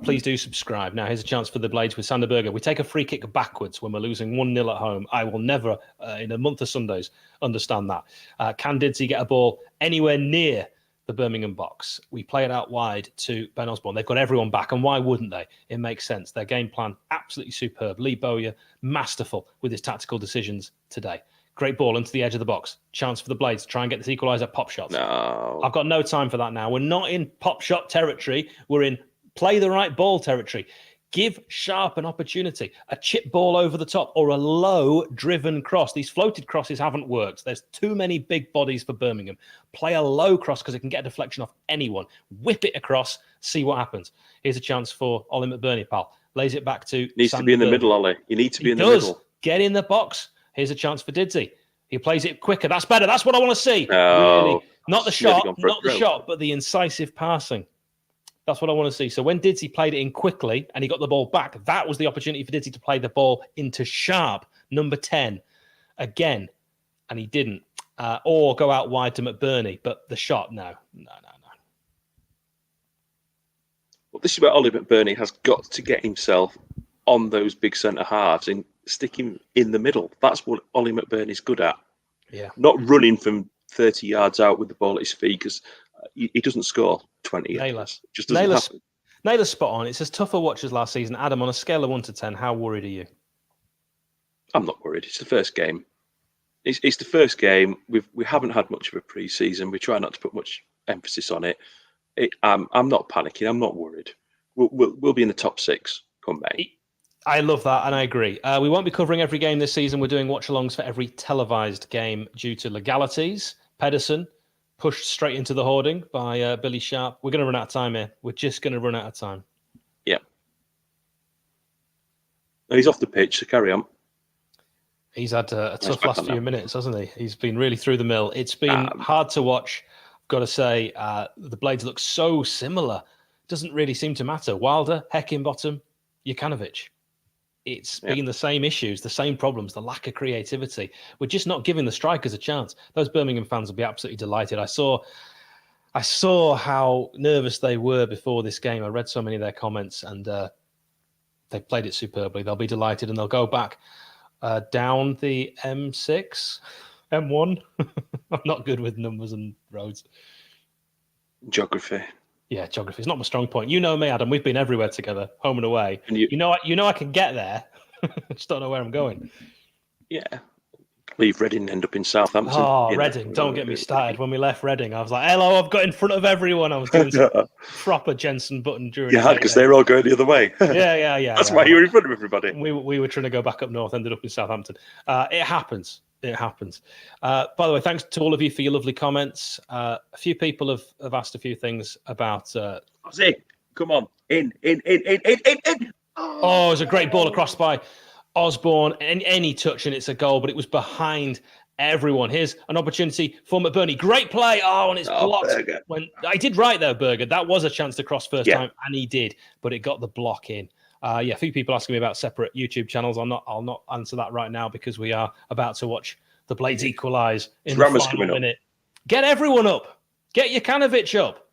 Please do subscribe. Now, here's a chance for the Blades with Sander Berger. We take a free kick backwards when we're losing 1-0 at home. I will never, in a month of Sundays, understand that. Can Didsey get a ball anywhere near the Birmingham box? We play it out wide to Ben Osborne. They've got everyone back, and why wouldn't they? It makes sense. Their game plan, absolutely superb. Lee Bowyer, masterful with his tactical decisions today. Great ball into the edge of the box. Chance for the Blades to try and get this equaliser pop shots. No. I've got no time for that now. We're not in pop shot territory. We're in play the right ball territory. Give Sharp an opportunity. A chip ball over the top or a low driven cross. These floated crosses haven't worked. There's too many big bodies for Birmingham. Play a low cross because it can get a deflection off anyone. Whip it across, see what happens. Here's a chance for Ollie McBurney, pal. Lays it back to Needs to be in the middle, Ollie. You need to be in the middle. Get in the box. Here's a chance for Didsey. He plays it quicker. That's better. That's what I want to see. No, really. Not the shot, but the incisive passing. That's what I want to see. So when Didsey played it in quickly and he got the ball back, that was the opportunity for Didsey to play the ball into Sharp, number 10, again. And he didn't. Or go out wide to McBurney. But the shot, no. Well, this is where Ollie McBurney has got to get himself on those big centre halves and stick him in the middle. That's what Ollie McBurney's good at. Yeah. Not running from 30 yards out with the ball at his feet, because he doesn't score 20 yards. Just doesn't happen. Naylor's spot on. It's as tough a watch as last season. Adam, on a scale of 1 to 10, how worried are you? I'm not worried. It's the first game. It's the first game. We haven't had much of a pre-season. We try not to put much emphasis on it. I'm not panicking. I'm not worried. We'll be in the top 6 come May. I love that, and I agree. We won't be covering every game this season. We're doing watch-alongs for every televised game due to legalities. Pedersen pushed straight into the hoarding by Billy Sharp. We're going to run out of time here. We're just going to run out of time. Yeah. He's off the pitch, so carry on. He's had a tough last few minutes, hasn't he? He's been really through the mill. It's been hard to watch. I've got to say, the Blades look so similar. Doesn't really seem to matter. Wilder, Heckingbottom, Jukanovic. It's been the same issues, the same problems, the lack of creativity. We're just not giving the strikers a chance. Those Birmingham fans will be absolutely delighted. I saw how nervous they were before this game. I read so many of their comments, and they played it superbly. They'll be delighted, and they'll go back down the M6, M1. I'm not good with numbers and roads. Geography. Yeah, geography is not my strong point. You know me, Adam. We've been everywhere together, home and away. And you know I can get there. I just don't know where I'm going. Yeah. Leave Reading and end up in Southampton. Oh, Reading. Don't get me started. When we left Reading, I was like, hello, I've got in front of everyone. I was doing some proper Jensen Button during Yeah, because they were all going the other way. Yeah. That's why you were in front of everybody. We were trying to go back up north, ended up in Southampton. It happens. It happens. By the way, thanks to all of you for your lovely comments. A few people have asked a few things about... Ozzy, come on. In. Oh, it was a great ball across by Osborne. Any touch and it's a goal, but it was behind everyone. Here's an opportunity for McBurney. Great play. Oh, and it's blocked. Berger. When I did right there, Berger. That was a chance to cross first time, and he did, but it got the block in. A few people asking me about separate YouTube channels. I'll not answer that right now because we are about to watch the Blades equalise in the final minute. Get everyone up. Get Jukanovic up.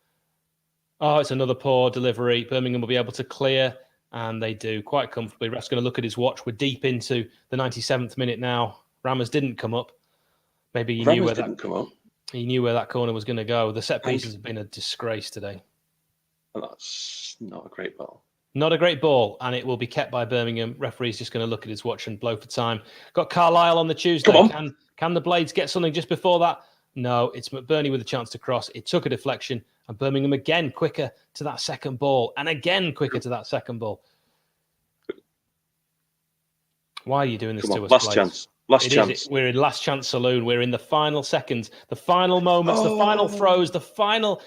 Oh, it's another poor delivery. Birmingham will be able to clear, and they do quite comfortably. Ref's going to look at his watch. We're deep into the 97th minute now. Rammers didn't come up. Maybe he knew where that corner was going to go. The set pieces have been a disgrace today. Well, that's not a great ball. Not a great ball, and it will be kept by Birmingham. Referee's just going to look at his watch and blow for time. Got Carlisle on the Tuesday. Come on. Can the Blades get something just before that? No, it's McBurney with a chance to cross. It took a deflection, and Birmingham again quicker to that second ball, and again quicker to that second ball. Why are you doing this to us? Last chance. Last chance. We're in last chance saloon. We're in the final seconds, the final moments, the final throws, the final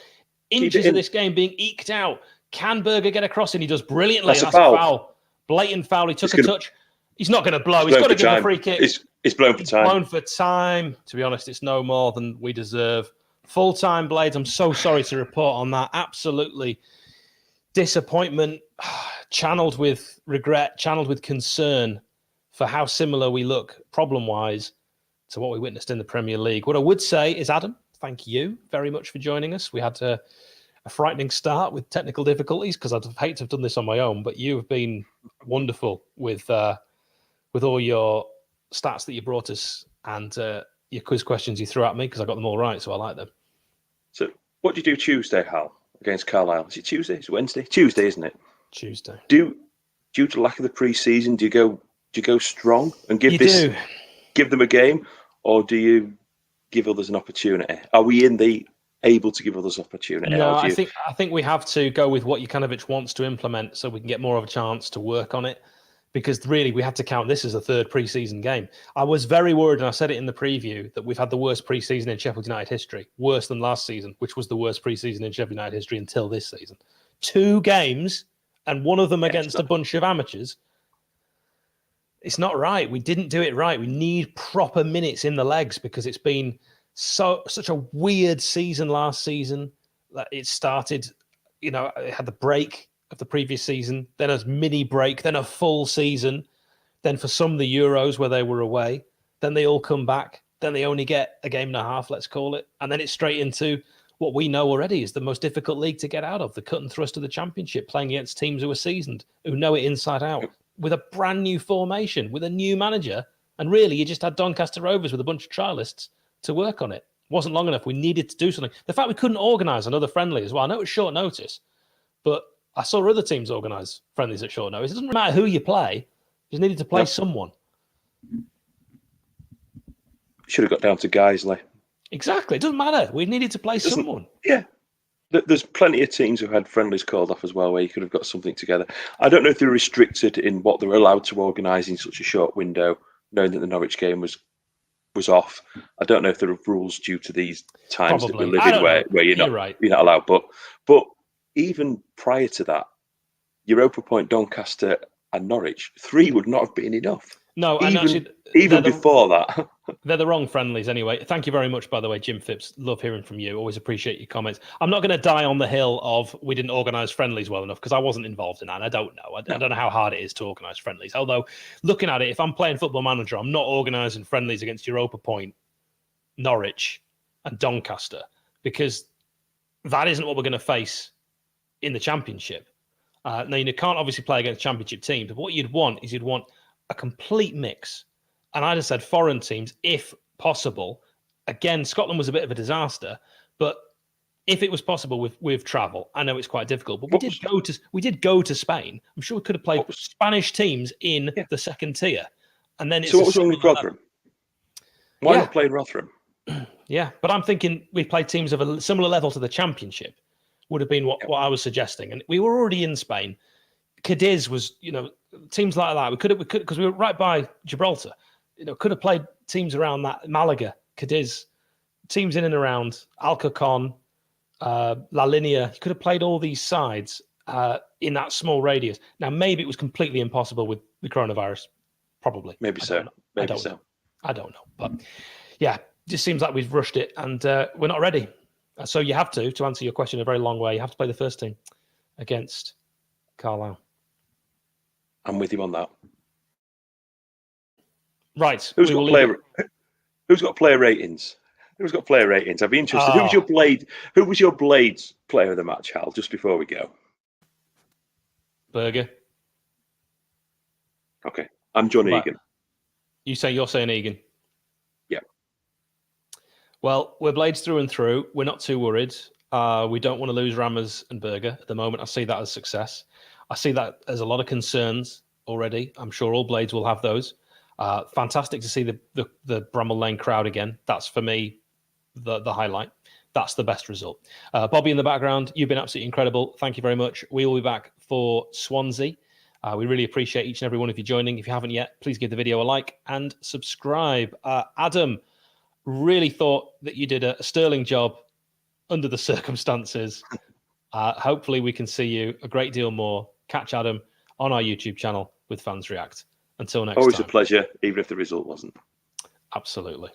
inches of this game being eked out. Can Berger get across? And he does brilliantly. That's a foul. Blatant foul. He took a touch. He's not going to blow. He's got to give a free kick. It's blown for time. Blown for time. To be honest, it's no more than we deserve. Full-time Blades. I'm so sorry to report on that. Absolutely disappointment, channeled with regret, channeled with concern for how similar we look problem-wise to what we witnessed in the Premier League. What I would say is, Adam, thank you very much for joining us. We had a frightening start with technical difficulties because I'd hate to have done this on my own, but you have been wonderful with all your stats that you brought us and your quiz questions you threw at me because I got them all right, so I like them. So what do you do Tuesday, Hal, against Carlisle? Is it Tuesday? It's Wednesday? Tuesday, isn't it? Tuesday. Due to the lack of the pre-season, do you go strong and give them a game, or do you give others an opportunity? Are we able to give others opportunity? No, I think we have to go with what Jukanovic wants to implement so we can get more of a chance to work on it. Because really, we had to count this as a third pre-season game. I was very worried, and I said it in the preview, that we've had the worst pre-season in Sheffield United history, worse than last season, which was the worst pre-season in Sheffield United history until this season. 2 games, and one of them against a bunch of amateurs. It's not right. We didn't do it right. We need proper minutes in the legs because it's been such a weird season last season. It started, it had the break of the previous season, then a mini break, then a full season, then for some the Euros where they were away, then they all come back, then they only get a game and a half, let's call it, and then it's straight into what we know already is the most difficult league to get out of, the cut and thrust of the Championship, playing against teams who are seasoned, who know it inside out, with a brand new formation, with a new manager, and really you just had Doncaster Rovers with a bunch of trialists to work on it. It wasn't long enough. We needed to do something. The fact we couldn't organise another friendly as well, I know it's short notice, but I saw other teams organise friendlies at short notice. It doesn't matter who you play. You just needed to play someone. Should have got down to Geisley. Exactly. It doesn't matter. We needed to play someone. Yeah. There's plenty of teams who had friendlies called off as well where you could have got something together. I don't know if they're restricted in what they're allowed to organise in such a short window, knowing that the Norwich game was off. I don't know if there are rules due to these times that we live in where you're not allowed. But even prior to that, Europa Point, Doncaster, and Norwich, 3 would not have been enough. No, and even before that. They're the wrong friendlies anyway. Thank you very much, by the way, Jim Phipps. Love hearing from you. Always appreciate your comments. I'm not going to die on the hill of we didn't organise friendlies well enough because I wasn't involved in that. And I don't know. I don't know how hard it is to organise friendlies. Although, looking at it, if I'm playing Football Manager, I'm not organising friendlies against Europa Point, Norwich, and Doncaster because that isn't what we're going to face in the Championship. Now, you can't obviously play against Championship teams, but what you'd want a complete mix. And I'd have said foreign teams, if possible. Again, Scotland was a bit of a disaster, but if it was possible with travel, I know it's quite difficult, but we did go to Spain. I'm sure we could have played Spanish teams in the second tier. And then so what was wrong with Rotherham? Why not play Rotherham? Yeah, but I'm thinking we played teams of a similar level to the Championship. Would have been what I was suggesting, and we were already in Spain. Cadiz was, teams like that. We could because we were right by Gibraltar. Could have played teams around that. Malaga, Cadiz, teams in and around Alcorcon, La Linea. You could have played all these sides in that small radius. Now, maybe it was completely impossible with the coronavirus. Probably. Maybe so. I don't know. But yeah, just seems like we've rushed it, and we're not ready. So you have to answer your question in a very long way, you have to play the first team against Carlisle. I'm with you on that. Right. Who's got player ratings? Who's got player ratings? I'd be interested. Who was your Blades player of the match, Hal, just before we go? Berger. Okay. I'm John Egan. You're saying Egan? Yeah. Well, we're Blades through and through. We're not too worried. We don't want to lose Rammers and Berger at the moment. I see that as success. I see that as a lot of concerns already. I'm sure all Blades will have those. Fantastic to see the Bramall Lane crowd again. That's for me the highlight. That's the best result. Bobby in the background, you've been absolutely incredible. Thank you very much. We will be back for Swansea. We really appreciate each and every one of you joining. If you haven't yet, please give the video a like and subscribe. Adam, really thought that you did a sterling job under the circumstances. Hopefully we can see you a great deal more. Catch Adam on our YouTube channel with Fans React. Until next time. Always a pleasure, even if the result wasn't. Absolutely.